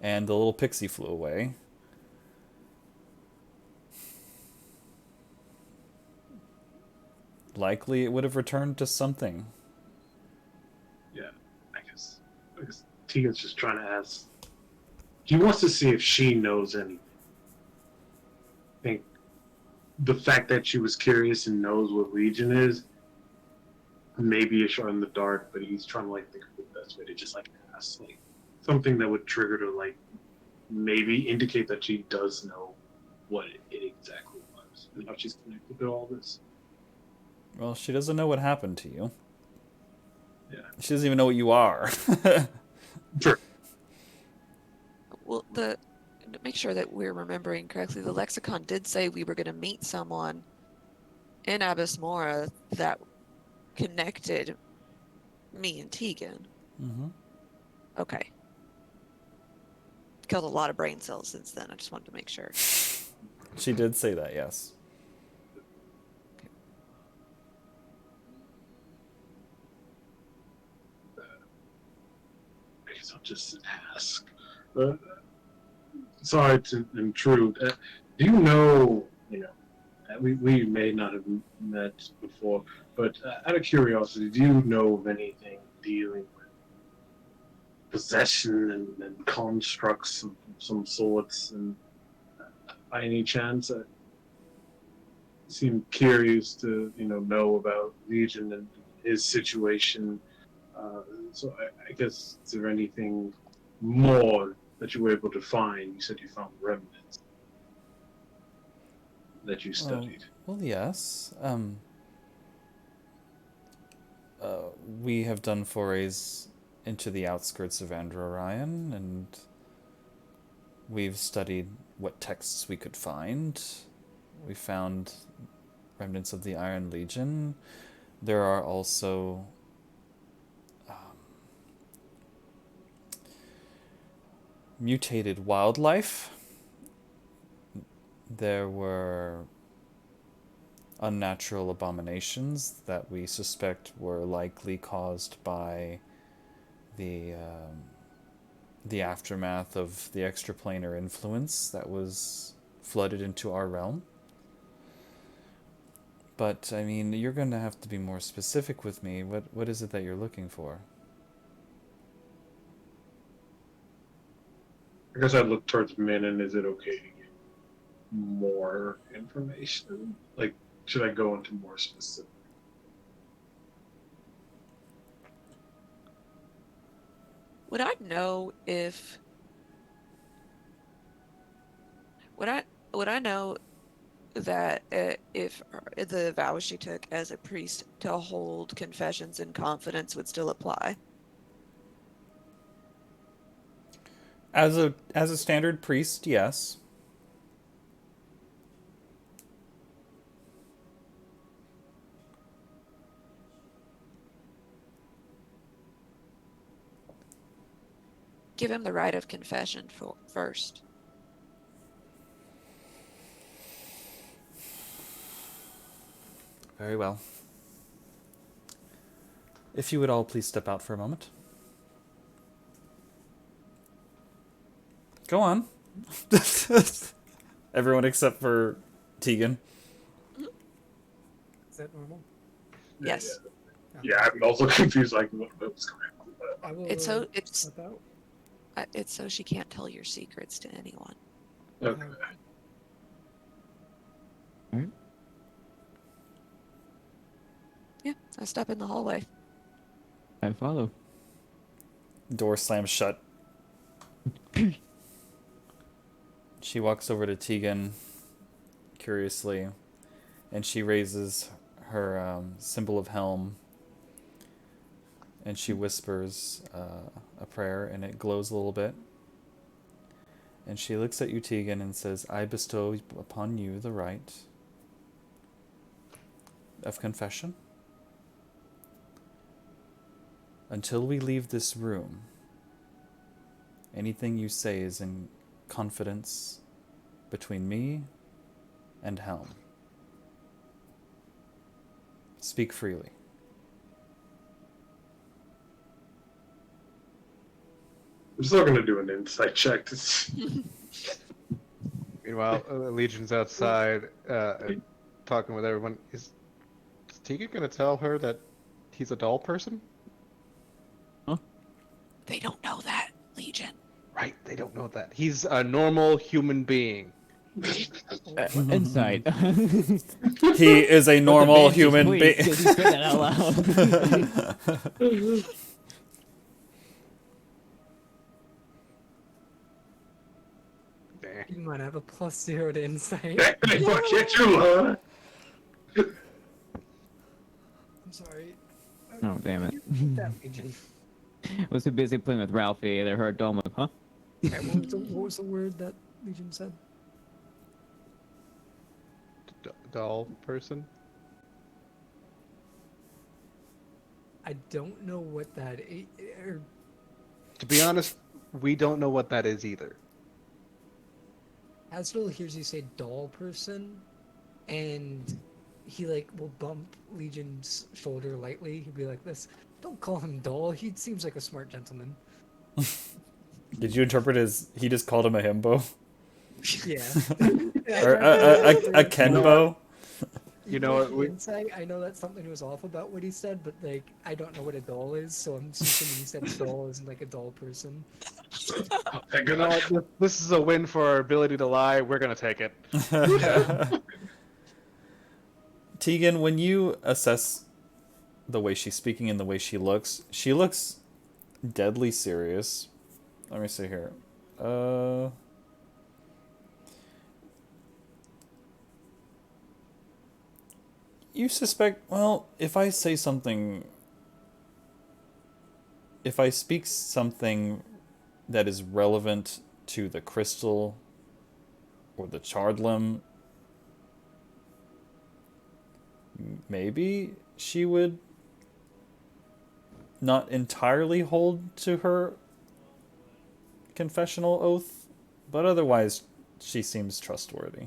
and the little pixie flew away. Likely it would have returned to something. Yeah. I guess Tegan's just trying to ask. He wants to see if she knows anything. I think the fact that she was curious and knows what Legion is, maybe a shot in the dark, but he's trying to like think of the best way to just like ask, like something that would trigger to like maybe indicate that she does know what it exactly was and how she's connected to all this. Well, she doesn't know what happened to you. Yeah. She doesn't even know what you are. Sure. Well, to make sure that we're remembering correctly, the lexicon did say we were going to meet someone in Abyss Mora that connected me and Tegan. Mm-hmm. Okay. Killed a lot of brain cells since then. I just wanted to make sure. She did say that, yes. I guess I'll just ask. Sorry to intrude. Do you know, we may not have met before, but out of curiosity, do you know of anything dealing with possession and constructs of some sorts? And by any chance, I seem curious to, know about Legion and his situation. So I guess, is there anything more that you were able to find? You said you found remnants that you studied. Well, yes. We have done forays into the outskirts of Androrion, and we've studied what texts we could find. We found remnants of the Iron Legion. There are also mutated wildlife. There were unnatural abominations that we suspect were likely caused by the aftermath of the extraplanar influence that was flooded into our realm. But I mean, you're going to have to be more specific with me. What is it that you're looking for? I guess I'd look towards Min, and is it okay to get more information? Like, should I go into more specific? Would I know if would I know that if the vows she took as a priest to hold confessions in confidence would still apply? As a standard priest, yes. Give him the right of confession first. Very well. If you would all please step out for a moment. Go on. Everyone except for Tegan. Is that normal? Yes. Yeah, I'm also confused, like, what was going on. I will It's step out. it's so she can't tell your secrets to anyone. Okay. Yeah, I step in the hallway. I follow. Door slams shut. She walks over to Tegan curiously, and she raises her symbol of helm, and she whispers a prayer, and it glows a little bit. And she looks at you, Tegan, and says, I bestow upon you the right of confession. Until we leave this room, anything you say is in confidence between me and Helm. Speak freely. I'm still gonna do an insight check to see. Meanwhile, Legion's outside, talking with everyone. Is Tegan gonna tell her that he's a doll person? They don't know that, Legion. Right, they don't know that. He's a normal human being. Insight. He is a normal With advantage, human please, being. 'cause you said that out loud. Nah. You might have a +0 to insight. Fuck it, you huh? I'm sorry. Oh, damn it. That Legion. Was too busy playing with Ralphie. They heard Dome like, huh? Okay, what was the word that Legion said? Doll person? I don't know what that or To be honest, we don't know what that is either. Asriel hears you say doll person, and he like will bump Legion's shoulder lightly. He'll be like this. Don't call him doll. He seems like a smart gentleman. Did you interpret as he just called him a himbo? Yeah. Or a Kenbo? You know what, we- Insight, I know that's something was off about what he said, but like I don't know what a doll is, so I'm assuming he said doll isn't like a doll person. Thank You know God. what? This is a win for our ability to lie. We're gonna take it. Tegan, when you assess the way she's speaking and the way she looks deadly serious. Let me see here. You suspect, well, if I speak something that is relevant to the crystal or the charred limb, maybe she would not entirely hold to her confessional oath, but otherwise she seems trustworthy.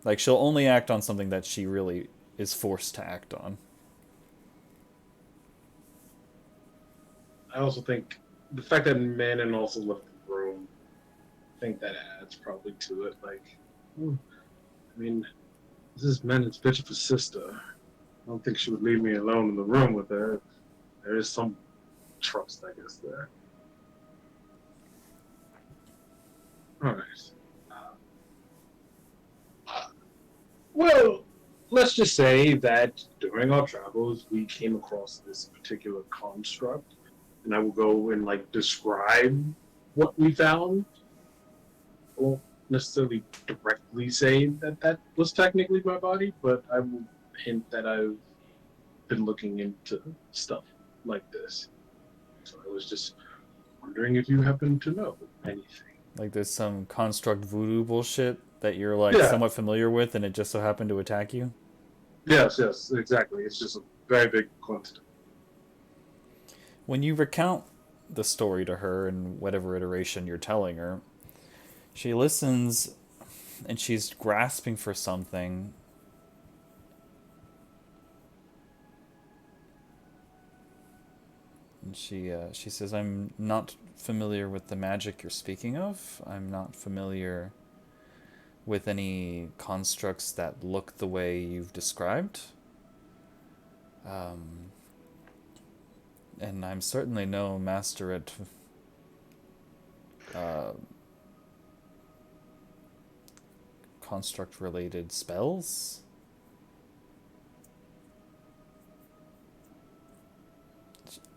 Like, she'll only act on something that she really is forced to act on. I also think the fact that Manon also left the room, I think that adds probably to it. Like, I mean, this is Manon's beautiful sister. I don't think she would leave me alone in the room with her. There is some trust, I guess, there. All right. Well, let's just say that during our travels, we came across this particular construct, and I will go and like describe what we found. Well, necessarily directly say that that was technically my body, but I will hint that I've been looking into stuff like this. So I was just wondering if you happen to know anything. Like there's some construct voodoo bullshit that you're like Yeah. somewhat familiar with, and it just so happened to attack you. Yes, yes, exactly. It's just a very big coincidence. When you recount the story to her in whatever iteration you're telling her, she listens and she's grasping for something. And she says, "I'm not familiar with the magic you're speaking of. I'm not familiar with any constructs that look the way you've described. And I'm certainly no master at construct-related spells."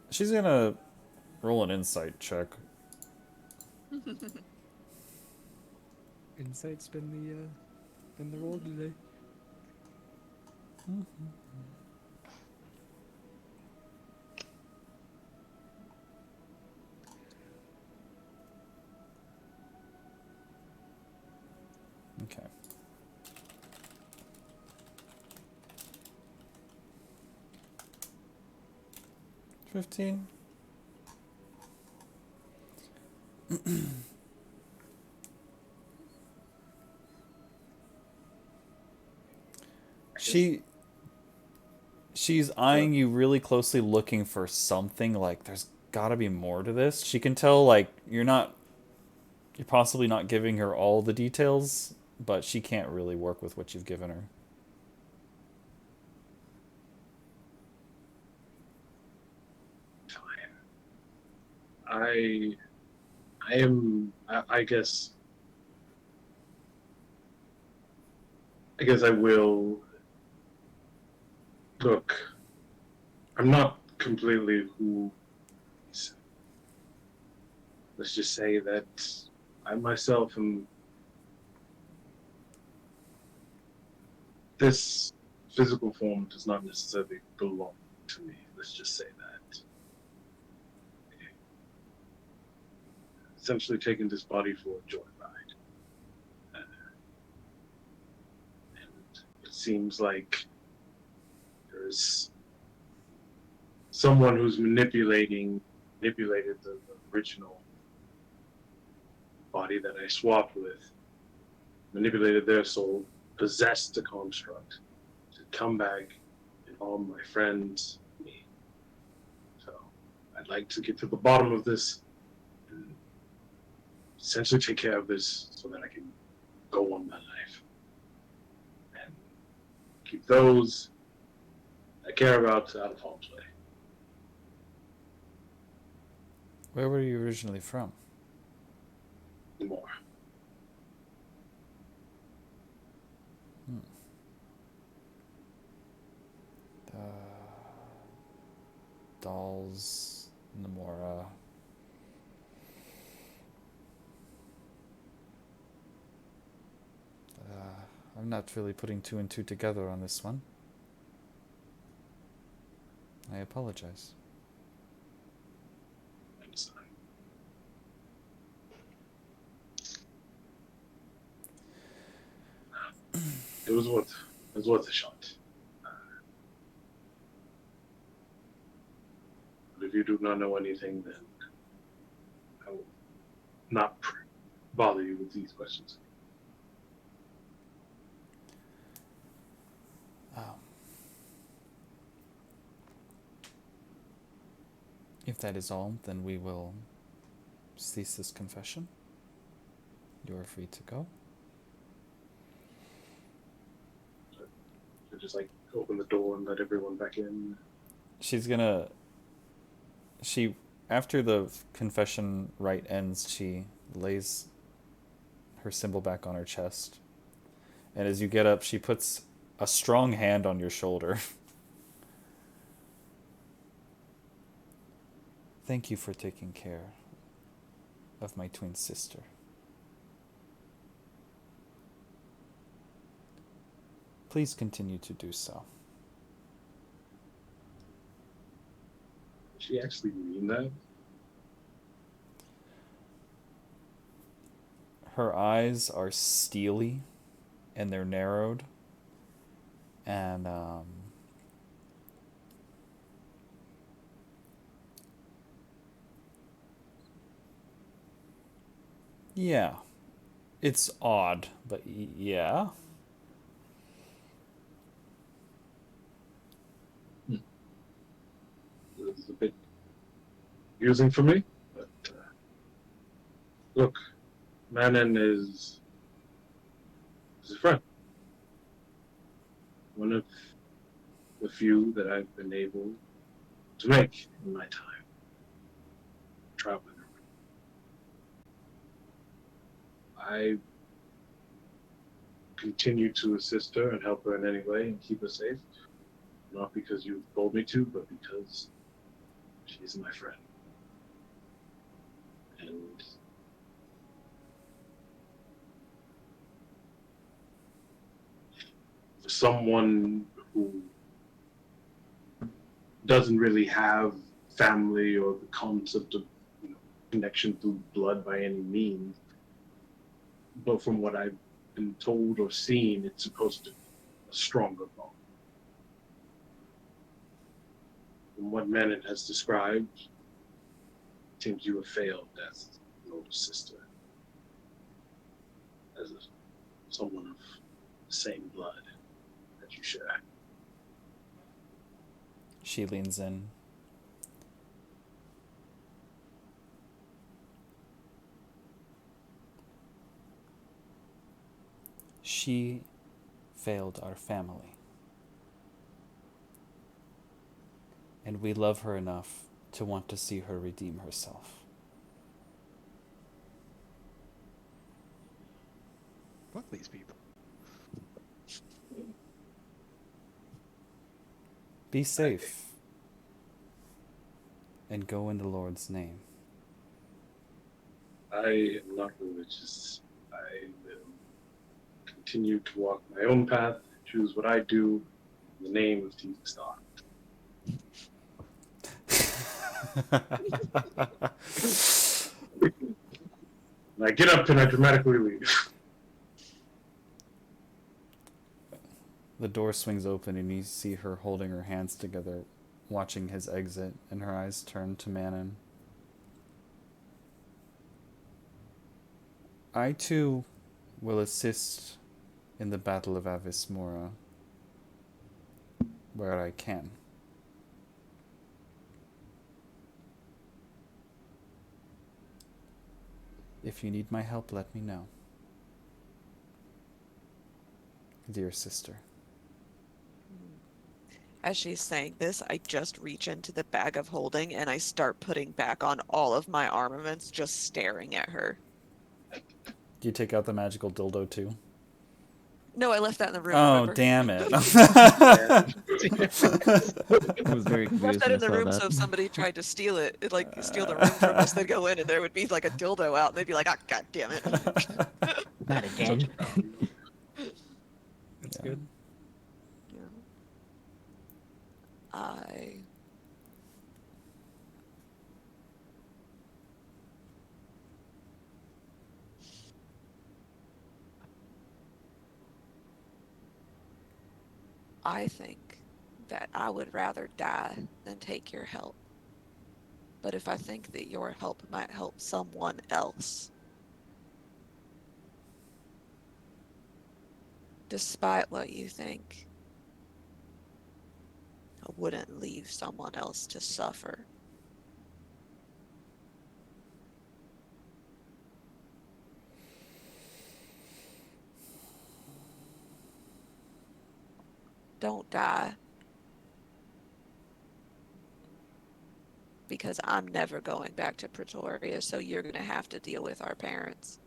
She's gonna roll an insight check. Insight's been the roll today. Okay. $15. She's eyeing you really closely, looking for something. Like there's got to be more to this. She can tell like you're possibly not giving her all the details, but she can't really work with what you've given her. I guess I will look. I'm not completely who. Let's just say that I myself am. This physical form does not necessarily belong to me. Let's just say that. Essentially taking this body for a joyride. And it seems like there's someone who's manipulated the original body that I swapped with, manipulated their soul, possessed the construct to come back and harm my friends, me. So I'd like to get to the bottom of this and essentially take care of this so that I can go on my life and keep those I care about out of harm's way. Where were you originally from? More. Dolls, Namora. I'm not really putting two and two together on this one. I apologize. It was worth a shot. But if you do not know anything, then I will not bother you with these questions. If that is all, then we will cease this confession. You are free to go. So just like open the door and let everyone back in. After the confession rite ends, she lays her symbol back on her chest. And as you get up, she puts a strong hand on your shoulder. Thank you for taking care of my twin sister. Please continue to do so. Did she actually mean that? Her eyes are steely and they're narrowed. And yeah. It's odd, but yeah. It's a bit confusing for me, but look, Manon is a friend. One of the few that I've been able to make in my time traveling. I continue to assist her and help her in any way and keep her safe. Not because you told me to, but because she's my friend. And for someone who doesn't really have family or the concept of connection through blood by any means, but from what I've been told or seen, it's supposed to be a stronger bond. From what Manon has described, it seems you have failed as an older sister, as someone of the same blood that you share. She leans in. She failed our family. And we love her enough to want to see her redeem herself. Fuck these people. Be safe. And go in the Lord's name. I am not religious. I will continue to walk my own path, choose what I do in the name of Jesus God. And I get up and I dramatically leave. The door swings open and you see her holding her hands together, watching his exit, and her eyes turn to Manon. I too will assist in the Battle of Avis Mora where I can. If you need my help, let me know. Dear sister. As she's saying this, I just reach into the bag of holding and I start putting back on all of my armaments, just staring at her. Do you take out the magical dildo too? No, I left that in the room. Oh, remember? damn it. I was very I confused left that when I in the saw room that. so if somebody tried to steal it, steal the room from us, they'd go in and there would be like a dildo out and they'd be like, ah, god damn it. Not again. That's Yeah. good. Yeah. I think that I would rather die than take your help. But if I think that your help might help someone else, despite what you think, I wouldn't leave someone else to suffer. Don't die. Because I'm never going back to Pretoria, so you're going to have to deal with our parents.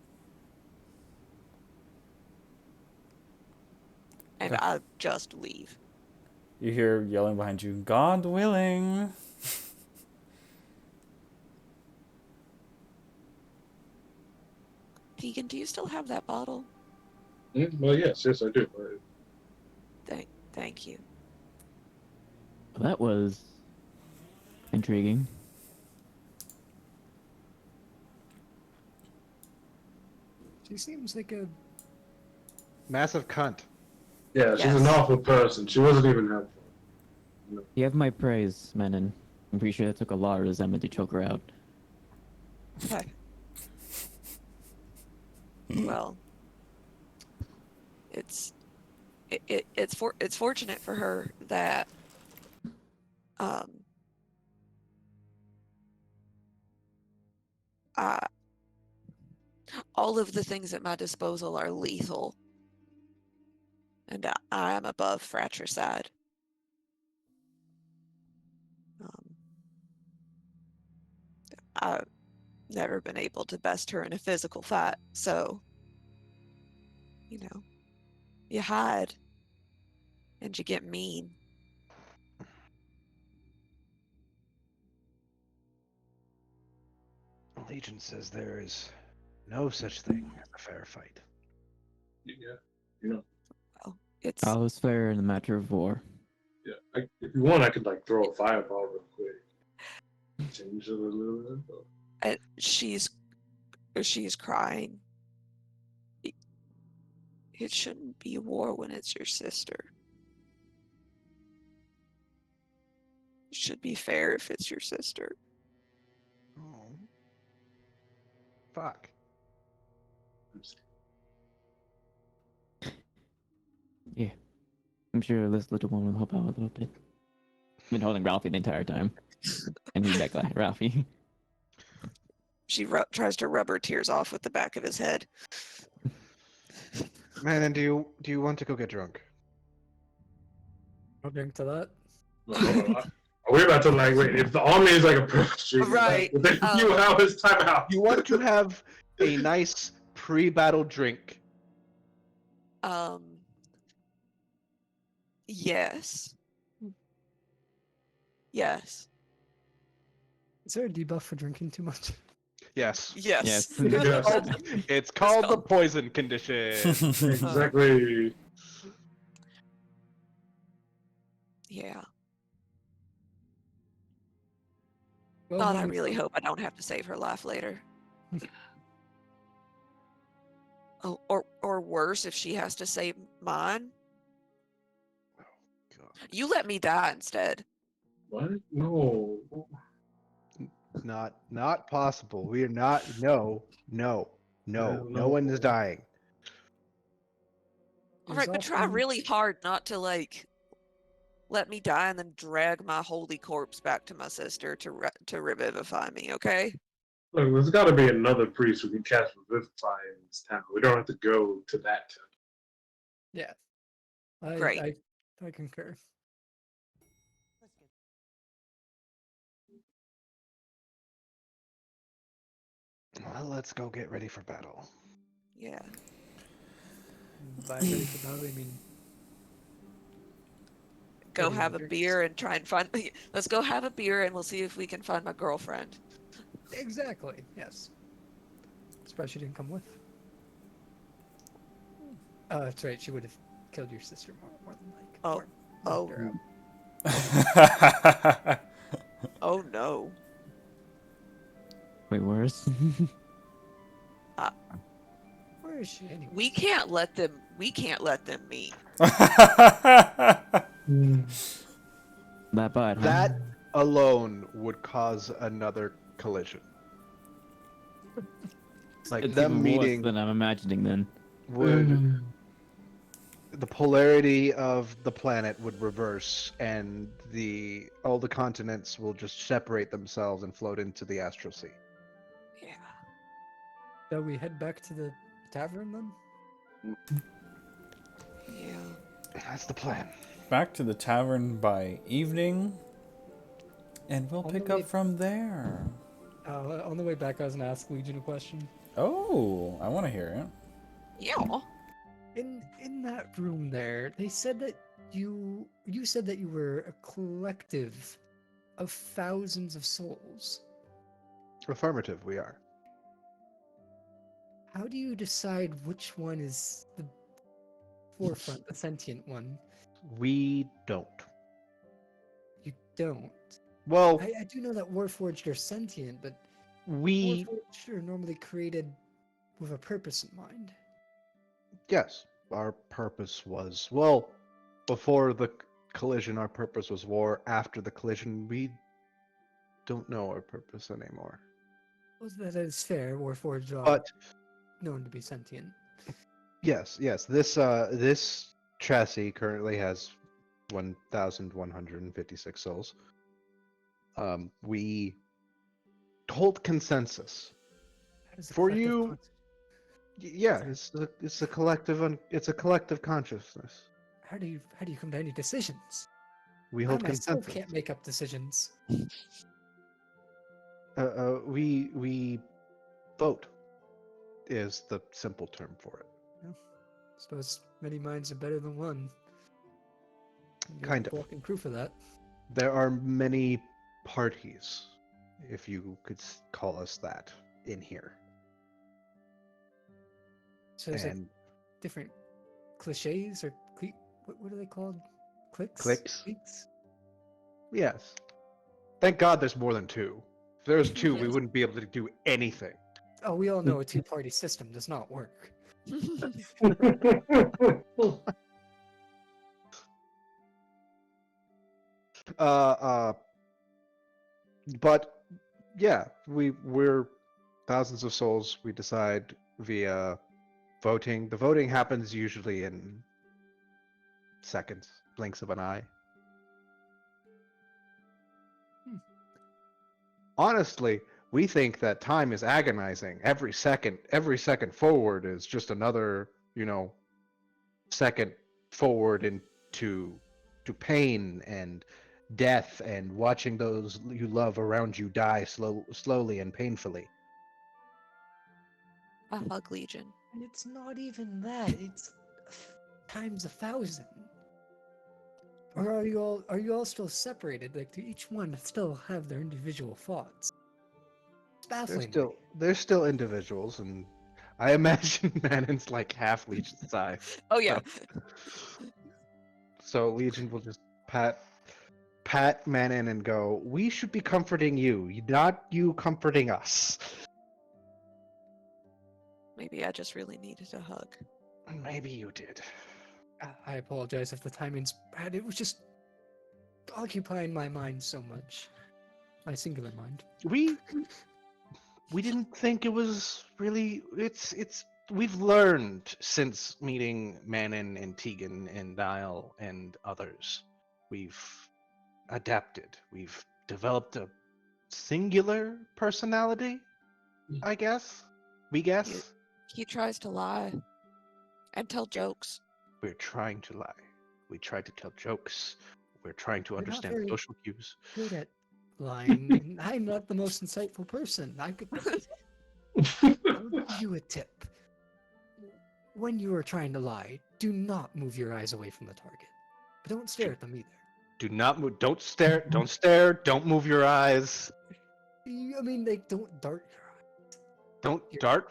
And I'll just leave. You hear yelling behind you, God willing. Tegan, do you still have that bottle? Well, yes, I do. Thank you. That was intriguing. She seems like a Massive cunt. Yeah, she's an Yes. awful person. She wasn't even helpful. You have my praise, Menon. I'm pretty sure it took a lot of resentment to choke her out. Well, it's fortunate for her that um uh all of the things at my disposal are lethal, and I am above fratricide. I've never been able to best her in a physical fight, so you hide and you get mean. Legion says there is no such thing as a fair fight. Yeah, you know. Well, it's All is fair in a matter of war. Yeah, if you want, I could like throw a fireball real quick. Change it a little bit. she's crying. It shouldn't be a war when it's your sister. It should be fair if it's your sister. Oh. Fuck. Yeah. I'm sure this little one will help out a little bit. I've been holding Ralphie the entire time. And he's that guy, Ralphie. She tries to rub her tears off with the back of his head. Man, and do you want to go get drunk? I'll drink to that. Are we about to like wait? If the army is like approaching, Right, within a few hours, time out. You want to have a nice pre-battle drink. Yes. Yes. Is there a debuff for drinking too much? Yes. Yes. Yes. Yes. It's called the called- poison condition. Exactly. Yeah. Well, God, I then- really hope I don't have to save her life later. Oh, or worse, if she has to save mine. God. You let me die instead. What? No. Not possible. We are not. No. Hell No no. one is dying. All right, but try often- really hard not to let me die and then drag my holy corpse back to my sister to revivify me. Okay? Look, there's got to be another priest who can cast Revivify in this town. We don't have to go to that town. Yeah. Great. I concur. Well, let's go get ready for battle. Yeah. By ready for battle, I mean Go Ready have with a drinks. beer and try and find. Let's go have a beer and we'll see if we can find my girlfriend. exactly. Yes. Surprised she didn't come with. Oh, that's right. She would have killed your sister more than like. Oh. or Oh. knocked her out. Oh no. Wait, worse? Where is she anyway? We can't let them meet. That bad, huh? That alone would cause another collision. Like It's them even meeting worse than I'm imagining then. would the polarity of the planet would reverse and all the continents will just separate themselves and float into the astral sea. Yeah. Shall we head back to the tavern then? Yeah. That's the plan. Back to the tavern by evening, and we'll On pick the way- up from there. On the way back, I was gonna ask Legion a question. Oh, I want to hear it. Yeah. In that room there, they said that you said that you were a collective of thousands of souls. Affirmative, we are. How do you decide which one is the forefront, the sentient one? We don't. You don't. Well, I do know that Warforged are sentient, but we Warforged are normally created with a purpose in mind. yes, our purpose was well before the collision. Our purpose was war. After the collision, we don't know our purpose anymore. Well, that is fair. Warforged are But known to be sentient. yes, this chassis currently has 1,156 souls. We hold consensus. How does the For collective you- conscious- Yeah, Sorry. it's a collective it's a collective consciousness. How do you come to any decisions? We I hold myself consensus. can't make up decisions. We vote is the simple term for it. Suppose many minds are better than one. You're Kind of. walking proof of that. There are many parties, if you could call us that, in here. So there's like And different cliches or what are they called? Clicks? Cliques. Cliques? yes, thank God there's more than two. If there was two, we Yes. wouldn't be able to do anything. Oh, we all know a two-party system does not work. Uh, but yeah, we're thousands of souls. We decide via voting. The voting happens usually in seconds, blinks of an eye. Honestly, we think that time is agonizing. Every second forward is just another, second forward into pain and death and watching those you love around you die slowly and painfully. A hug Legion. And it's not even that. It's times 1,000. Or are you all still separated? Like, do each one still have their individual thoughts? It's baffling. They're still individuals, and I imagine Manon's like half Legion's size. Oh yeah. So Legion will just pat Manon and go, "We should be comforting you, not you comforting us." Maybe I just really needed a hug. Maybe you did. I apologize if the timing's bad. It was just occupying my mind so much. My singular mind. We didn't think it was really. We've learned since meeting Manon and Tegan and Niall and others. We've adapted. We've developed a singular personality, I guess. We guess. He tries to lie and tell jokes. We're trying to lie. We try to tell jokes. We're trying to We're not understand very- social cues. Good at lying. And I'm not the most insightful person. I'll give you a tip. When you are trying to lie, do not move your eyes away from the target. But don't stare at them either. Do not move. Don't stare. Don't stare. Don't move your eyes. I mean, like, don't dart your eyes. Don't dart.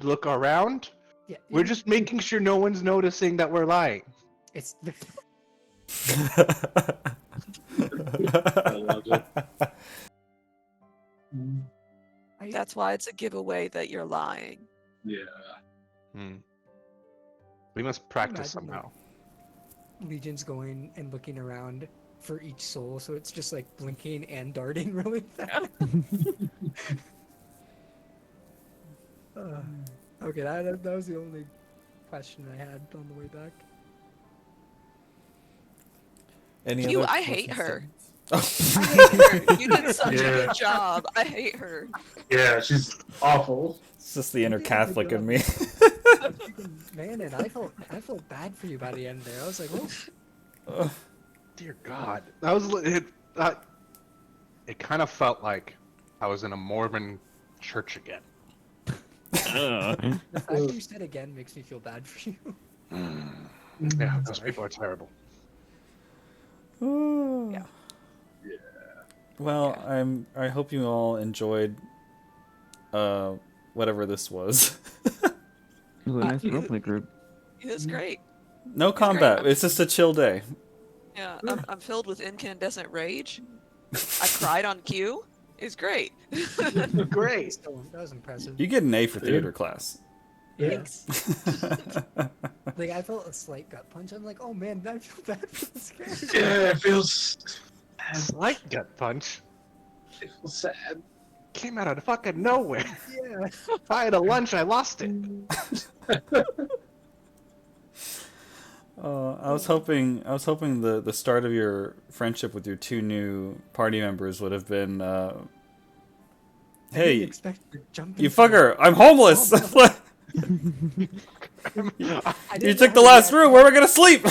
Look around. Yeah, We're just making sure no one's noticing that we're lying. It's I love it. That's why it's a giveaway that you're lying. Yeah. We must practice Imagine, like, somehow. Legion's going and looking around for each soul, so it's just like blinking and darting really fast. Okay, that was the only question I had on the way back. Any You- other I hate questions? I hate her. You did such a Yeah. good job. I hate her. Yeah, she's awful. It's just the inner Yeah, Catholic good in me. Man, and I felt bad for you by the end there. I was like, oh, Dear God, it kind of felt like I was in a Mormon church again. Ugh. the fact that you said again makes me feel bad for you. Yeah, those Sorry. people are terrible. Yeah. Well, I hope you all enjoyed whatever this was. It was a nice roleplay group. It was great. No combat. It's just a chill day. Yeah, I'm filled with incandescent rage. I cried on cue. It's great. Great. So, that was impressive. You get an A for theater class. Yeah. Thanks. Like I felt a slight gut punch. I'm like, oh man, I feel bad for this guy. Yeah, it feels Slight gut punch sad. came out of fucking nowhere. Yeah. If I had a lunch, I lost it. I was hoping the start of your friendship with your two new party members would have been, I didn't hey, expect to jump you into the- fucker, I'm homeless. I You didn't took know the how last to room. Where am I gonna sleep?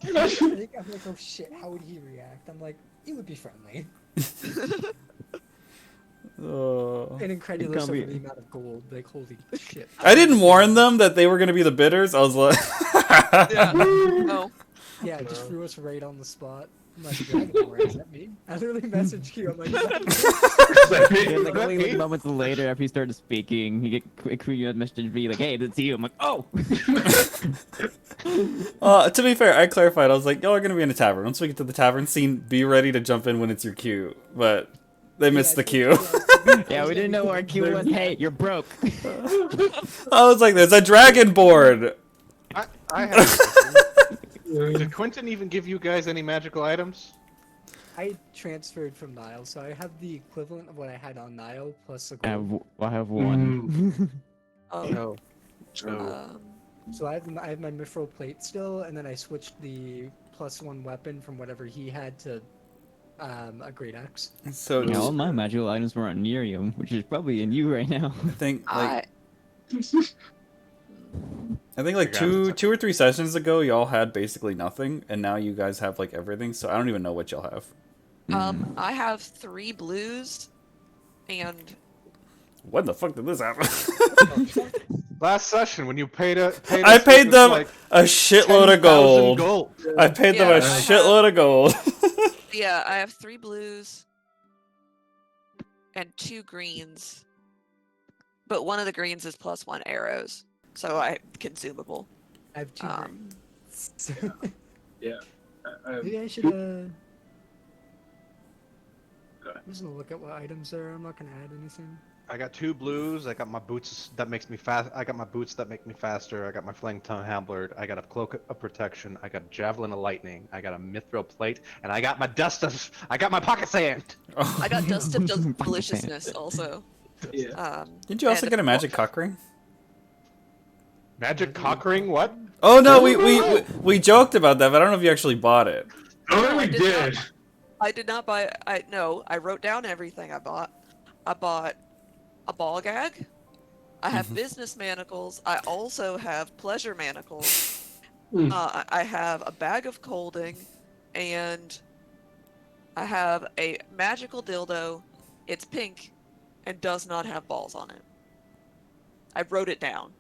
I'm like, oh shit, how would he react? I'm like, he would be friendly. And incredulous Can't be- over the amount of gold. Like, holy shit. I didn't warn them that they were gonna be the bidders. I was like, Yeah. Oh. Yeah, it just threw us right on the spot. I'm like, Dragonborn, is that me? I literally messaged you. I'm like, is that me? Yeah, like only like moments later after he started speaking, he get a message me like, "Hey, that's you." I'm like, "Oh." to be fair, I clarified. I was like, y'all are gonna be in a tavern. Once we get to the tavern scene, be ready to jump in when it's your cue. But they missed the cue. Yeah, we didn't know where our cue was. Hey, you're broke. I was like, there's a dragon board. I have. Did Quentin even give you guys any magical items? I transferred from Nile, so I have the equivalent of what I had on Nile plus a I gold. have one. Oh. No. So I have my mithril plate still, and then I switched the +1 weapon from whatever he had to a great axe. So Yeah, all my magical items were on Nerium, which is probably in you right now. I think like I like Forgot. two or three sessions ago, y'all had basically nothing, and now you guys have like everything. So I don't even know what y'all have. I have 3 blues, and When the fuck did this happen? Last session when you paid I us, paid it was them like a shitload 10,000 of gold. gold. I paid them Yeah, a I have- shitload of gold. yeah, I have 3 blues and 2 greens. But one of the greens is +1 arrows, so consumable. I have 2 Um, greens. I Maybe I should I'm just gonna look at what items there are. I'm not gonna add anything. I got 2 blues. I got my boots that makes me fast. I got my boots that make me faster. I got my flank tongue halberd. I got a cloak of protection. I got a javelin of lightning. I got a mithril plate, and I got my dust of. I got my pocket sand. I got dust of Fucking deliciousness also. Yeah. Did you also and- get a magic cock ring? Magic cock ring? What? Oh no, we joked about that, but I don't know if you actually bought it. Oh, I we did did. I did not buy. I wrote down everything I bought. I bought a ball gag. I have business manacles. I also have pleasure manacles. Hmm. I have a bag of colding, and I have a magical dildo. It's pink, and does not have balls on it. I wrote it down.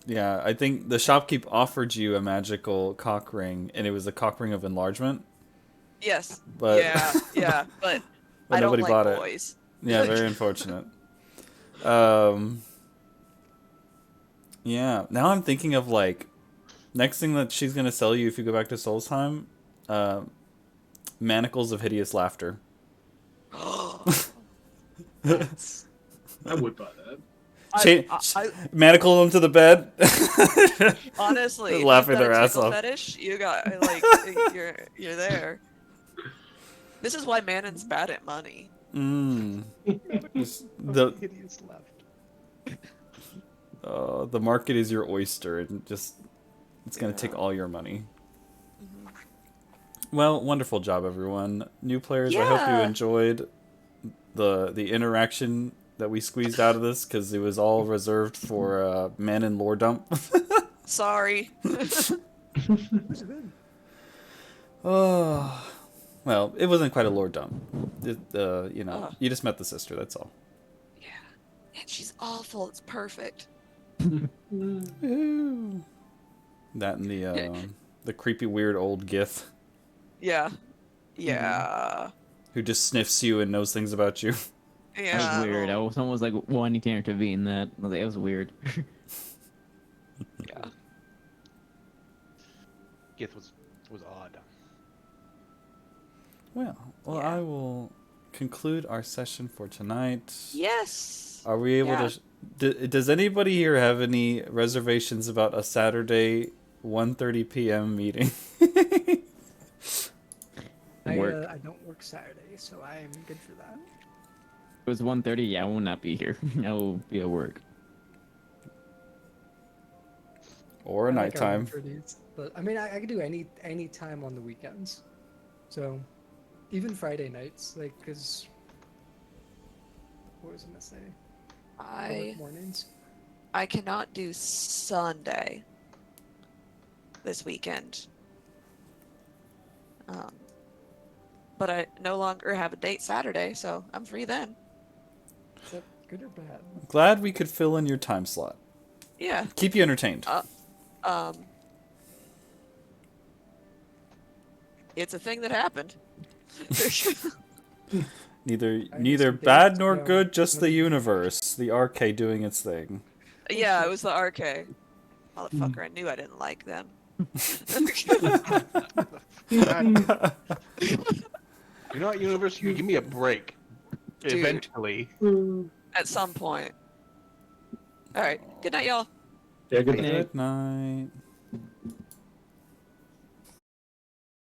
Yeah, I think the shopkeep offered you a magical cock ring, and it was a cock ring of enlargement. Yes. But Yeah, but but I don't nobody like bought it. boys. Yeah, very unfortunate. Yeah, now I'm thinking of like next thing that she's gonna sell you if you go back to Solstheim, manacles of hideous laughter. I would buy that. Manacle them to the bed. Honestly, if you've Laughing got their a ass tickle off. fetish, you got like you're there. This is why Manon's bad at money. The Hideous left. the market is your oyster, and just it's gonna take all your money. Well, wonderful job, everyone. New players, I hope you Yeah. enjoyed the interaction that we squeezed out of this, because it was all reserved for men and lore dump. Sorry. Oh, well, it wasn't quite a lore dump. You just met the sister. That's all. Yeah. And she's awful. It's perfect. Ooh. That and the creepy, weird old gith Yeah. Yeah. who just sniffs you and knows things about you. Yeah. That was weird. Someone was like wanting to intervene. That was weird. Yeah. Gith was odd. Well, Yeah. I will conclude our session for tonight. Yes. Are we able Yeah. to? Does anybody here have any reservations about a Saturday 1:30 p.m. meeting? Work. I don't work Saturday, so I am good for that. It was 1:30. Yeah, I will not be here. I will be at work. Or I like our nighttime? 1:30s, but I mean, I could do any time on the weekends. So, even Friday nights, like, cause what was I gonna say? I work mornings. I cannot do Sunday this weekend. But I no longer have a date Saturday, so I'm free then. Is that good or bad? Glad we could fill in your time slot. Yeah. Keep you entertained. It's a thing that happened. Neither some bad days, nor you know, good, just the when- universe. The RK doing its thing. Yeah, it was the RK. Motherfucker, I knew I didn't like them. You know what, universe? You give me a break. Dude. Eventually. At some point. Alright, good night, y'all. Yeah, good Good night. Good night.